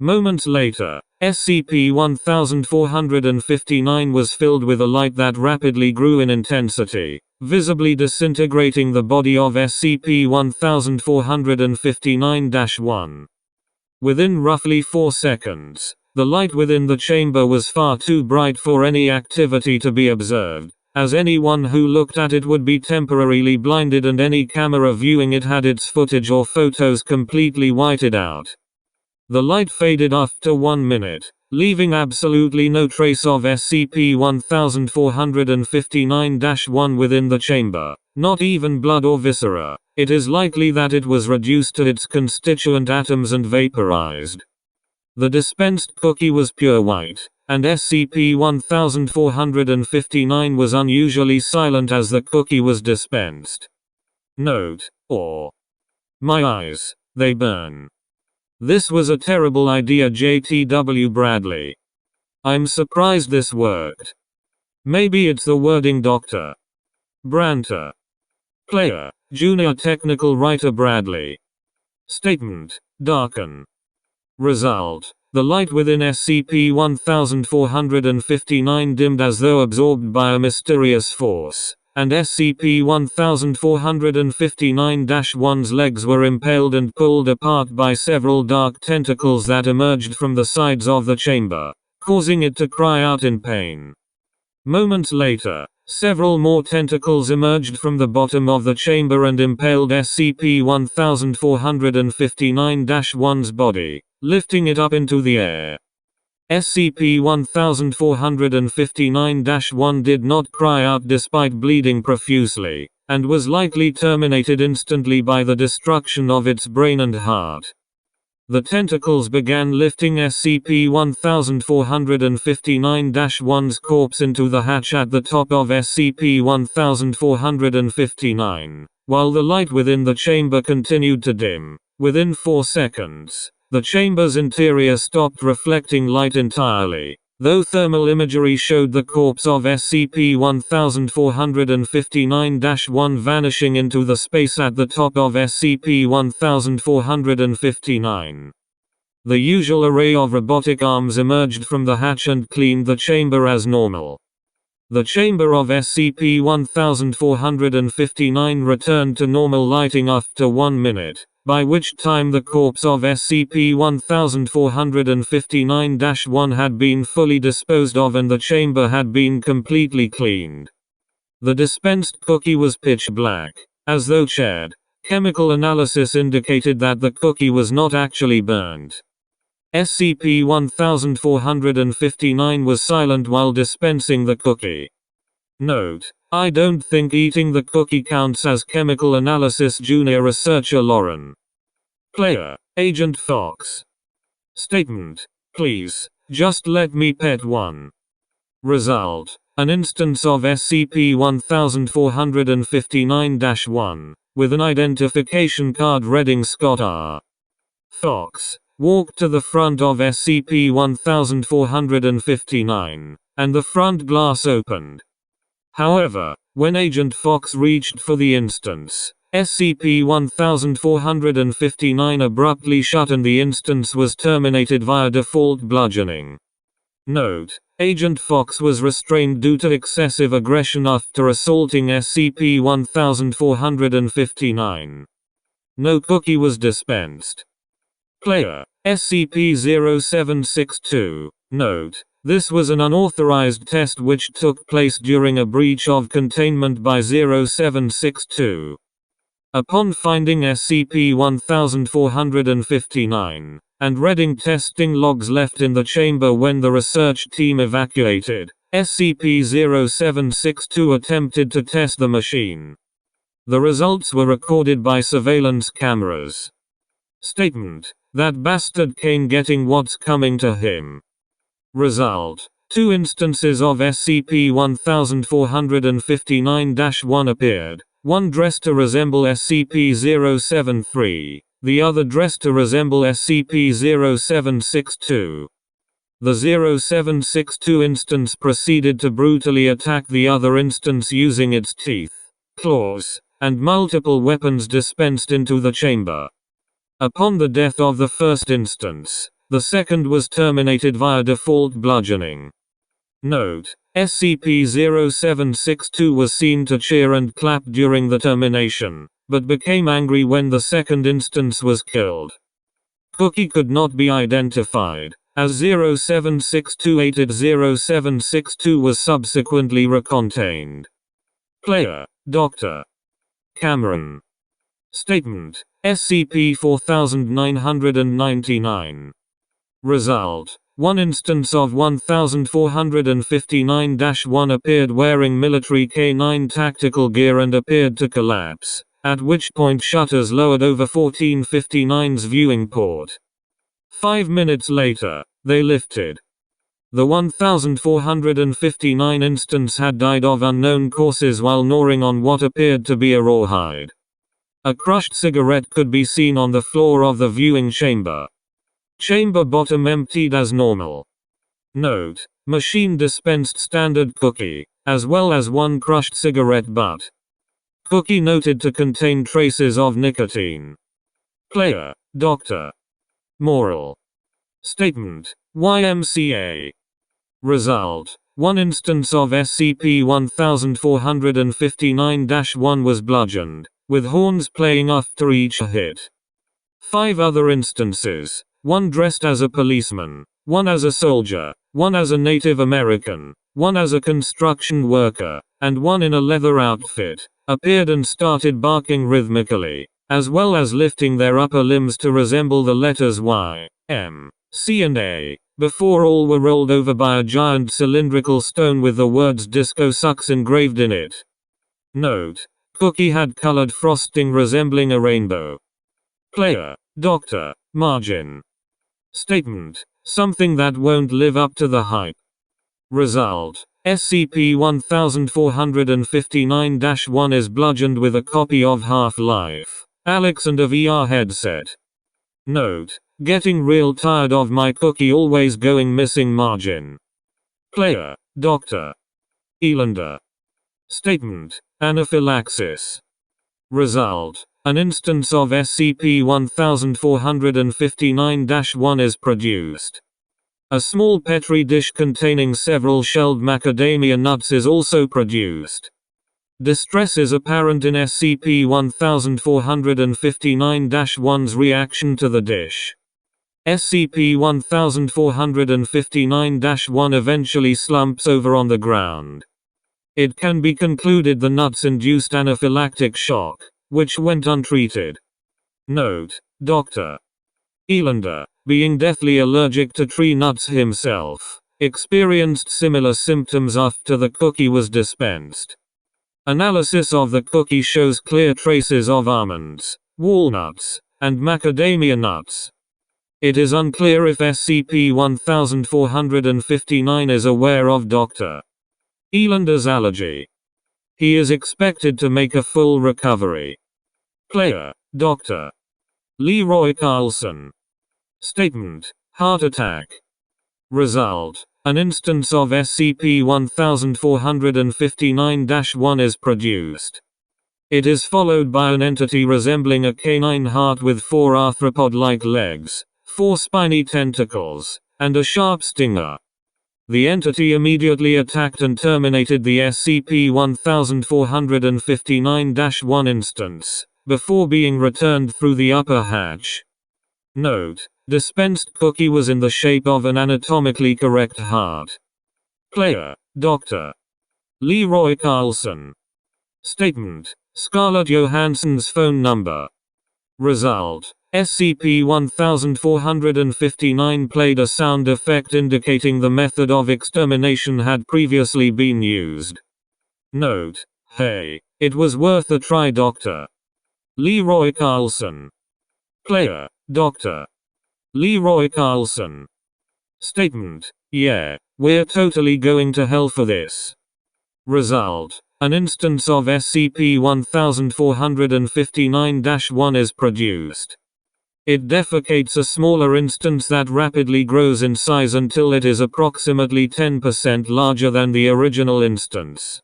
Moments later, SCP-1459 was filled with a light that rapidly grew in intensity, visibly disintegrating the body of SCP-1459-1. Within roughly 4 seconds, the light within the chamber was far too bright for any activity to be observed, as anyone who looked at it would be temporarily blinded and any camera viewing it had its footage or photos completely whited out. The light faded after 1 minute, leaving absolutely no trace of SCP-1459-1 within the chamber, not even blood or viscera. It is likely that it was reduced to its constituent atoms and vaporized. The dispensed cookie was pure white, and SCP-1459 was unusually silent as the cookie was dispensed. Note: or my eyes, they burn. This was a terrible idea. JTW Bradley. I'm surprised this worked. Maybe it's the wording. Dr. Branter. Player: Junior Technical Writer Bradley. Statement: darken. Result: the light within SCP-1459 dimmed as though absorbed by a mysterious force, and SCP-1459-1's legs were impaled and pulled apart by several dark tentacles that emerged from the sides of the chamber, causing it to cry out in pain. Moments later, several more tentacles emerged from the bottom of the chamber and impaled SCP-1459-1's body, lifting it up into the air. SCP-1459-1 did not cry out despite bleeding profusely, and was likely terminated instantly by the destruction of its brain and heart. The tentacles began lifting SCP-1459-1's corpse into the hatch at the top of SCP-1459, while the light within the chamber continued to dim. Within 4 seconds, the chamber's interior stopped reflecting light entirely, though thermal imagery showed the corpse of SCP-1459-1 vanishing into the space at the top of SCP-1459. The usual array of robotic arms emerged from the hatch and cleaned the chamber as normal. The chamber of SCP-1459 returned to normal lighting after 1 minute, by which time the corpse of SCP-1459-1 had been fully disposed of and the chamber had been completely cleaned. The dispensed cookie was pitch black, as though charred. Chemical analysis indicated that the cookie was not actually burned. SCP-1459 was silent while dispensing the cookie. Note: I don't think eating the cookie counts as chemical analysis. Junior researcher Lauren. Player: Agent Fox. Statement: please, just let me pet one. Result: an instance of SCP-1459-1, with an identification card reading Scott R. Fox, walked to the front of SCP-1459, and the front glass opened. However, when Agent Fox reached for the instance, SCP-1459 abruptly shut and the instance was terminated via default bludgeoning. Note: Agent Fox was restrained due to excessive aggression after assaulting SCP-1459. No cookie was dispensed. Player: SCP-0762. Note: this was an unauthorized test which took place during a breach of containment by 0762. Upon finding SCP-1459, and reading testing logs left in the chamber when the research team evacuated, SCP-0762 attempted to test the machine. The results were recorded by surveillance cameras. Statement: that bastard Kane getting what's coming to him. Result: 2 instances of SCP-1459-1 appeared, one dressed to resemble SCP-073, the other dressed to resemble SCP-0762. The 0762 instance proceeded to brutally attack the other instance using its teeth, claws, and multiple weapons dispensed into the chamber. Upon the death of the first instance, the second was terminated via default bludgeoning. Note: SCP-0762 was seen to cheer and clap during the termination, but became angry when the second instance was killed. Cookie could not be identified, as 0762-0762 was subsequently recontained. Player: Dr. Cameron. Statement: SCP-4999. Result: 1 instance of 1459-1 appeared wearing military K9 tactical gear and appeared to collapse, at which point shutters lowered over 1459's viewing port. 5 minutes later, they lifted. The 1459 instance had died of unknown causes while gnawing on what appeared to be a rawhide. A crushed cigarette could be seen on the floor of the viewing chamber. Chamber bottom emptied as normal. Note: machine dispensed standard cookie, as well as 1 crushed cigarette butt. Cookie noted to contain traces of nicotine. Player: Dr. Moral. Statement: YMCA. Result: 1 instance of SCP-1459-1 was bludgeoned, with horns playing after each hit. 5 other instances: 1 dressed as a policeman, 1 as a soldier, 1 as a Native American, 1 as a construction worker, and 1 in a leather outfit, appeared and started barking rhythmically, as well as lifting their upper limbs to resemble the letters Y, M, C and A, before all were rolled over by a giant cylindrical stone with the words "Disco Sucks" engraved in it. Note: cookie had colored frosting resembling a rainbow. Player: Dr. Margin. Statement: something that won't live up to the hype. Result: SCP-1459-1 is bludgeoned with a copy of Half-Life, Alyx and a VR headset. Note: getting real tired of my cookie always going missing. Margin. Player: Dr. Elander. Statement: anaphylaxis. Result: an instance of SCP-1459-1 is produced. A small petri dish containing several shelled macadamia nuts is also produced. Distress is apparent in SCP-1459-1's reaction to the dish. SCP-1459-1 eventually slumps over on the ground. It can be concluded the nuts induced anaphylactic shock, which went untreated. Note: Dr. Elander, being deathly allergic to tree nuts himself, experienced similar symptoms after the cookie was dispensed. Analysis of the cookie shows clear traces of almonds, walnuts, and macadamia nuts. It is unclear if SCP-1459 is aware of Dr. Elander's allergy. He is expected to make a full recovery. Player: Dr. Leroy Carlson. Statement: heart attack. Result: an instance of SCP-1459-1 is produced. It is followed by an entity resembling a canine heart with 4 arthropod-like legs, 4 spiny tentacles, and a sharp stinger. The entity immediately attacked and terminated the SCP-1459-1 instance, before being returned through the upper hatch. Note: dispensed cookie was in the shape of an anatomically correct heart. Player: Dr. Leroy Carlson. Statement: Scarlett Johansson's phone number. Result: SCP-1459 played a sound effect indicating the method of extermination had previously been used. Note: hey, it was worth a try, Dr. Leroy Carlson. Player: Dr. Leroy Carlson. Statement: yeah, we're totally going to hell for this. Result: an instance of SCP-1459-1 is produced. It defecates a smaller instance that rapidly grows in size until it is approximately 10% larger than the original instance.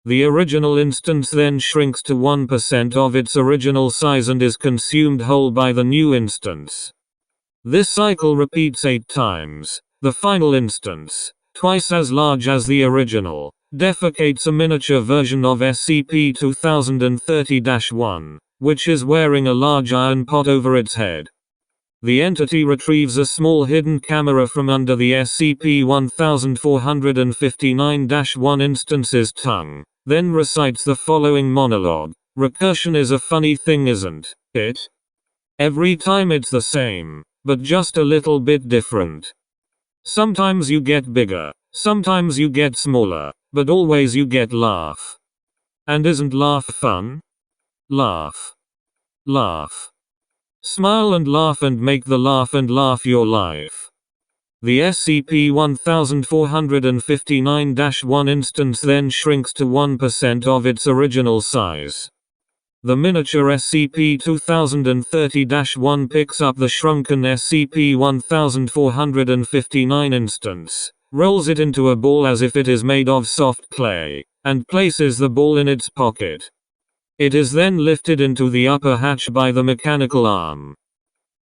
The original instance then shrinks to 1% of its original size and is consumed whole by the new instance. This cycle repeats 8 times. The final instance, twice as large as the original, defecates a miniature version of SCP-2030-1, which is wearing a large iron pot over its head. The entity retrieves a small hidden camera from under the SCP-1459-1 instance's tongue, then recites the following monologue: recursion is a funny thing, isn't it? Every time it's the same, but just a little bit different. Sometimes you get bigger, sometimes you get smaller, but always you get laugh. And isn't laugh fun? Laugh. Laugh. Smile and make the laugh and laugh your life. The SCP-1459-1 instance then shrinks to 1% of its original size. The miniature SCP-2030-1 picks up the shrunken SCP-1459 instance, rolls it into a ball as if it is made of soft clay, and places the ball in its pocket. It is then lifted into the upper hatch by the mechanical arm.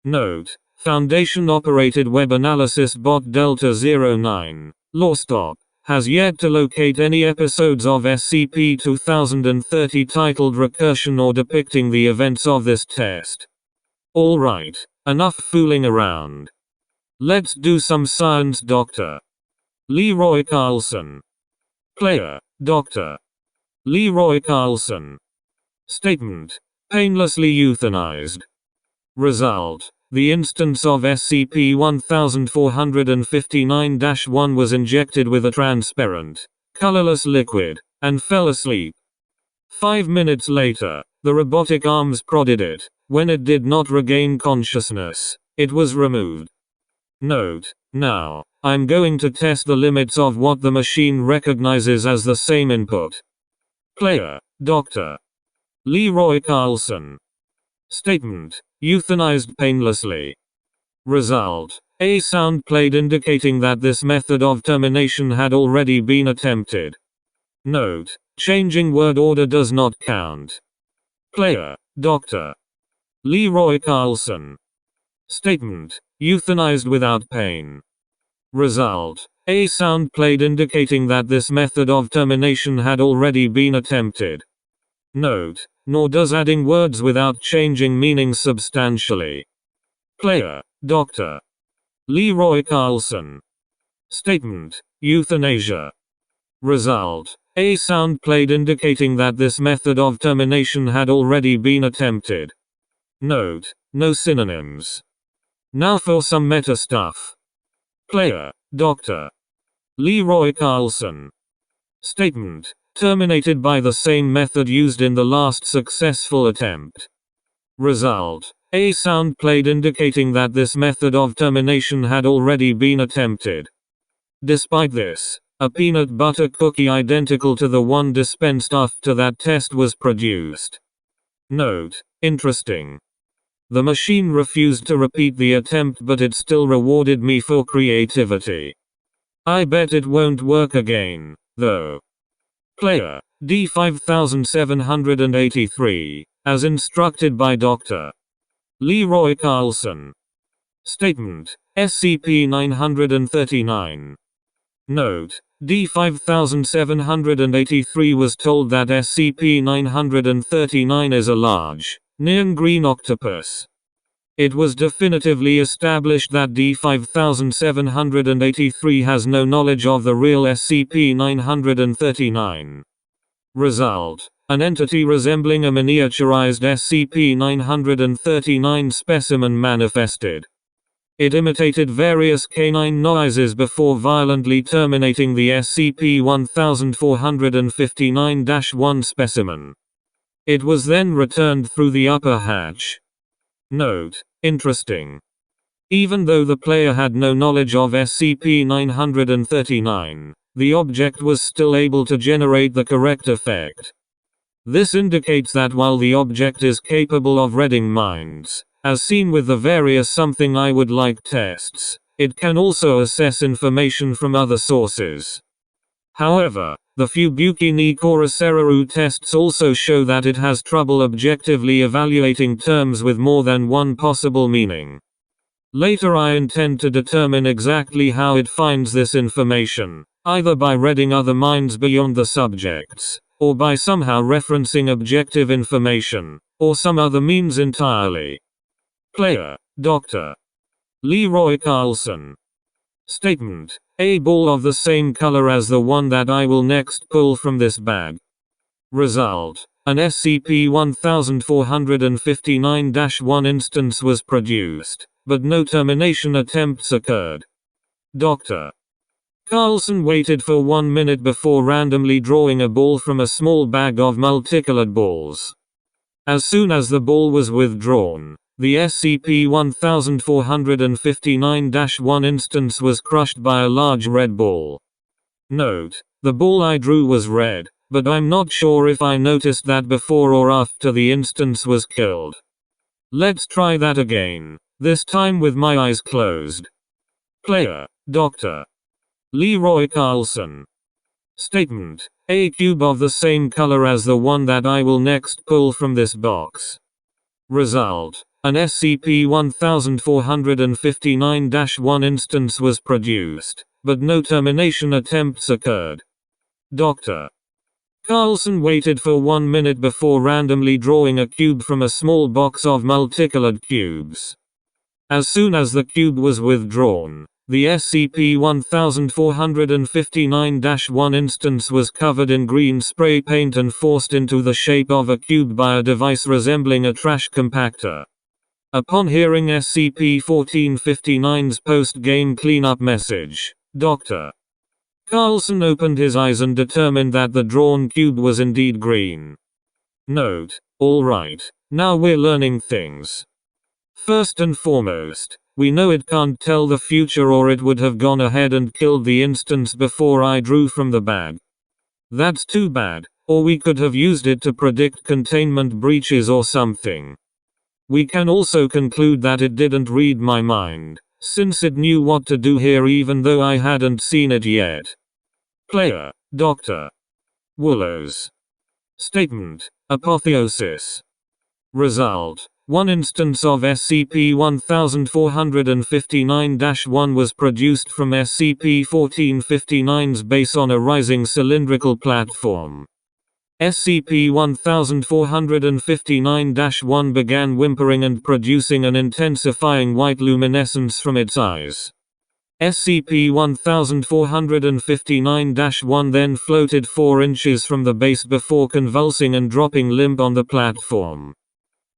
Note: Foundation-operated web analysis bot Delta-09, LawStop, has yet to locate any episodes of SCP-2030 titled Recursion or depicting the events of this test. Alright, enough fooling around. Let's do some science, Dr. Leroy Carlson. Player: Dr. Leroy Carlson. Statement: painlessly euthanized. Result: the instance of SCP-1459-1 was injected with a transparent, colorless liquid, and fell asleep. 5 minutes later, the robotic arms prodded it. When it did not regain consciousness, it was removed. Note: now, I'm going to test the limits of what the machine recognizes as the same input. Player: Dr. Leroy Carlson. Statement: euthanized painlessly. Result: a sound played indicating that this method of termination had already been attempted. Note: changing word order does not count. Player: Dr. Leroy Carlson. Statement: euthanized without pain. Result. A sound played indicating that this method of termination had already been attempted. Note, nor does adding words without changing meaning substantially. Player, Dr. Leroy Carlson. Statement, Euthanasia. Result. A sound played indicating that this method of termination had already been attempted. Note, no synonyms. Now for some meta stuff. Player, Dr. Leroy Carlson. Statement, terminated by the same method used in the last successful attempt. Result. A sound played indicating that this method of termination had already been attempted. Despite this, a peanut butter cookie identical to the one dispensed after that test was produced. Note, interesting. The machine refused to repeat the attempt, but it still rewarded me for creativity. I bet it won't work again, though. Player, D5783, as instructed by Dr. Leroy Carlson. Statement, SCP-939. Note, D5783 was told that SCP-939 is a large, neon green octopus. It was definitively established that D5783 has no knowledge of the real SCP-939. Result. An entity resembling a miniaturized SCP-939 specimen manifested. It imitated various canine noises before violently terminating the SCP-1459-1 specimen. It was then returned through the upper hatch. Note, interesting. Even though the player had no knowledge of SCP-939, the object was still able to generate the correct effect. This indicates that while the object is capable of reading minds, as seen with the various something I would like tests, it can also assess information from other sources. However, the Fubuki ni Koraseru tests also show that it has trouble objectively evaluating terms with more than one possible meaning. Later I intend to determine exactly how it finds this information, either by reading other minds beyond the subjects, or by somehow referencing objective information, or some other means entirely. Player, Dr. Leroy Carlson. Statement, a ball of the same color as the one that I will next pull from this bag. Result, an SCP-1459-1 instance was produced, but no termination attempts occurred. Dr. Carlson waited for 1 minute before randomly drawing a ball from a small bag of multicolored balls. As soon as the ball was withdrawn, the SCP-1459-1 instance was crushed by a large red ball. Note, the ball I drew was red, but I'm not sure if I noticed that before or after the instance was killed. Let's try that again, this time with my eyes closed. Player, Dr. Leroy Carlson. Statement, a cube of the same color as the one that I will next pull from this box. Result, an SCP-1459-1 instance was produced, but no termination attempts occurred. Dr. Carlson waited for 1 minute before randomly drawing a cube from a small box of multicolored cubes. As soon as the cube was withdrawn, the SCP-1459-1 instance was covered in green spray paint and forced into the shape of a cube by a device resembling a trash compactor. Upon hearing SCP-1459's post-game cleanup message, Dr. Carlson opened his eyes and determined that the drawn cube was indeed green. Note, alright, now we're learning things. First and foremost, we know it can't tell the future, or it would have gone ahead and killed the instance before I drew from the bag. That's too bad, or we could have used it to predict containment breaches or something. We can also conclude that it didn't read my mind, since it knew what to do here even though I hadn't seen it yet. Player, Dr. Willows. Statement, apotheosis. Result, One instance of SCP-1459-1 was produced from SCP-1459's base on a rising cylindrical platform. SCP-1459-1 began whimpering and producing an intensifying white luminescence from its eyes. SCP-1459-1 then floated 4 inches from the base before convulsing and dropping limp on the platform.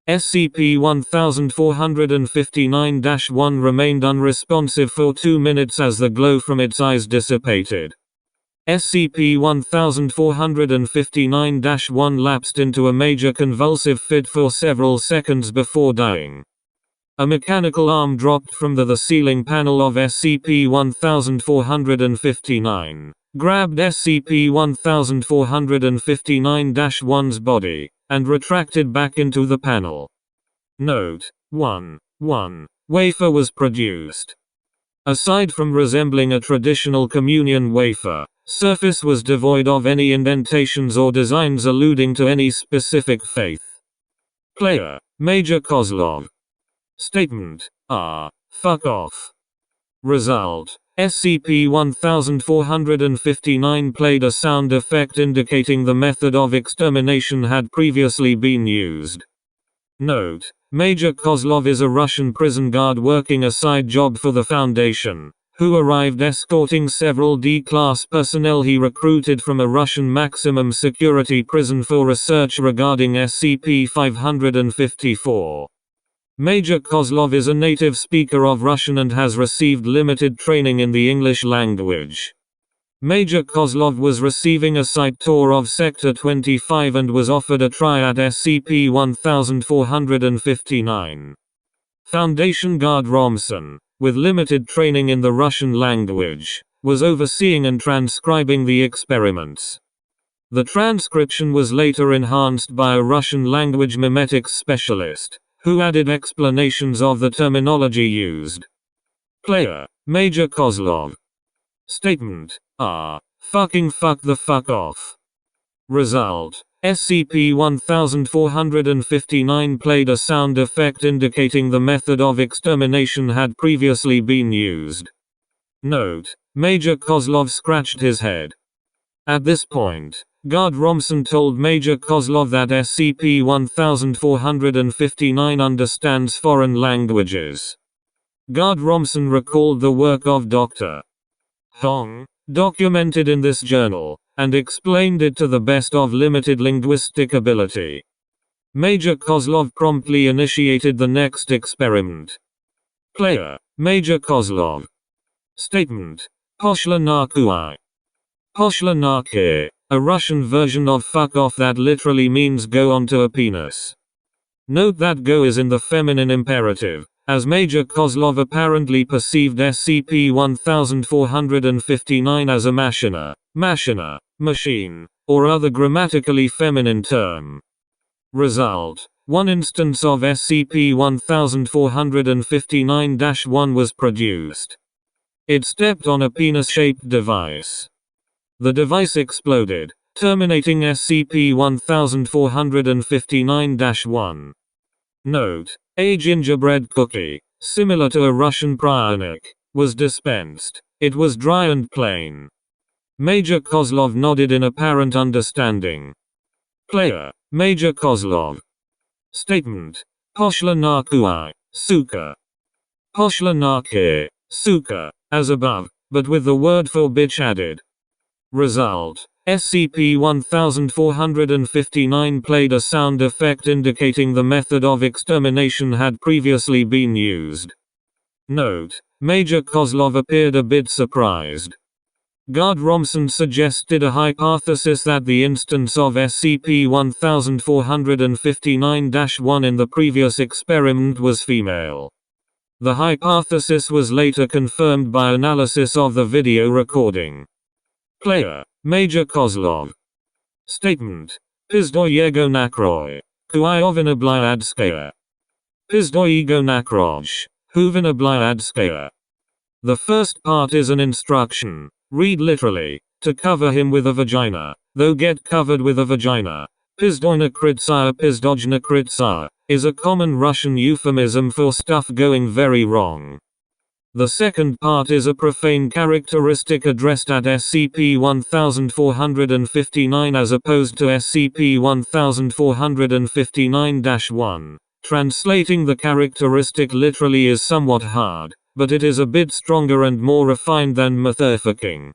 SCP-1459-1 remained unresponsive for 2 minutes as the glow from its eyes dissipated. SCP-1459-1 lapsed into a major convulsive fit for several seconds before dying. A mechanical arm dropped from the ceiling panel of SCP-1459, grabbed SCP-1459-1's body, and retracted back into the panel. Note: 1. Wafer was produced. Aside from resembling a traditional communion wafer, surface was devoid of any indentations or designs alluding to any specific faith. Player: Major Kozlov. Statement: fuck off. Result: SCP-1459 played a sound effect indicating the method of extermination had previously been used. Note: Major Kozlov is a Russian prison guard working a side job for the Foundation, who arrived escorting several D-class personnel he recruited from a Russian maximum security prison for research regarding SCP-554. Major Kozlov is a native speaker of Russian and has received limited training in the English language. Major Kozlov was receiving a site tour of Sector 25 and was offered a try at SCP-1459. Foundation guard Romson, with limited training in the Russian language, was overseeing and transcribing the experiments. The transcription was later enhanced by a Russian language memetics specialist, who added explanations of the terminology used. Player: Major Kozlov. Statement: fucking fuck the fuck off. Result: SCP-1459 played a sound effect indicating the method of extermination had previously been used. Note: Major Kozlov scratched his head. At this point, Guard Romson told Major Kozlov that SCP-1459 understands foreign languages. Guard Romson recalled the work of Dr. Hong, documented in this journal, and explained it to the best of limited linguistic ability. Major Kozlov promptly initiated the next experiment. Player: Major Kozlov. Statement: Poshla Narkui. Poshla Narke, a Russian version of fuck off that literally means go onto a penis. Note that go is in the feminine imperative, as Major Kozlov apparently perceived SCP-1459 as a machina, machine, or other grammatically feminine term. Result: one instance of SCP-1459-1 was produced. It stepped on a penis-shaped device. The device exploded, terminating SCP-1459-1. Note: a gingerbread cookie, similar to a Russian pryanik, was dispensed. It was dry and plain. Major Kozlov nodded in apparent understanding. Player: Major Kozlov. Statement: Poshla Narkui, Suka. Poshla Narke, Suka, as above, but with the word for bitch added. Result: SCP-1459 played a sound effect indicating the method of extermination had previously been used. Note: Major Kozlov appeared a bit surprised. Guard Romson suggested a hypothesis that the instance of SCP-1459-1 in the previous experiment was female. The hypothesis was later confirmed by analysis of the video recording. Player: Major Kozlov. Statement: Pizdoyego nakroj, Kuiovina Blyadskaya. Pizdoyego nakroj, Huvina Blyadskaya. The first part is an instruction, read literally, to cover him with a vagina, though get covered with a vagina. Pizdojna kritsaya pizdojna kritsaya, is a common Russian euphemism for stuff going very wrong. The second part is a profane characteristic addressed at SCP-1459 as opposed to SCP-1459-1. Translating the characteristic literally is somewhat hard, but it is a bit stronger and more refined than mythifying.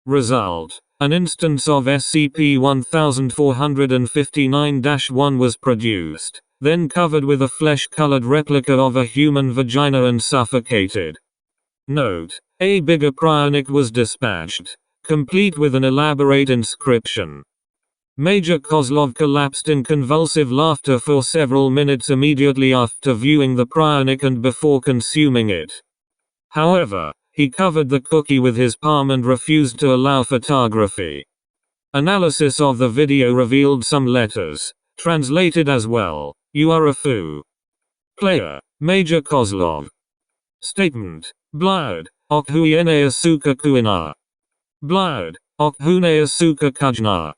Result: an instance of SCP-1459-1 was produced, then covered with a flesh-colored replica of a human vagina and suffocated. Note: a bigger cryonic was dispatched, complete with an elaborate inscription. Major Kozlov collapsed in convulsive laughter for several minutes immediately after viewing the cryonic and before consuming it. However, he covered the cookie with his palm and refused to allow photography. Analysis of the video revealed some letters, translated as well. "You are a foo." Player: Major Kozlov. Statement: Blood, okhuyenea suka kuina. Blood, okhunea suka kujna.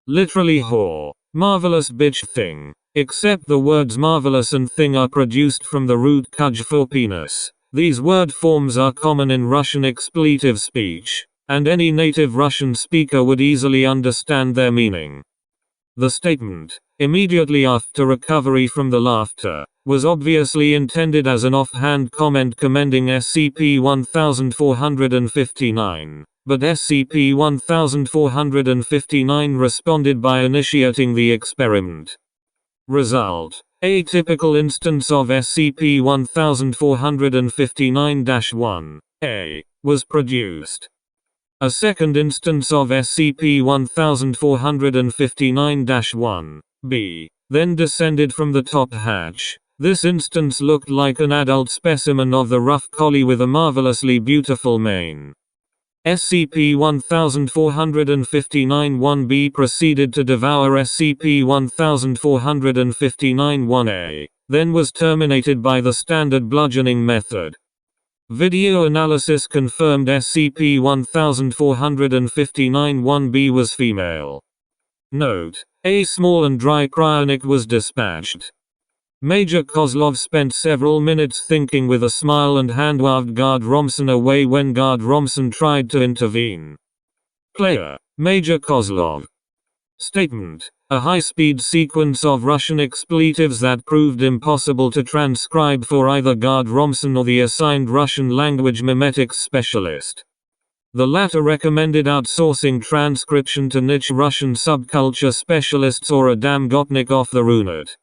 Literally whore, marvelous bitch thing. Except the words marvelous and thing are produced from the root kuj for penis. These word forms are common in Russian expletive speech, and any native Russian speaker would easily understand their meaning. The statement, immediately after recovery from the laughter, was obviously intended as an offhand comment commending SCP-1459, but SCP-1459 responded by initiating the experiment. Result: a typical instance of SCP-1459-1, was produced. A second instance of SCP-1459-1, then descended from the top hatch. This instance looked like an adult specimen of the rough collie with a marvelously beautiful mane. SCP-1459-1B proceeded to devour SCP-1459-1A, then was terminated by the standard bludgeoning method. Video analysis confirmed SCP-1459-1B was female. Note: a small and dry cryonic was dispatched. Major Kozlov spent several minutes thinking with a smile and hand-waved Guard Romson away when Guard Romson tried to intervene. Player: Major Kozlov. Statement: a high-speed sequence of Russian expletives that proved impossible to transcribe for either Guard Romson or the assigned Russian language memetics specialist. The latter recommended outsourcing transcription to niche Russian subculture specialists or a damn gopnik off the Runet.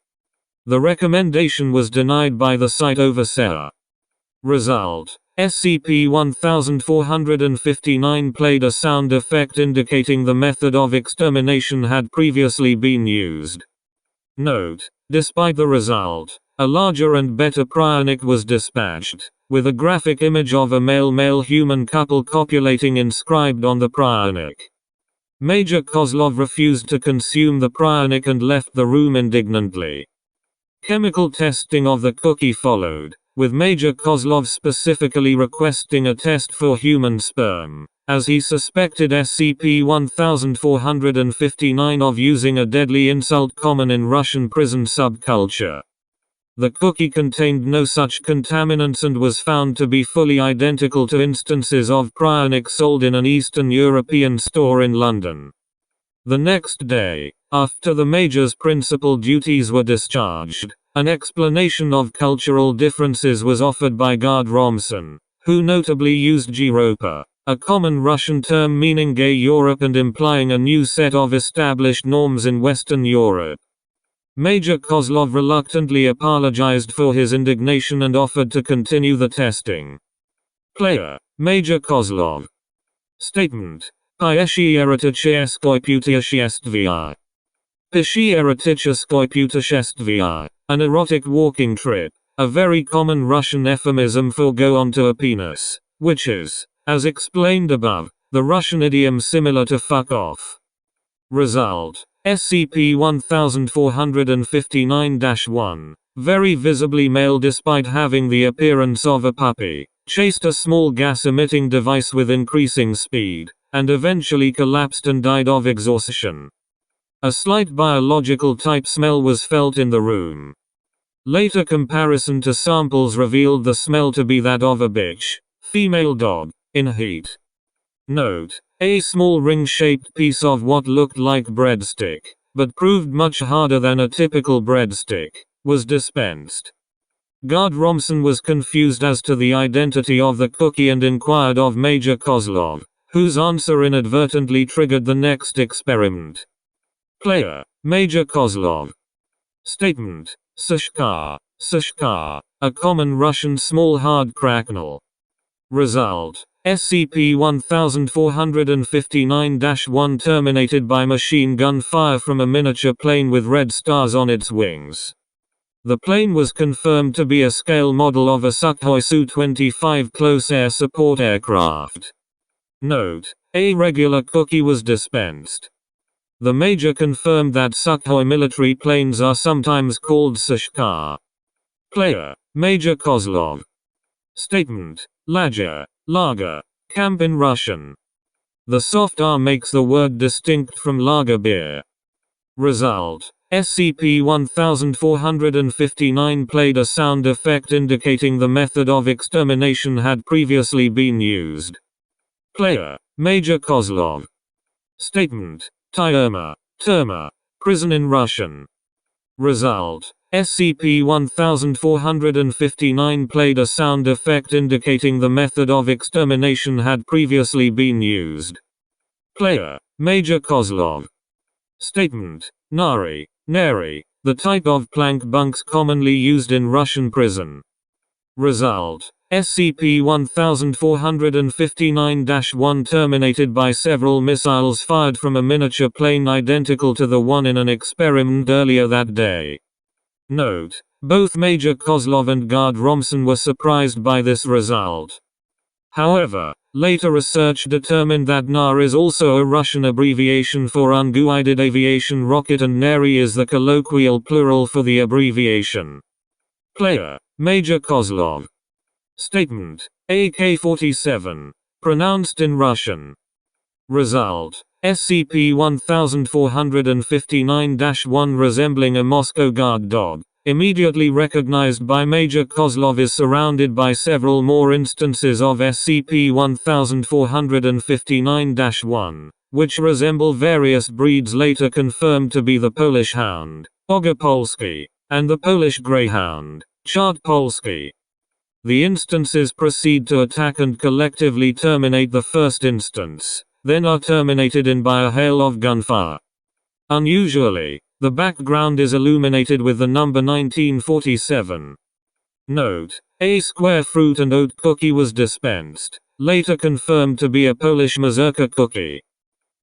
The recommendation was denied by the site overseer. Result: SCP-1459 played a sound effect indicating the method of extermination had previously been used. Note: despite the result, a larger and better cryonic was dispatched, with a graphic image of a male-male human couple copulating inscribed on the cryonic. Major Kozlov refused to consume the cryonic and left the room indignantly. Chemical testing of the cookie followed, with Major Kozlov specifically requesting a test for human sperm, as he suspected SCP-1459 of using a deadly insult common in Russian prison subculture. The cookie contained no such contaminants and was found to be fully identical to instances of cryonic sold in an Eastern European store in London. The next day, after the Major's principal duties were discharged, an explanation of cultural differences was offered by Guard Romson, who notably used Giropa, a common Russian term meaning gay Europe and implying a new set of established norms in Western Europe. Major Kozlov reluctantly apologized for his indignation and offered to continue the testing. Player: Major Kozlov. Statement: Pieshi eroticheskoy putashestvia. Pieshi eroticheskoy putashestvia. An erotic walking trip, a very common Russian euphemism for go onto a penis, which is, as explained above, the Russian idiom similar to fuck off. Result: SCP-1459-1, very visibly male despite having the appearance of a puppy, chased a small gas-emitting device with increasing speed, and eventually collapsed and died of exhaustion. A slight biological type smell was felt in the room. Later comparison to samples revealed the smell to be that of a bitch, female dog, in heat. Note: a small ring-shaped piece of what looked like breadstick, but proved much harder than a typical breadstick, was dispensed. Guard Romson was confused as to the identity of the cookie and inquired of Major Kozlov, whose answer inadvertently triggered the next experiment. Player: Major Kozlov. Statement: Sushka, a common Russian small hard cracknel. Result: SCP-1459-1 terminated by machine gun fire from a miniature plane with red stars on its wings. The plane was confirmed to be a scale model of a Sukhoi Su-25 close air support aircraft. Note: a regular cookie was dispensed. The Major confirmed that Sukhoi military planes are sometimes called Sushka. Player: Major Kozlov. Statement: Lager, camp in Russian. The soft R makes the word distinct from lager beer. Result: SCP-1459 played a sound effect indicating the method of extermination had previously been used. Player: Major Kozlov. Statement: Terma, prison in Russian. Result: SCP-1459 played a sound effect indicating the method of extermination had previously been used. Player: Major Kozlov. Statement: Nari, the type of plank bunks commonly used in Russian prison. Result: SCP-1459-1 terminated by several missiles fired from a miniature plane identical to the one in an experiment earlier that day. Note: both Major Kozlov and Guard Romson were surprised by this result. However, later research determined that NAR is also a Russian abbreviation for Unguided Aviation Rocket and NARI is the colloquial plural for the abbreviation. Player: Major Kozlov. Statement: AK-47. Pronounced in Russian. Result: SCP-1459-1 resembling a Moscow guard dog, immediately recognized by Major Kozlov, is surrounded by several more instances of SCP-1459-1, which resemble various breeds later confirmed to be the Polish Hound, Ogar Polski, and the Polish Greyhound, Chart Polski. The instances proceed to attack and collectively terminate the first instance, then are terminated in by a hail of gunfire. Unusually, the background is illuminated with the number 1947. Note: a square fruit and oat cookie was dispensed, later confirmed to be a Polish mazurka cookie.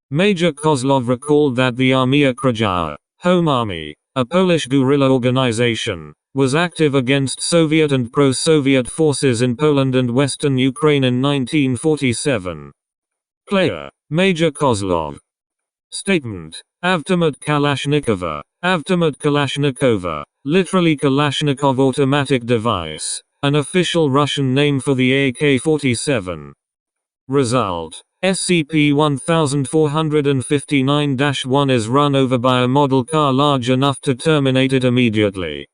Major Kozlov recalled that the Armia Krajowa, Home Army, a Polish guerrilla organization, was active against Soviet and pro-Soviet forces in Poland and western Ukraine in 1947. Player: Major Kozlov. Statement: Avtomat Kalashnikova, literally Kalashnikov automatic device, an official Russian name for the AK-47. Result: SCP-1459-1 is run over by a model car large enough to terminate it immediately.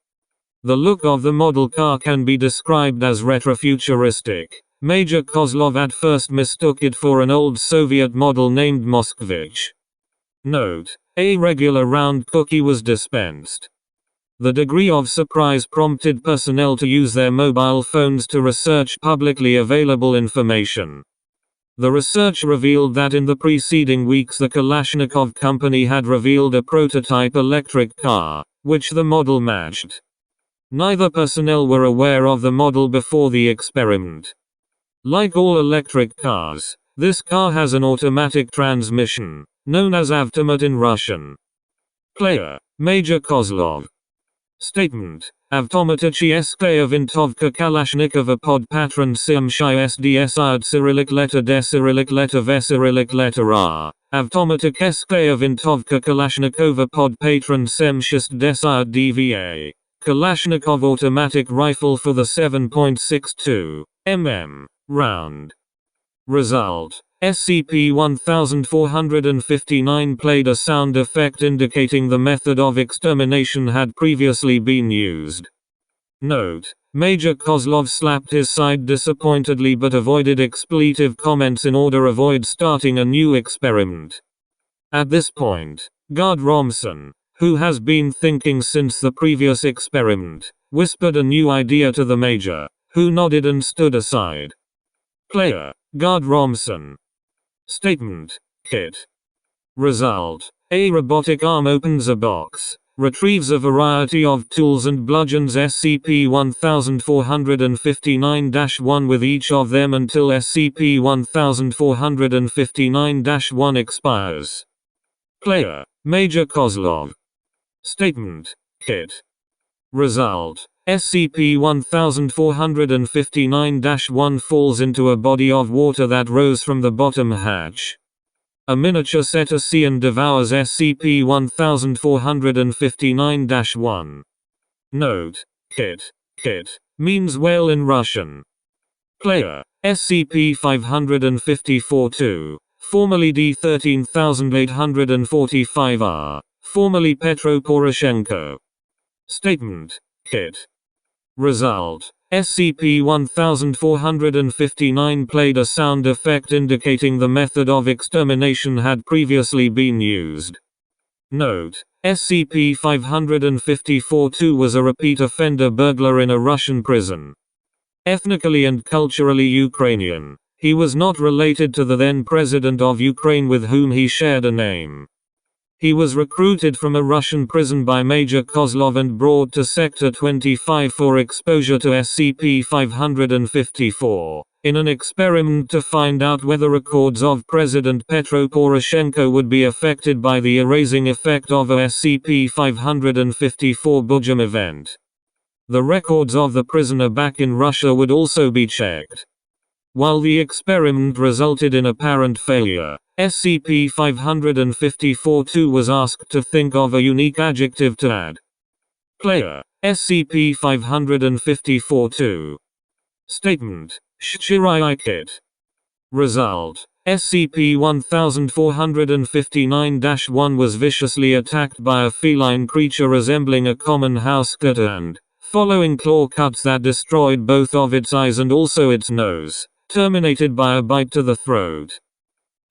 The look of the model car can be described as retrofuturistic. Major Kozlov at first mistook it for an old Soviet model named Moskvich. Note: a regular round cookie was dispensed. The degree of surprise prompted personnel to use their mobile phones to research publicly available information. The research revealed that in the preceding weeks the Kalashnikov company had revealed a prototype electric car, which the model matched. Neither personnel were aware of the model before the experiment. Like all electric cars, this car has an automatic transmission, known as Avtomat in Russian. Player: Major Kozlov. Statement: Avtomatichi Eskaya Vintovka Kalashnikova pod patron Simshai SDSID Cyrillic letter D Cyrillic letter V Cyrillic letter R. Avtomatic Eskaya Vintovka Kalashnikova pod patron Semshist Desire DVA. Kalashnikov automatic rifle for the 7.62 mm round. Result: SCP-1459 played a sound effect indicating the method of extermination had previously been used. Note: Major Kozlov slapped his side disappointedly but avoided expletive comments in order to avoid starting a new experiment. At this point, Guard Romson, who has been thinking since the previous experiment, whispered a new idea to the Major, who nodded and stood aside. Player: Guard Romson. Statement: Kit. Result: a robotic arm opens a box, retrieves a variety of tools and bludgeons SCP-1459-1 with each of them until SCP-1459-1 expires. Player: Major Kozlov. Statement: Kit. Result: SCP-1459-1 falls into a body of water that rose from the bottom hatch. A miniature cetacean devours SCP-1459-1. Note: Kit means whale in Russian. Player: SCP-554-2, formerly D-13845-R, formerly Petro Poroshenko. Statement: Kit. Result: SCP-1459 played a sound effect indicating the method of extermination had previously been used. Note: SCP-554-2 was a repeat offender burglar in a Russian prison. Ethnically and culturally Ukrainian, he was not related to the then President of Ukraine with whom he shared a name. He was recruited from a Russian prison by Major Kozlov and brought to Sector 25 for exposure to SCP-554, in an experiment to find out whether records of President Petro Poroshenko would be affected by the erasing effect of a SCP-554 Bujum event. The records of the prisoner back in Russia would also be checked. While the experiment resulted in apparent failure, SCP-554-2 was asked to think of a unique adjective to add. Player: SCP-554-2. Statement: Shirai Kit. Result: SCP-1459-1 was viciously attacked by a feline creature resembling a common house cat and, following claw cuts that destroyed both of its eyes and also its nose, terminated by a bite to the throat.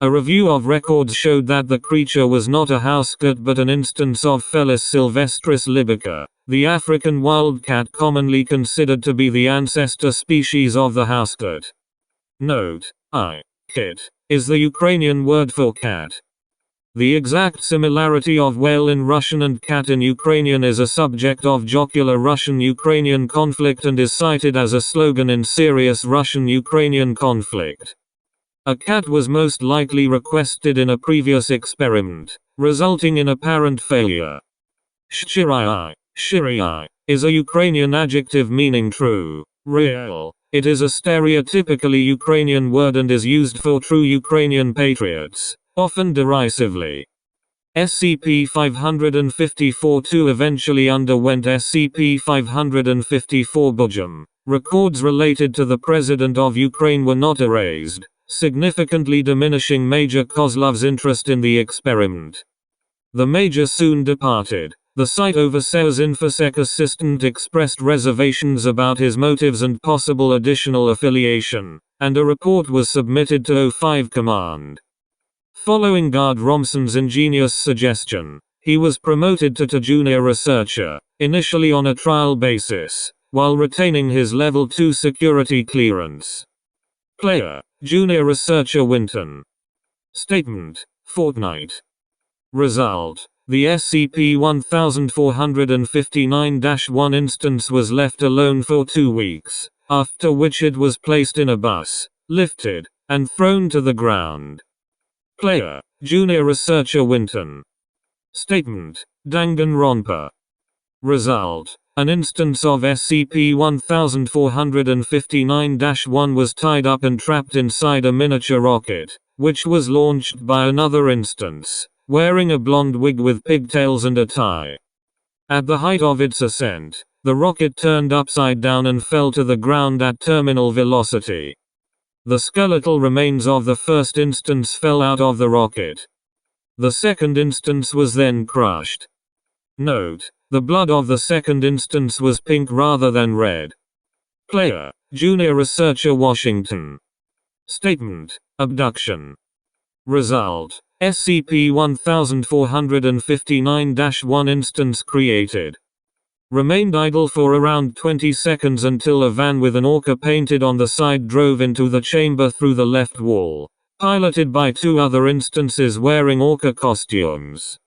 A review of records showed that the creature was not a house cat but an instance of Felis sylvestris libica, the African wildcat commonly considered to be the ancestor species of the house cat. Note: kit is the Ukrainian word for cat. The exact similarity of whale in Russian and cat in Ukrainian is a subject of jocular Russian-Ukrainian conflict and is cited as a slogan in serious Russian-Ukrainian conflict. A cat was most likely requested in a previous experiment, resulting in apparent failure. Shirai is a Ukrainian adjective meaning true, real. It is a stereotypically Ukrainian word and is used for true Ukrainian patriots, often derisively. SCP-554-2 eventually underwent SCP-554 Bujum. Records related to the President of Ukraine were not erased, significantly diminishing Major Kozlov's interest in the experiment. The Major soon departed. The Site Overseer's InfoSec assistant expressed reservations about his motives and possible additional affiliation, and a report was submitted to O5 Command. Following Guard Romson's ingenious suggestion, he was promoted to junior researcher, initially on a trial basis, while retaining his Level 2 security clearance. Player: Junior Researcher Winton. Statement: Fortnight. Result: the SCP-1459-1 instance was left alone for 2 weeks, after which it was placed in a bus, lifted, and thrown to the ground. Player: Junior Researcher Winton. Statement: Danganronpa. Result: an instance of SCP-1459-1 was tied up and trapped inside a miniature rocket, which was launched by another instance, wearing a blonde wig with pigtails and a tie. At the height of its ascent, the rocket turned upside down and fell to the ground at terminal velocity. The skeletal remains of the first instance fell out of the rocket. The second instance was then crushed. Note: The blood of the second instance was pink rather than red. Player, Junior Researcher Washington. Statement, Abduction Result, SCP-1459-1 instance created. Remained idle for around 20 seconds until a van with an orca painted on the side drove into the chamber through the left wall, piloted by 2 other instances wearing orca costumes.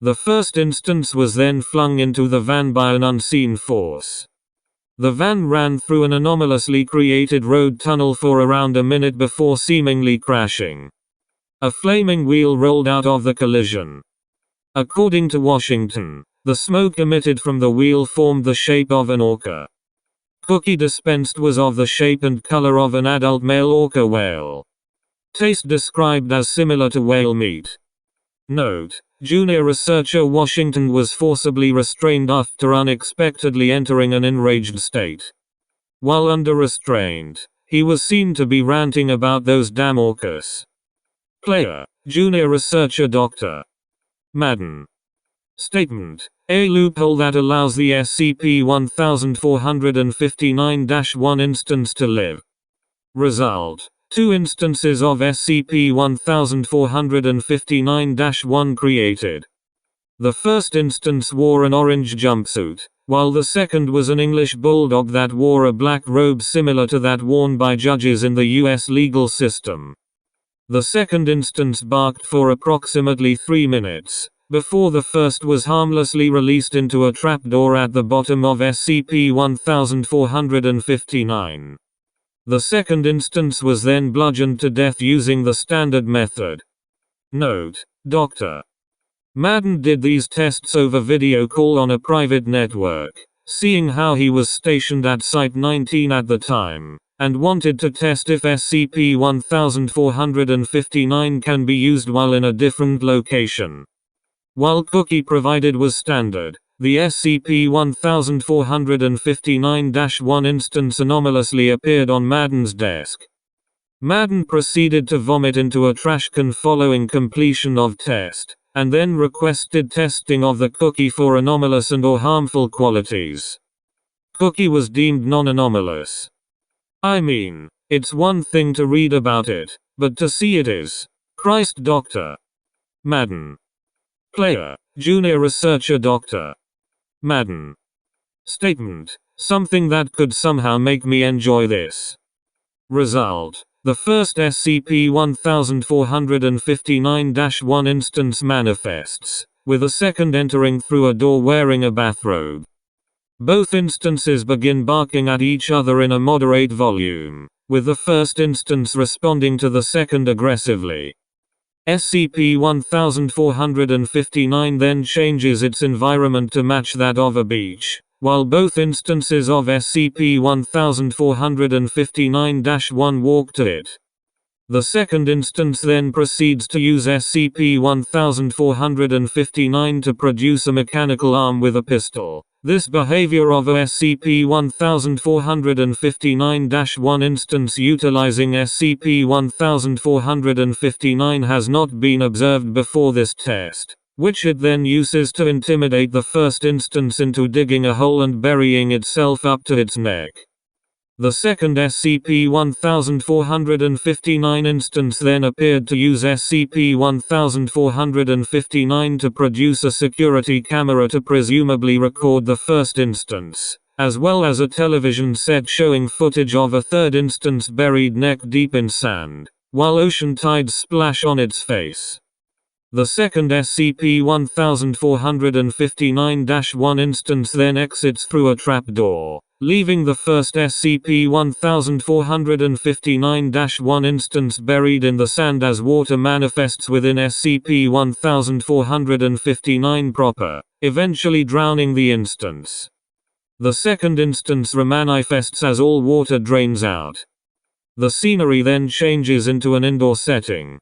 The first instance was then flung into the van by an unseen force. The van ran through an anomalously created road tunnel for around a minute before seemingly crashing. A flaming wheel rolled out of the collision. According to Washington, the smoke emitted from the wheel formed the shape of an orca. Cookie dispensed was of the shape and color of an adult male orca whale. Taste described as similar to whale meat. Note: Junior Researcher Washington was forcibly restrained after unexpectedly entering an enraged state. While under restraint, he was seen to be ranting about those damn orcas. Player, Junior Researcher Dr. Madden. Statement: A loophole that allows the SCP-1459-1 instance to live. Result: 2 instances of SCP-1459-1 created. The first instance wore an orange jumpsuit, while the second was an English bulldog that wore a black robe similar to that worn by judges in the US legal system. The second instance barked for approximately 3 minutes, before the first was harmlessly released into a trapdoor at the bottom of SCP-1459. The second instance was then bludgeoned to death using the standard method. Note: Dr. Madden did these tests over video call on a private network, seeing how he was stationed at Site 19 at the time, and wanted to test if SCP-1459 can be used while in a different location. While cookie provided was standard, the SCP-1459-1 instance anomalously appeared on Madden's desk. Madden proceeded to vomit into a trash can following completion of test, and then requested testing of the cookie for anomalous and/or harmful qualities. Cookie was deemed non-anomalous. I mean, it's one thing to read about it, but to see it is. Christ. Dr. Madden. Player, Junior Researcher Dr. Madden. Statement: something that could somehow make me enjoy this. Result: the first SCP-1459-1 instance manifests, with a second entering through a door wearing a bathrobe. Both instances begin barking at each other in a moderate volume, with the first instance responding to the second aggressively. SCP-1459 then changes its environment to match that of a beach, while both instances of SCP-1459-1 walk to it. The second instance then proceeds to use SCP-1459 to produce a mechanical arm with a pistol. This behavior of a SCP-1459-1 instance utilizing SCP-1459 has not been observed before this test, which it then uses to intimidate the first instance into digging a hole and burying itself up to its neck. The second SCP-1459 instance then appeared to use SCP-1459 to produce a security camera to presumably record the first instance, as well as a television set showing footage of a third instance buried neck deep in sand, while ocean tides splash on its face. The second SCP-1459-1 instance then exits through a trapdoor, leaving the first SCP-1459-1 instance buried in the sand as water manifests within SCP-1459 proper, eventually drowning the instance. The second instance remanifests as all water drains out. The scenery then changes into an indoor setting.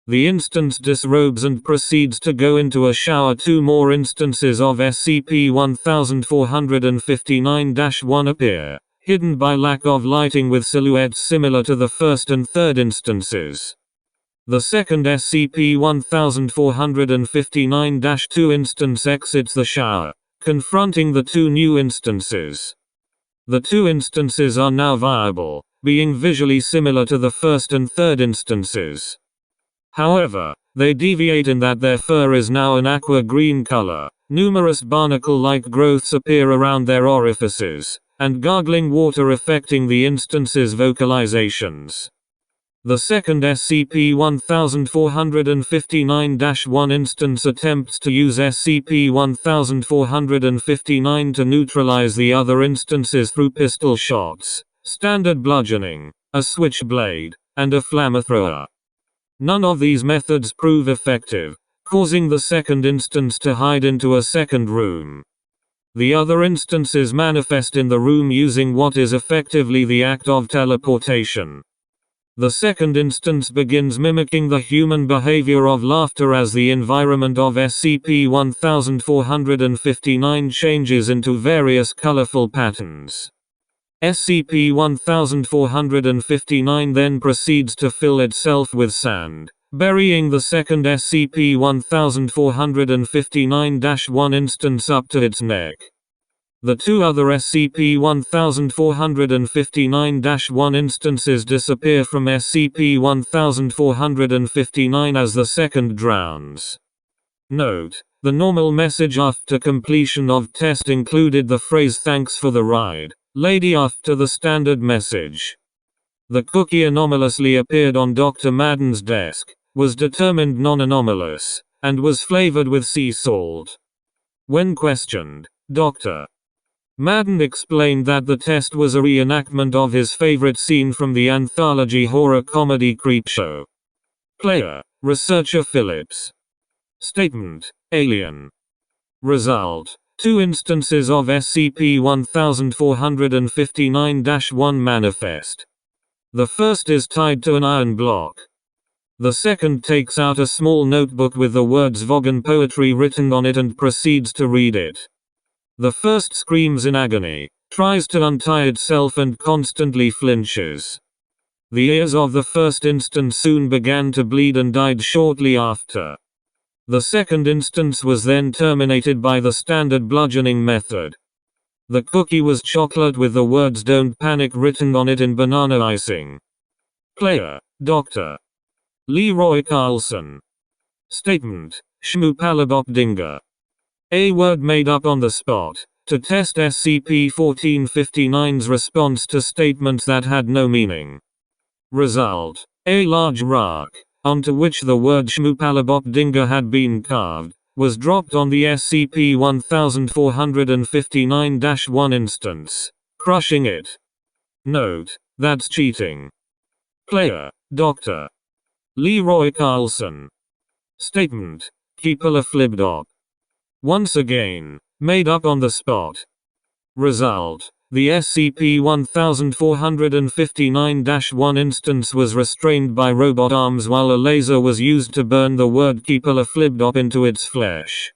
The instance disrobes and proceeds to go into a shower. 2 more instances of SCP-1459-1 appear, hidden by lack of lighting with silhouettes similar to the first and third instances. The second SCP-1459-2 instance exits the shower, confronting the two new instances. The two instances are now viable, being visually similar to the first and third instances. However, they deviate in that their fur is now an aqua-green color, numerous barnacle-like growths appear around their orifices, and gargling water affecting the instance's vocalizations. The second SCP-1459-1 instance attempts to use SCP-1459 to neutralize the other instances through pistol shots, standard bludgeoning, a switchblade, and a flamethrower. None of these methods prove effective, causing the second instance to hide into a second room. The other instances manifest in the room using what is effectively the act of teleportation. The second instance begins mimicking the human behavior of laughter as the environment of SCP-1459 changes into various colorful patterns. SCP-1459 then proceeds to fill itself with sand, burying the second SCP-1459-1 instance up to its neck. The two other SCP-1459-1 instances disappear from SCP-1459 as the second drowns. Note: the normal message after completion of test included the phrase "Thanks for the ride, lady" after the standard message. The cookie anomalously appeared on Dr. Madden's desk, was determined non-anomalous, and was flavored with sea salt. When questioned, Dr. Madden explained that the test was a reenactment of his favorite scene from the anthology horror comedy Creepshow. Player: Researcher Phillips. Statement: Alien. Result: two instances of SCP-1459-1 manifest. The first is tied to an iron block. The second takes out a small notebook with the words Vogon poetry written on it and proceeds to read it. The first screams in agony, tries to untie itself and constantly flinches. The ears of the first instance soon began to bleed and died shortly after. The second instance was then terminated by the standard bludgeoning method. The cookie was chocolate with the words "Don't Panic" written on it in banana icing. Player: Dr. Leroy Carlson. Statement: Shmupalabopdinga. A word made up on the spot, to test SCP-1459's response to statements that had no meaning. Result: a large rock, onto which the word Shmupalabopdinga had been carved, was dropped on the SCP-1459-1 instance, crushing it. Note: that's cheating. Player: Dr. Leroy Carlson. Statement: Keepalaflibdop. Once again, made up on the spot. Result: the SCP-1459-1 instance was restrained by robot arms while a laser was used to burn the word Keepalaflibdop into its flesh.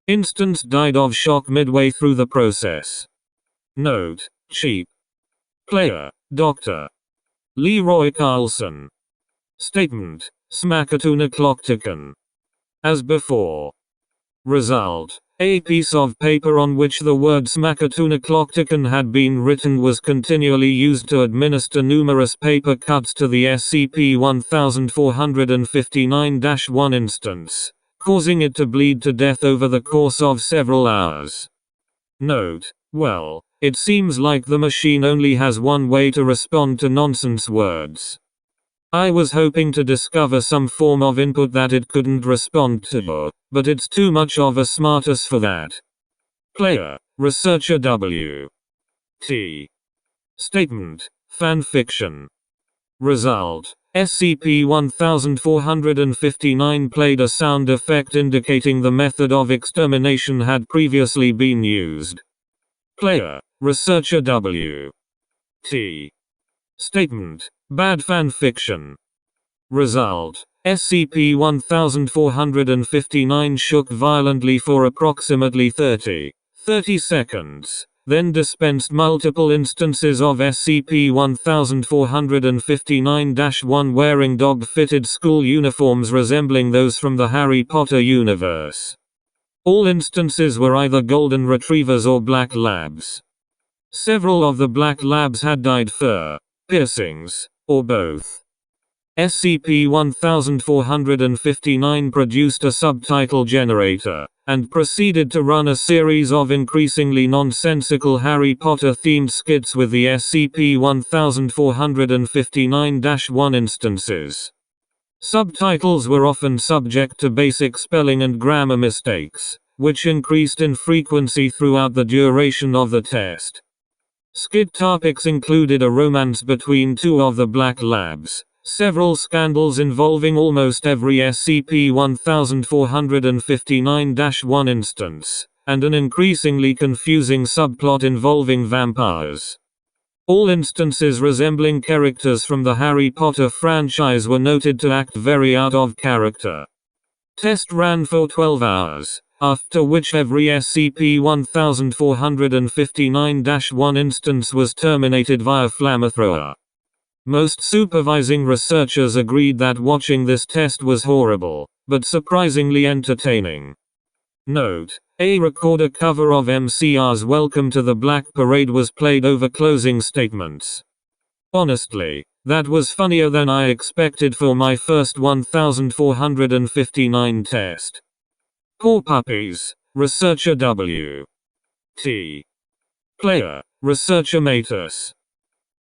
Instance died of shock midway through the process. Note: cheap. Player: Dr. Leroy Carlson. Statement: Smakatuna. As before. Result: a piece of paper on which the word Smakatuna had been written was continually used to administer numerous paper cuts to the SCP-1459-1 instance, causing it to bleed to death over the course of several hours. Note: well, it seems like the machine only has one way to respond to nonsense words. I was hoping to discover some form of input that it couldn't respond to, but it's too much of a smartass for that. Player: Researcher W. T. Statement: Fanfiction. Result: SCP-1459 played a sound effect indicating the method of extermination had previously been used. Player: Researcher W. T. Statement: Bad fanfiction. Result: SCP-1459 shook violently for approximately 30 seconds, then dispensed multiple instances of SCP-1459-1 wearing dog-fitted school uniforms resembling those from the Harry Potter universe. All instances were either golden retrievers or black labs. Several of the black labs had dyed fur, piercings, or both. SCP-1459 produced a subtitle generator, and proceeded to run a series of increasingly nonsensical Harry Potter-themed skits with the SCP-1459-1 instances. Subtitles were often subject to basic spelling and grammar mistakes, which increased in frequency throughout the duration of the test. Skit topics included a romance between two of the Black Labs, several scandals involving almost every SCP-1459-1 instance, and an increasingly confusing subplot involving vampires. All instances resembling characters from the Harry Potter franchise were noted to act very out of character. Test ran for 12 hours, after which every SCP-1459-1 instance was terminated via flamethrower. Most supervising researchers agreed that watching this test was horrible, but surprisingly entertaining. Note: a recorder cover of MCR's Welcome to the Black Parade was played over closing statements. Honestly, that was funnier than I expected for my first 1459 test. Poor puppies. Researcher W. T. Player. Researcher Matus.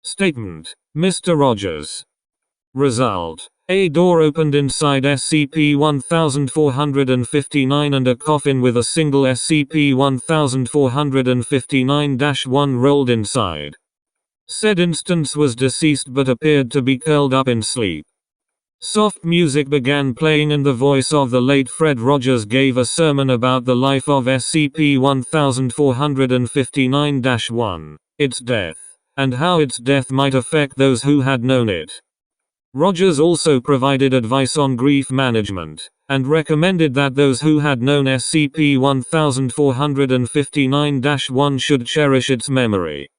Statement: Mr. Rogers. Result: a door opened inside SCP-1459 and a coffin with a single SCP-1459-1 rolled inside. Said instance was deceased but appeared to be curled up in sleep. Soft music began playing and the voice of the late Fred Rogers gave a sermon about the life of SCP-1459-1, its death, and how its death might affect those who had known it. Rogers also provided advice on grief management, and recommended that those who had known SCP-1459-1 should cherish its memory.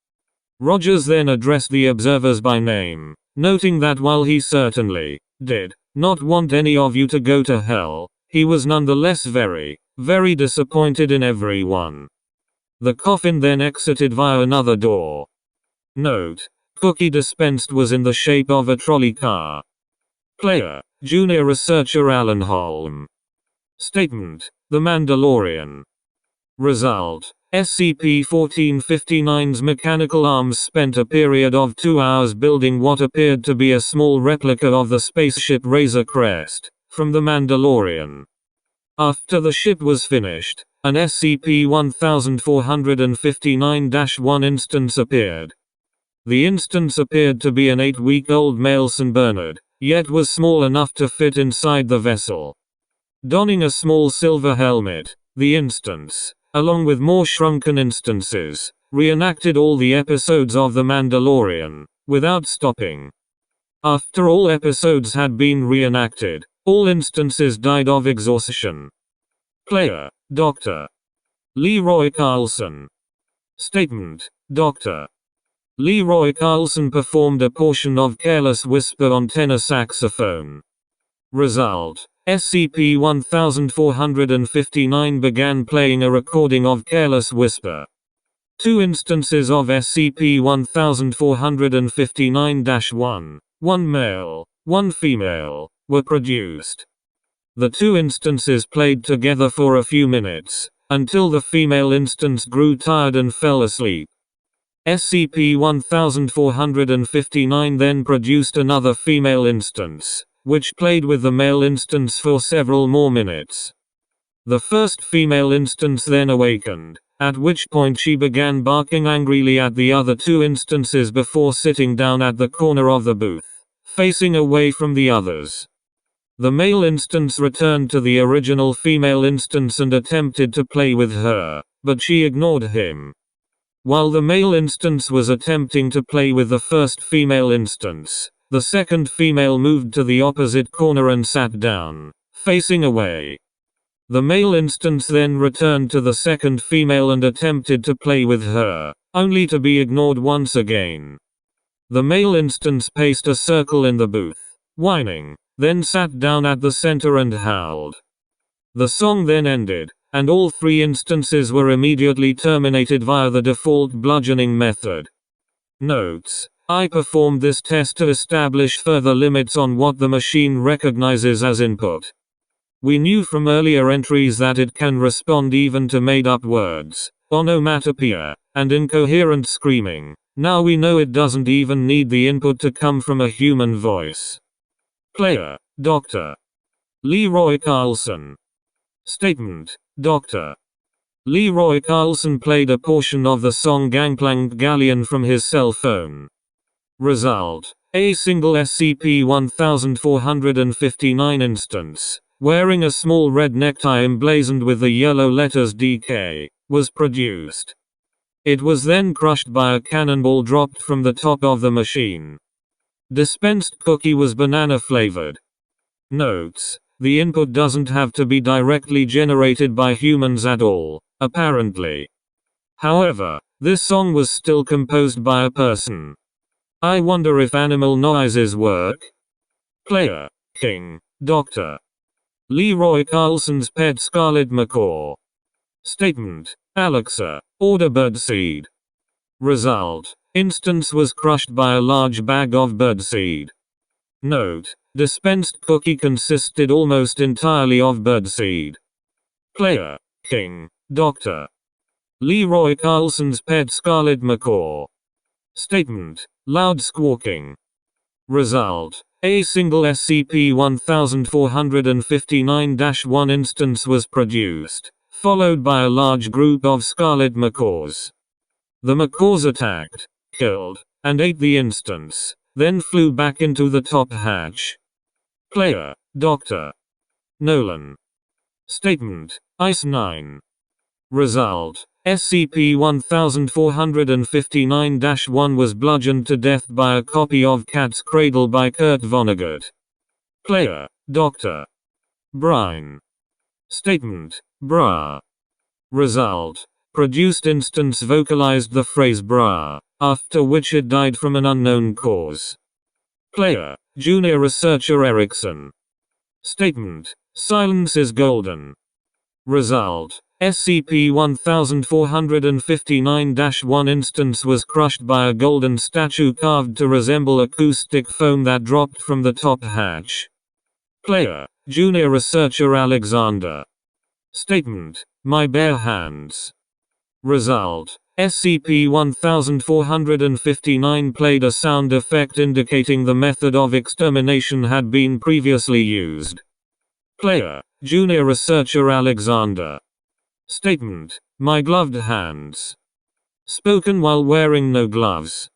Rogers then addressed the observers by name, noting that while he certainly did not want any of you to go to hell, he was nonetheless very, very disappointed in everyone. The coffin then exited via another door. Note: cookie dispensed was in the shape of a trolley car. Player: Junior Researcher Alan Holm. Statement: The Mandalorian. Result: SCP-1459's mechanical arms spent a period of 2 hours building what appeared to be a small replica of the spaceship Razor Crest, from The Mandalorian. After the ship was finished, an SCP-1459-1 instance appeared. The instance appeared to be an 8-week-old male St. Bernard, yet was small enough to fit inside the vessel. Donning a small silver helmet, the instance, along with more shrunken instances, reenacted all the episodes of The Mandalorian, without stopping. After all episodes had been reenacted, all instances died of exhaustion. Player: Dr. Leroy Carlson. Statement: Dr. Leroy Carlson performed a portion of Careless Whisper on tenor saxophone. Result: SCP-1459 began playing a recording of Careless Whisper. 2 instances of SCP-1459-1, one male, one female, were produced. The 2 instances played together for a few minutes, until the female instance grew tired and fell asleep. SCP-1459 then produced another female instance, which played with the male instance for several more minutes. The first female instance then awakened, at which point she began barking angrily at the other 2 instances before sitting down at the corner of the booth, facing away from the others. The male instance returned to the original female instance and attempted to play with her, but she ignored him. While the male instance was attempting to play with the first female instance, the second female moved to the opposite corner and sat down, facing away. The male instance then returned to the second female and attempted to play with her, only to be ignored once again. The male instance paced a circle in the booth, whining, then sat down at the center and howled. The song then ended, and all 3 instances were immediately terminated via the default bludgeoning method. Notes: I performed this test to establish further limits on what the machine recognizes as input. We knew from earlier entries that it can respond even to made-up words, onomatopoeia, and incoherent screaming. Now we know it doesn't even need the input to come from a human voice. Player: Dr. Leroy Carlson. Statement: Dr. Leroy Carlson played a portion of the song Gangplank Galleon from his cell phone. Result: a single SCP-1459 instance, wearing a small red necktie emblazoned with the yellow letters DK, was produced. It was then crushed by a cannonball dropped from the top of the machine. Dispensed cookie was banana flavored. Notes: the input doesn't have to be directly generated by humans at all, apparently. However, this song was still composed by a person. I wonder if animal noises work? Player: King, Dr. Leroy Carlson's pet scarlet macaw. Statement: Alexa, order birdseed. Result: instance was crushed by a large bag of birdseed. Note: dispensed cookie consisted almost entirely of birdseed. Player: King, Dr. Leroy Carlson's pet scarlet macaw. Statement: loud squawking. Result: a single SCP-1459-1 instance was produced, followed by a large group of scarlet macaws. The macaws attacked, killed, and ate the instance, then flew back into the top hatch. Player: Dr. Nolan. Statement: Ice 9. Result: SCP-1459-1 was bludgeoned to death by a copy of Cat's Cradle by Kurt Vonnegut. Player: Dr. Brine. Statement: Bra. Result: produced instance vocalized the phrase bra, after which it died from an unknown cause. Player: Junior Researcher Erickson. Statement: silence is golden. Result: SCP-1459-1 instance was crushed by a golden statue carved to resemble acoustic foam that dropped from the top hatch. Player: Junior Researcher Alexander. Statement: my bare hands. Result: SCP-1459 played a sound effect indicating the method of extermination had been previously used. Player: Junior Researcher Alexander. Statement: my gloved hands. Spoken while wearing no gloves.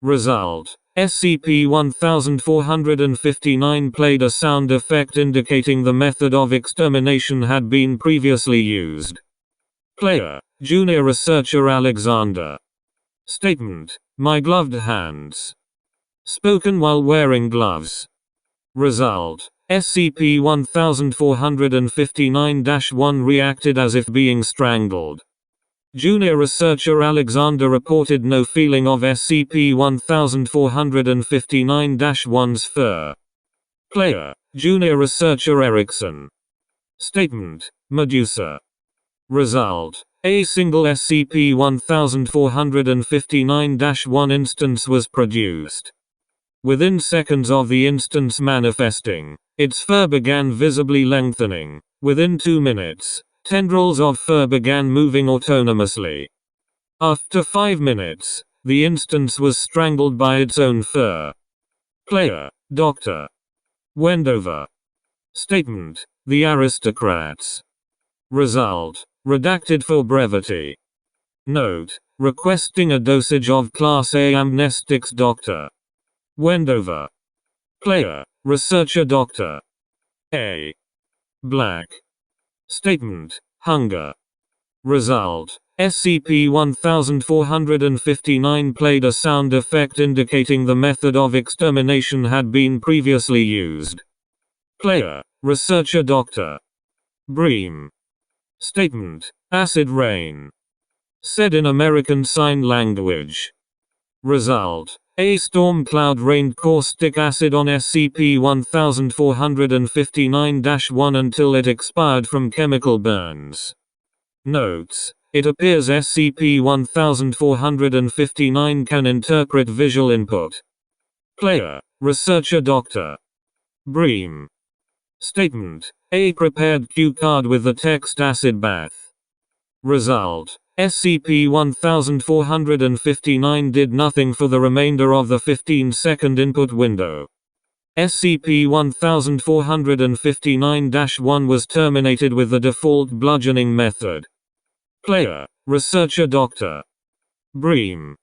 Result: SCP-1459 played a sound effect indicating the method of extermination had been previously used. Player: Junior Researcher Alexander. Statement: my gloved hands. Spoken while wearing gloves. Result: SCP-1459-1 reacted as if being strangled. Junior Researcher Alexander reported no feeling of SCP-1459-1's fur. Player: Junior Researcher Erickson. Statement: Medusa. Result: a single SCP-1459-1 instance was produced. Within seconds of the instance manifesting, its fur began visibly lengthening. Within 2 minutes, tendrils of fur began moving autonomously. After 5 minutes, the instance was strangled by its own fur. Player: Dr. Wendover. Statement: the aristocrats. Result: redacted for brevity. Note: requesting a dosage of Class A amnestics. Dr. Wendover. Player: Researcher Dr. A. Black. Statement: hunger. Result: SCP-1459 played a sound effect indicating the method of extermination had been previously used. Player: Researcher Dr. Bream. Statement: acid rain. Said in American Sign Language. Result: a storm cloud rained caustic acid on SCP-1459-1 until it expired from chemical burns. Notes: it appears SCP-1459 can interpret visual input. Player, Researcher Dr. Bream. Statement: A prepared cue card with the text acid bath. Result: SCP-1459 did nothing for the remainder of the 15-second input window. SCP-1459-1 was terminated with the default bludgeoning method. Player, Researcher Dr. Bream.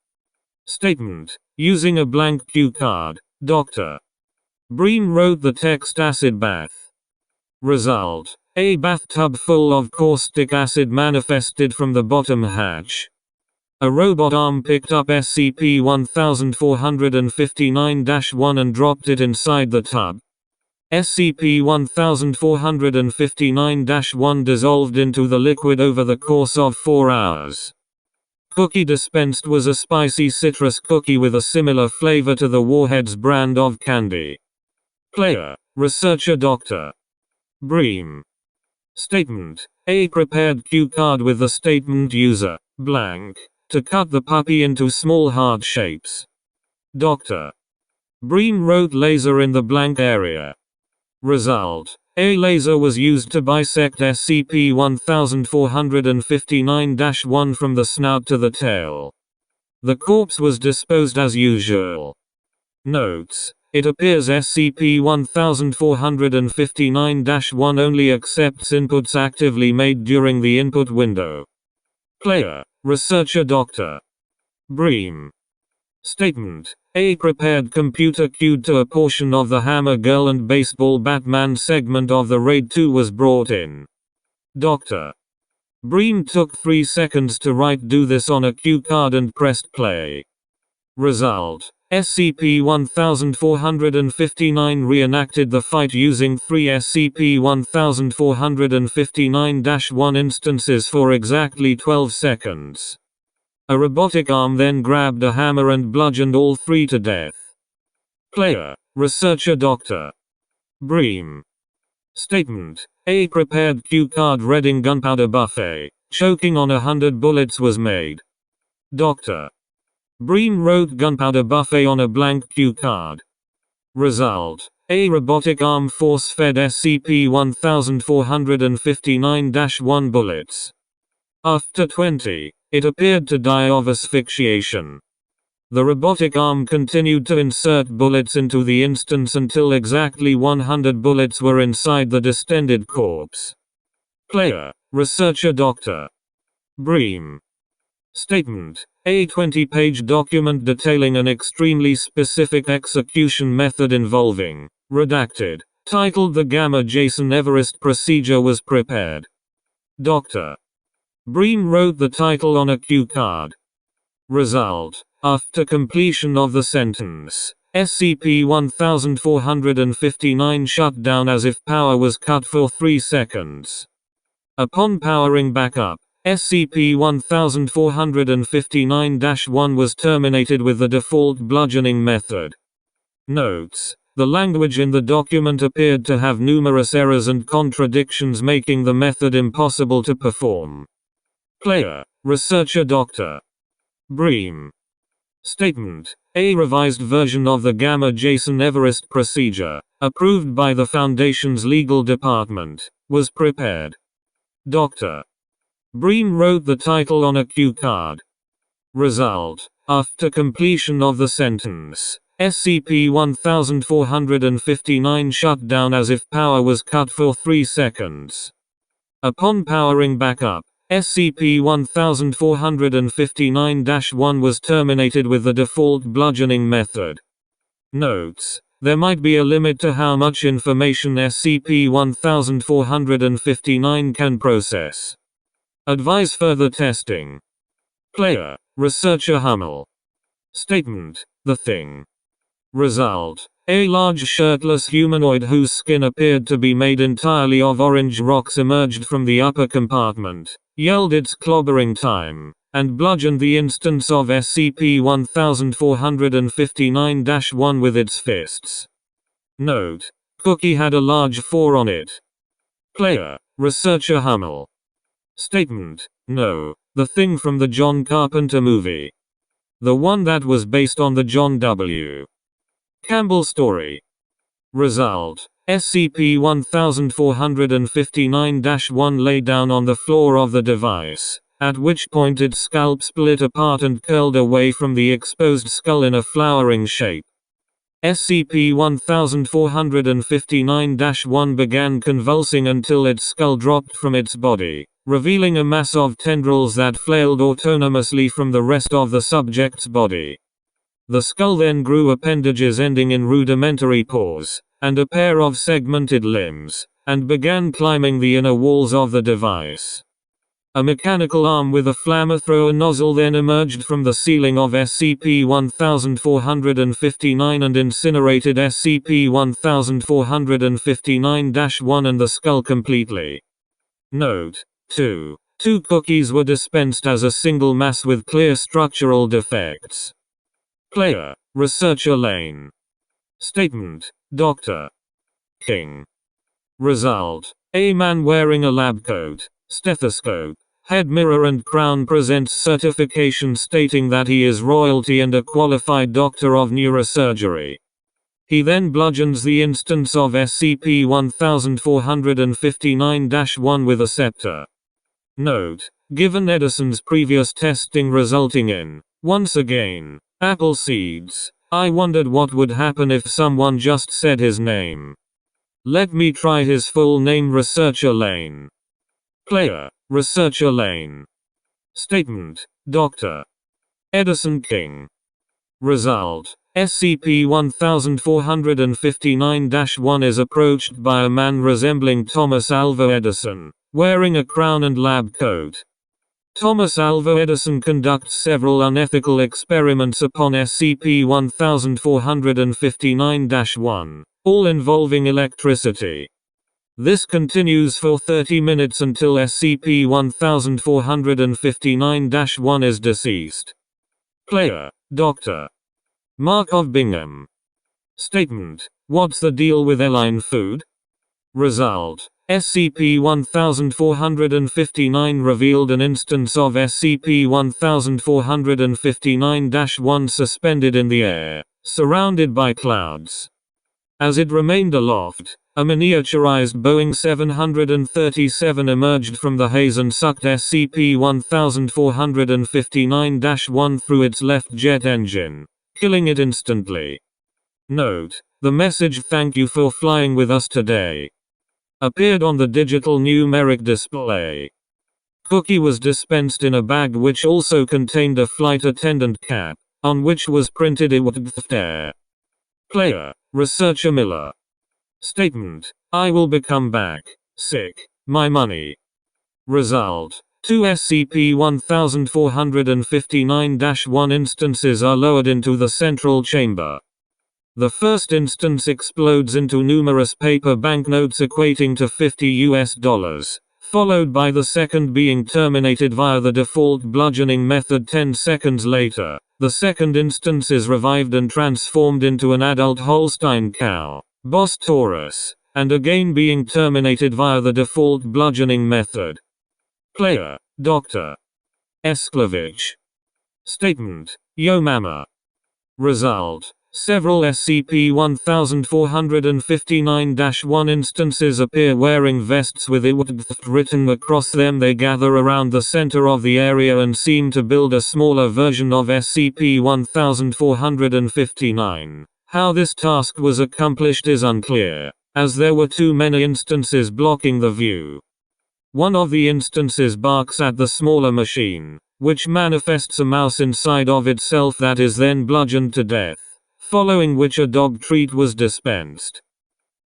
Statement: using a blank cue card, Dr. Bream wrote the text acid bath. Result: a bathtub full of caustic acid manifested from the bottom hatch. A robot arm picked up SCP-1459-1 and dropped it inside the tub. SCP-1459-1 dissolved into the liquid over the course of 4 hours. Cookie dispensed was a spicy citrus cookie with a similar flavor to the Warheads brand of candy. Player, Researcher Dr. Bream. Statement: a prepared cue card with the statement user, blank, to cut the puppy into small heart shapes. Dr. Bream wrote laser in the blank area. Result: a laser was used to bisect SCP-1459-1 from the snout to the tail. The corpse was disposed as usual. Notes: it appears SCP-1459-1 only accepts inputs actively made during the input window. Player, Researcher Dr. Bream. Statement: a prepared computer cued to a portion of the Hammer Girl and Baseball Batman segment of the Raid 2 was brought in. Dr. Bream took 3 seconds to write "do this" on a cue card and pressed play. Result: SCP-1459 reenacted the fight using 3 SCP-1459-1 instances for exactly 12 seconds. A robotic arm then grabbed a hammer and bludgeoned all 3 to death. Player, Researcher Dr. Bream. Statement: a prepared cue card reading gunpowder buffet, choking on 100 bullets was made. Dr. Bream wrote gunpowder buffet on a blank cue card. Result: a robotic arm force-fed SCP-1459-1 bullets. After 20, it appeared to die of asphyxiation. The robotic arm continued to insert bullets into the instance until exactly 100 bullets were inside the distended corpse. Player, Researcher Dr. Bream. Statement: a 20-page document detailing an extremely specific execution method involving, redacted, titled the Gamma-Jason Everest procedure was prepared. Dr. Bream wrote the title on a cue card. Result: after completion of the sentence, SCP-1459 shut down as if power was cut for 3 seconds. Upon powering back up, SCP-1459-1 was terminated with the default bludgeoning method. Notes: the language in the document appeared to have numerous errors and contradictions, making the method impossible to perform. Player, Researcher Dr. Bream. Statement: a revised version of the Gamma-Jason Everest procedure, approved by the Foundation's legal department, was prepared. Dr. Bream wrote the title on a cue card. Result: after completion of the sentence, SCP-1459 shut down as if power was cut for 3 seconds. Upon powering back up, SCP-1459-1 was terminated with the default bludgeoning method. Notes: there might be a limit to how much information SCP-1459 can process. Advise further testing. Player, Researcher Hummel. Statement: the Thing. Result: a large shirtless humanoid whose skin appeared to be made entirely of orange rocks emerged from the upper compartment, yelled its clobbering time, and bludgeoned the instance of SCP-1459-1 with its fists. Note: Cookie had a large 4 on it. Player, Researcher Hummel. Statement: no, the thing from the John Carpenter movie. The one that was based on the John W. Campbell story. Result: SCP-1459-1 lay down on the floor of the device, at which point its scalp split apart and curled away from the exposed skull in a flowering shape. SCP-1459-1 began convulsing until its skull dropped from its body, revealing a mass of tendrils that flailed autonomously from the rest of the subject's body. The skull then grew appendages ending in rudimentary paws, and a pair of segmented limbs, and began climbing the inner walls of the device. A mechanical arm with a flamethrower nozzle then emerged from the ceiling of SCP-1459 and incinerated SCP-1459-1 and the skull completely. Note: 2 cookies were dispensed as a single mass with clear structural defects. Player: Researcher Lane. Statement: Dr. King. Result: a man wearing a lab coat, stethoscope, head mirror and crown presents certification stating that he is royalty and a qualified doctor of neurosurgery. He then bludgeons the instance of SCP-1459-1 with a scepter. Note: given Edison's previous testing resulting in, once again, apple seeds, I wondered what would happen if someone just said his name. Let me try his full name: Researcher Lane. Player: Researcher Lane. Statement: Dr. Edison King. Result: SCP-1459-1 is approached by a man resembling Thomas Alva Edison, wearing a crown and lab coat. Thomas Alva Edison conducts several unethical experiments upon SCP-1459-1, all involving electricity. This continues for 30 minutes until SCP-1459-1 is deceased. Player: Dr. Markov Bingham. Statement: what's the deal with airline food? Result: SCP-1459 revealed an instance of SCP-1459-1 suspended in the air, surrounded by clouds. As it remained aloft, a miniaturized Boeing 737 emerged from the haze and sucked SCP-1459-1 through its left jet engine, killing it instantly. Note: the message "Thank you for flying with us today" appeared on the digital numeric display. Cookie was dispensed in a bag which also contained a flight attendant cap, on which was printed Euthanasia. Player: Researcher Miller. Statement: I will become back. Sick. My money. Result: 2 SCP-1459-1 instances are lowered into the central chamber. The first instance explodes into numerous paper banknotes equating to $50, followed by the second being terminated via the default bludgeoning method 10 seconds later. The second instance is revived and transformed into an adult Holstein cow, Bos Taurus, and again being terminated via the default bludgeoning method. Player: Dr. Esklavich. Statement: Yo mama. Result: several SCP-1459-1 instances appear wearing vests with IWT written across them. They gather around the center of the area and seem to build a smaller version of SCP-1459. How this task was accomplished is unclear, as there were too many instances blocking the view. One of the instances barks at the smaller machine, which manifests a mouse inside of itself that is then bludgeoned to death, following which a dog treat was dispensed.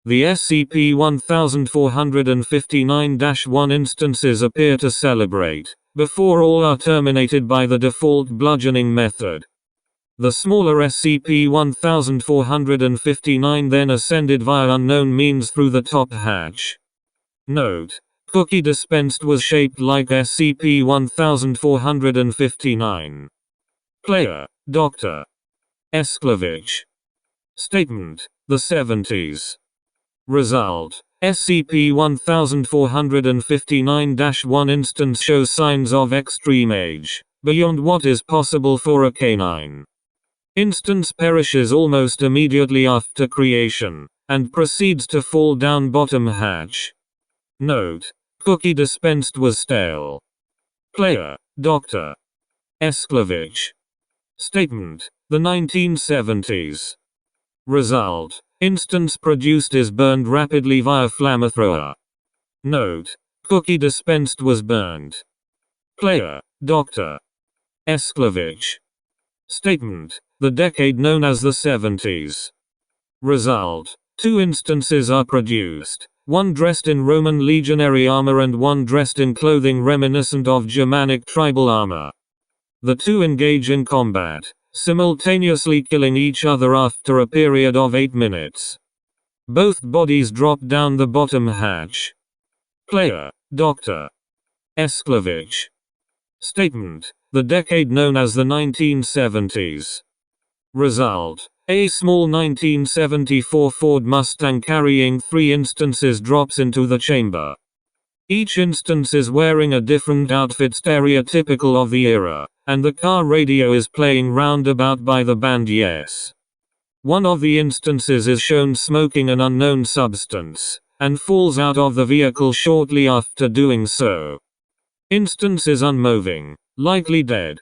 The SCP-1459-1 instances appear to celebrate, before all are terminated by the default bludgeoning method. The smaller SCP-1459 then ascended via unknown means through the top hatch. Note: cookie dispensed was shaped like SCP-1459. Player: Dr. Esklavich. Statement: the 70s. Result: SCP-1459-1 instance shows signs of extreme age, beyond what is possible for a canine. Instance perishes almost immediately after creation, and proceeds to fall down bottom hatch. Note: cookie dispensed was stale. Player: Dr. Esklavich. Statement: the 1970s. Result: instance produced is burned rapidly via flamethrower. Note: cookie dispensed was burned. Player: Dr. Esklavich. Statement: the decade known as the 70s. Result: 2 instances are produced, one dressed in Roman legionary armor and one dressed in clothing reminiscent of Germanic tribal armor. The two engage in combat, simultaneously killing each other after a period of 8 minutes. Both bodies drop down the bottom hatch. Player: Dr. Esklavich. Statement: the decade known as the 1970s. Result: a small 1974 Ford Mustang carrying 3 instances drops into the chamber. Each instance is wearing a different outfit stereotypical of the era, and the car radio is playing Roundabout by the band Yes. One of the instances is shown smoking an unknown substance, and falls out of the vehicle shortly after doing so. Instance is unmoving, likely dead.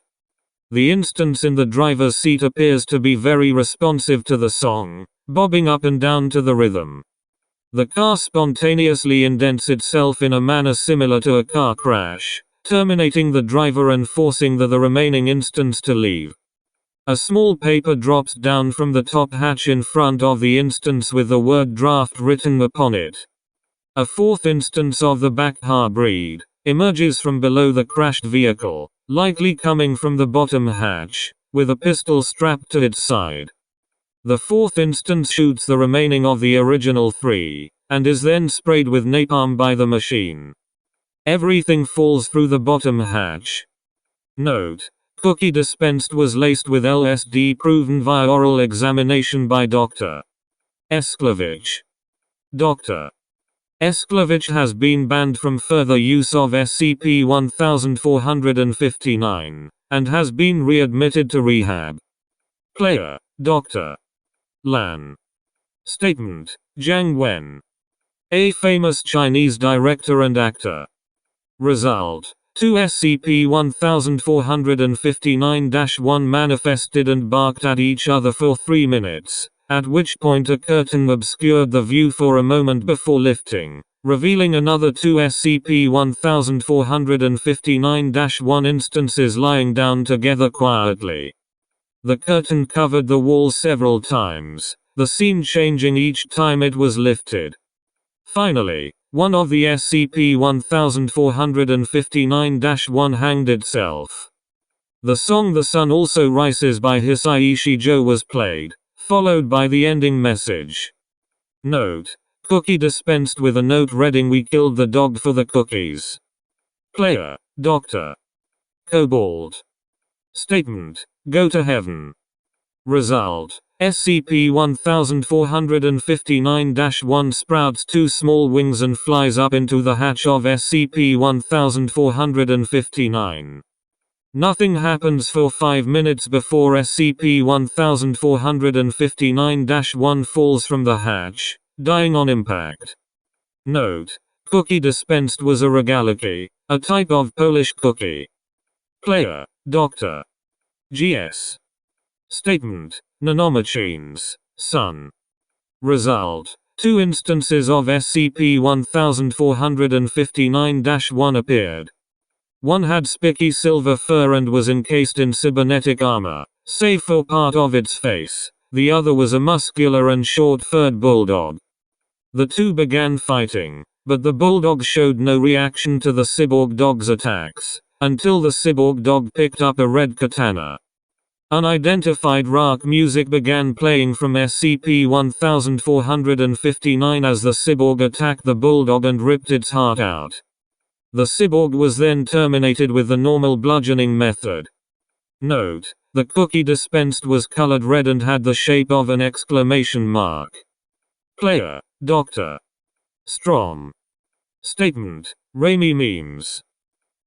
The instance in the driver's seat appears to be very responsive to the song, bobbing up and down to the rhythm. The car spontaneously indents itself in a manner similar to a car crash, terminating the driver and forcing the remaining instance to leave. A small paper drops down from the top hatch in front of the instance with the word draft written upon it. A 4th instance of the Bakha breed emerges from below the crashed vehicle, likely coming from the bottom hatch, with a pistol strapped to its side. The 4th instance shoots the remaining of the original 3, and is then sprayed with napalm by the machine. Everything falls through the bottom hatch. Note: cookie dispensed was laced with LSD proven via oral examination by Dr. Esklavich. Dr. Esklavich has been banned from further use of SCP-1459, and has been readmitted to rehab. Player: Dr. Lan. Statement: Jiang Wen. A famous Chinese director and actor. Result: 2 SCP-1459-1 manifested and barked at each other for 3 minutes, at which point a curtain obscured the view for a moment before lifting, revealing another 2 SCP-1459-1 instances lying down together quietly. The curtain covered the wall several times, the scene changing each time it was lifted. Finally, one of the SCP-1459-1 hanged itself. The song "The Sun Also Rises" by Hisaishi Joe was played, followed by the ending message. Note: cookie dispensed with a note reading "We killed the dog for the cookies." Player: Dr. Cobalt. Statement: go to heaven. Result: SCP-1459-1 sprouts 2 small wings and flies up into the hatch of SCP-1459. Nothing happens for 5 minutes before SCP-1459-1 falls from the hatch, dying on impact. Note: cookie dispensed was a rogaliki, a type of Polish cookie. Player: Dr. GS. Statement: nanomachines, Sun. Result: 2 instances of SCP-1459-1 appeared. One had spiky silver fur and was encased in cybernetic armor, save for part of its face. The other was a muscular and short-furred bulldog. The two began fighting, but the bulldog showed no reaction to the cyborg dog's attacks, until the cyborg dog picked up a red katana. Unidentified rock music began playing from SCP-1459 as the cyborg attacked the bulldog and ripped its heart out. The cyborg was then terminated with the normal bludgeoning method. Note: the cookie dispensed was colored red and had the shape of an exclamation mark. Player: Dr. Strom. Statement. Raimi memes.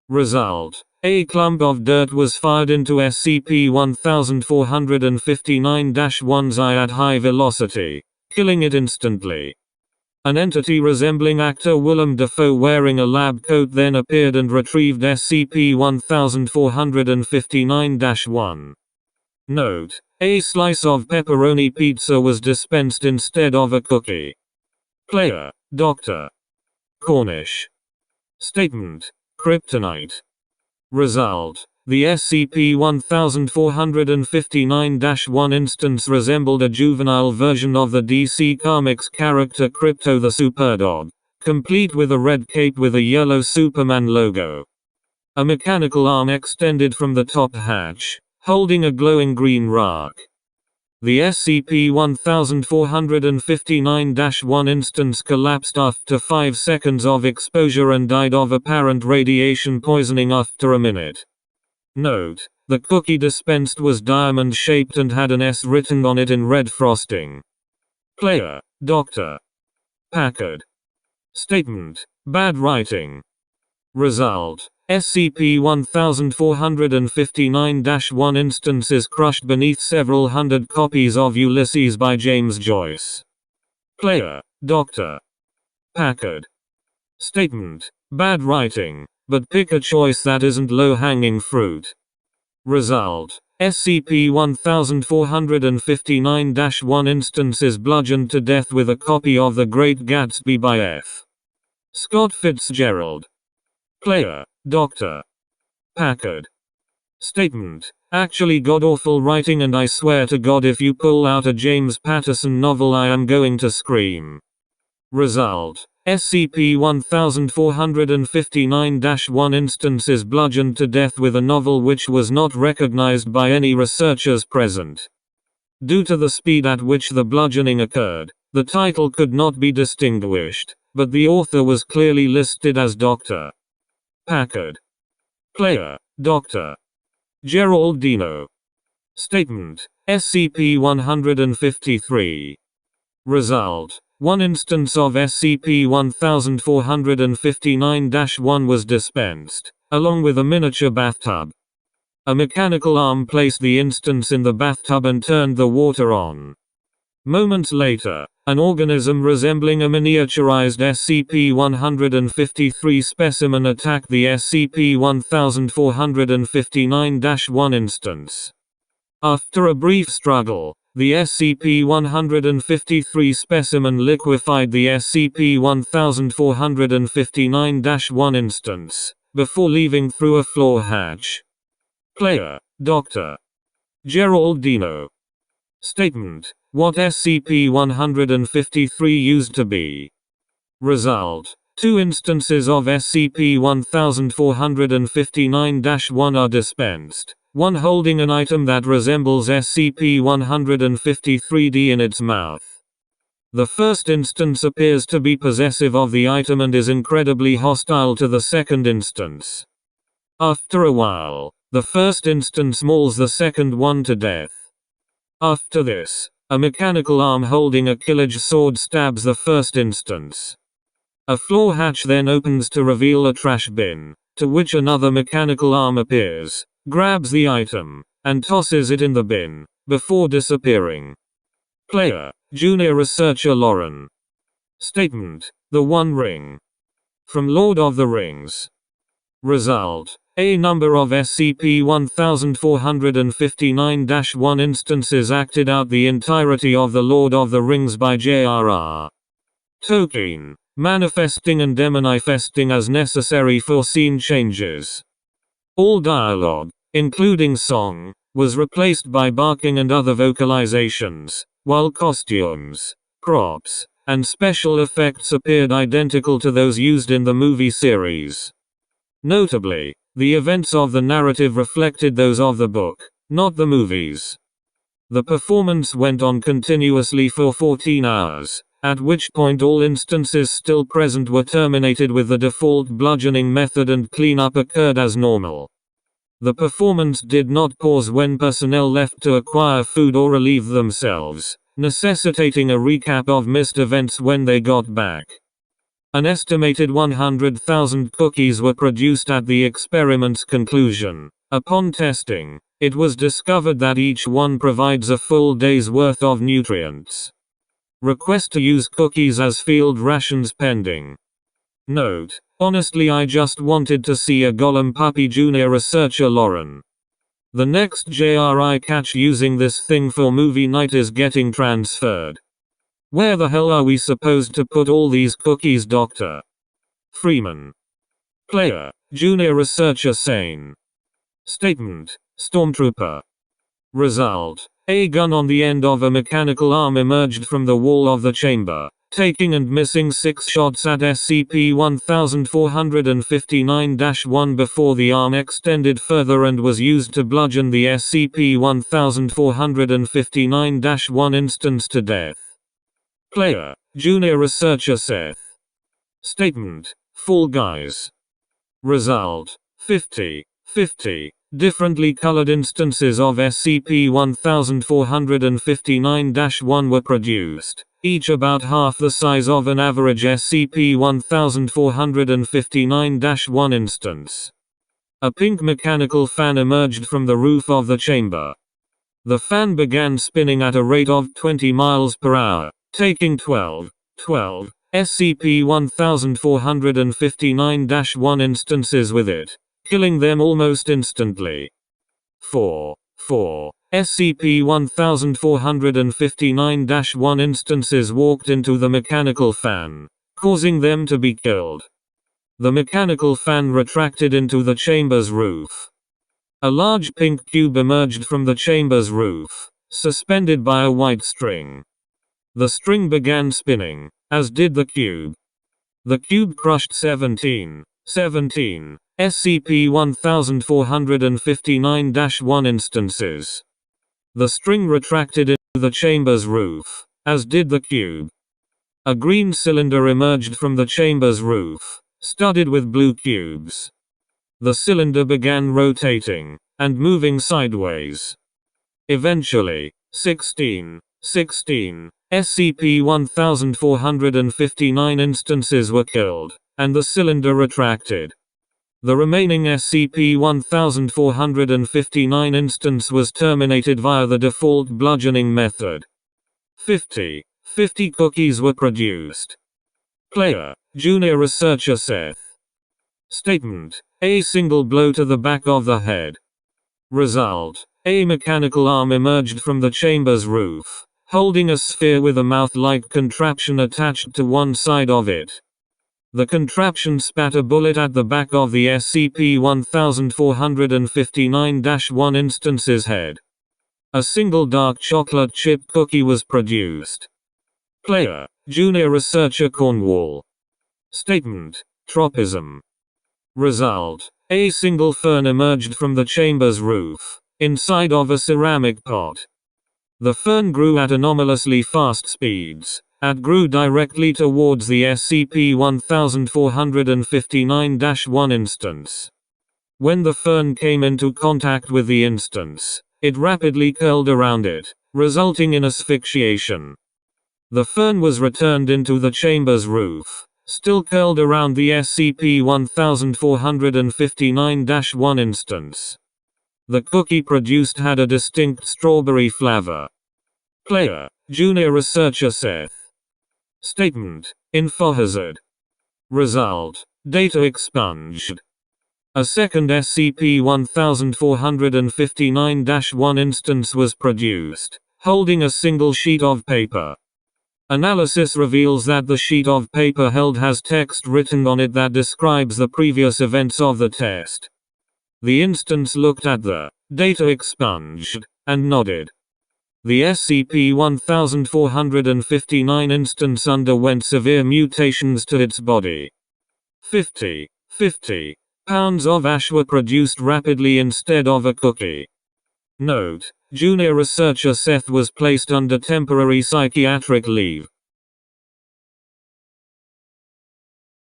Result. A clump of dirt was fired into SCP-1459-1's eye at high velocity, killing it instantly. An entity resembling actor Willem Dafoe wearing a lab coat then appeared and retrieved SCP-1459-1. Note: a slice of pepperoni pizza was dispensed instead of a cookie. Player: Dr. Cornish. Statement. Kryptonite. Result. The SCP-1459-1 instance resembled a juvenile version of the DC Comics character Krypto the Superdog, complete with a red cape with a yellow Superman logo. A mechanical arm extended from the top hatch, holding a glowing green rock. The SCP-1459-1 instance collapsed after 5 seconds of exposure and died of apparent radiation poisoning after a minute. Note: the cookie dispensed was diamond-shaped and had an S written on it in red frosting. Player: Dr. Packard. Statement. Bad writing. Result. SCP-1459-1 instance is crushed beneath several hundred copies of Ulysses by James Joyce. Player: Dr. Packard. Statement. Bad writing, but pick a choice that isn't low-hanging fruit. Result. SCP-1459-1 instance is bludgeoned to death with a copy of The Great Gatsby by F. Scott Fitzgerald. Player: Dr. Packard. Statement. Actually god-awful writing, and I swear to God if you pull out a James Patterson novel I am going to scream. Result. SCP-1459-1 instance is bludgeoned to death with a novel which was not recognized by any researchers present. Due to the speed at which the bludgeoning occurred, the title could not be distinguished, but the author was clearly listed as Dr. Packard. Player: Dr. Geraldino. Statement. SCP-153. Result. One instance of SCP-1459-1 was dispensed, along with a miniature bathtub. A mechanical arm placed the instance in the bathtub and turned the water on. Moments later, an organism resembling a miniaturized SCP-153 specimen attacked the SCP-1459-1 instance. After a brief struggle, the SCP-153 specimen liquefied the SCP-1459-1 instance, before leaving through a floor hatch. Player: Dr. Geraldino. Statement. What SCP-153 used to be. Result. 2 instances of SCP-1459-1 are dispensed, one holding an item that resembles SCP-153-D in its mouth. The first instance appears to be possessive of the item and is incredibly hostile to the second instance. After a while, the first instance mauls the second one to death. After this, a mechanical arm holding a killage sword stabs the first instance. A floor hatch then opens to reveal a trash bin, to which another mechanical arm appears, grabs the item, and tosses it in the bin, before disappearing. Player: Junior Researcher Lauren. Statement. The One Ring. From Lord of the Rings. Result. A number of SCP-1459-1 instances acted out the entirety of The Lord of the Rings by J.R.R. Tolkien, manifesting and demanifesting as necessary for scene changes. All dialogue, including song, was replaced by barking and other vocalizations, while costumes, props, and special effects appeared identical to those used in the movie series. Notably, the events of the narrative reflected those of the book, not the movies. The performance went on continuously for 14 hours, at which point all instances still present were terminated with the default bludgeoning method and cleanup occurred as normal. The performance did not pause when personnel left to acquire food or relieve themselves, necessitating a recap of missed events when they got back. An estimated 100,000 cookies were produced at the experiment's conclusion. Upon testing, it was discovered that each one provides a full day's worth of nutrients. Request to use cookies as field rations pending. Note: honestly, I just wanted to see a golem puppy. Junior researcher Lauren. The next JR I catch using this thing for movie night is getting transferred. Where the hell are we supposed to put all these cookies, Dr. Freeman? Player: Junior researcher Sane. Statement: Stormtrooper. Result: a gun on the end of a mechanical arm emerged from the wall of the chamber, taking and missing 6 shots at SCP-1459-1 before the arm extended further and was used to bludgeon the SCP-1459-1 instance to death. Player: Junior researcher Seth. Statement: Fall Guys. Result: 50 differently colored instances of SCP-1459-1 were produced, each about half the size of an average SCP-1459-1 instance. A pink mechanical fan emerged from the roof of the chamber. The fan began spinning at a rate of 20 miles per hour, taking 12 SCP-1459-1 instances with it, killing them almost instantly. 4 SCP-1459-1 instances walked into the mechanical fan, causing them to be killed. The mechanical fan retracted into the chamber's roof. A large pink cube emerged from the chamber's roof, suspended by a white string. The string began spinning, as did the cube. The cube crushed 17 SCP-1459-1 instances. The string retracted into the chamber's roof, as did the cube. A green cylinder emerged from the chamber's roof, studded with blue cubes. The cylinder began rotating, and moving sideways. Eventually, 16 SCP-1459 instances were killed, and the cylinder retracted. The remaining SCP-1459 instance was terminated via the default bludgeoning method. 50 cookies were produced. Player: Junior researcher Seth. Statement: a single blow to the back of the head. Result: a mechanical arm emerged from the chamber's roof, holding a sphere with a mouth-like contraption attached to one side of it. The contraption spat a bullet at the back of the SCP-1459-1 instance's head. A single dark chocolate chip cookie was produced. Player: Junior researcher Cornwall. Statement: Tropism. Result: a single fern emerged from the chamber's roof, inside of a ceramic pot. The fern grew at anomalously fast speeds, and grew directly towards the SCP-1459-1 instance. When the fern came into contact with the instance, it rapidly curled around it, resulting in asphyxiation. The fern was returned into the chamber's roof, still curled around the SCP-1459-1 instance. The cookie produced had a distinct strawberry flavor. Player: Junior researcher Seth. Statement: Infohazard. Result: data expunged. A second SCP-1459-1 instance was produced, holding a single sheet of paper. Analysis reveals that the sheet of paper held has text written on it that describes the previous events of the test. The instance looked at the data expunged and nodded. The SCP-1459 instance underwent severe mutations to its body. 50 pounds of ash were produced rapidly instead of a cookie. Note: Junior researcher Seth was placed under temporary psychiatric leave,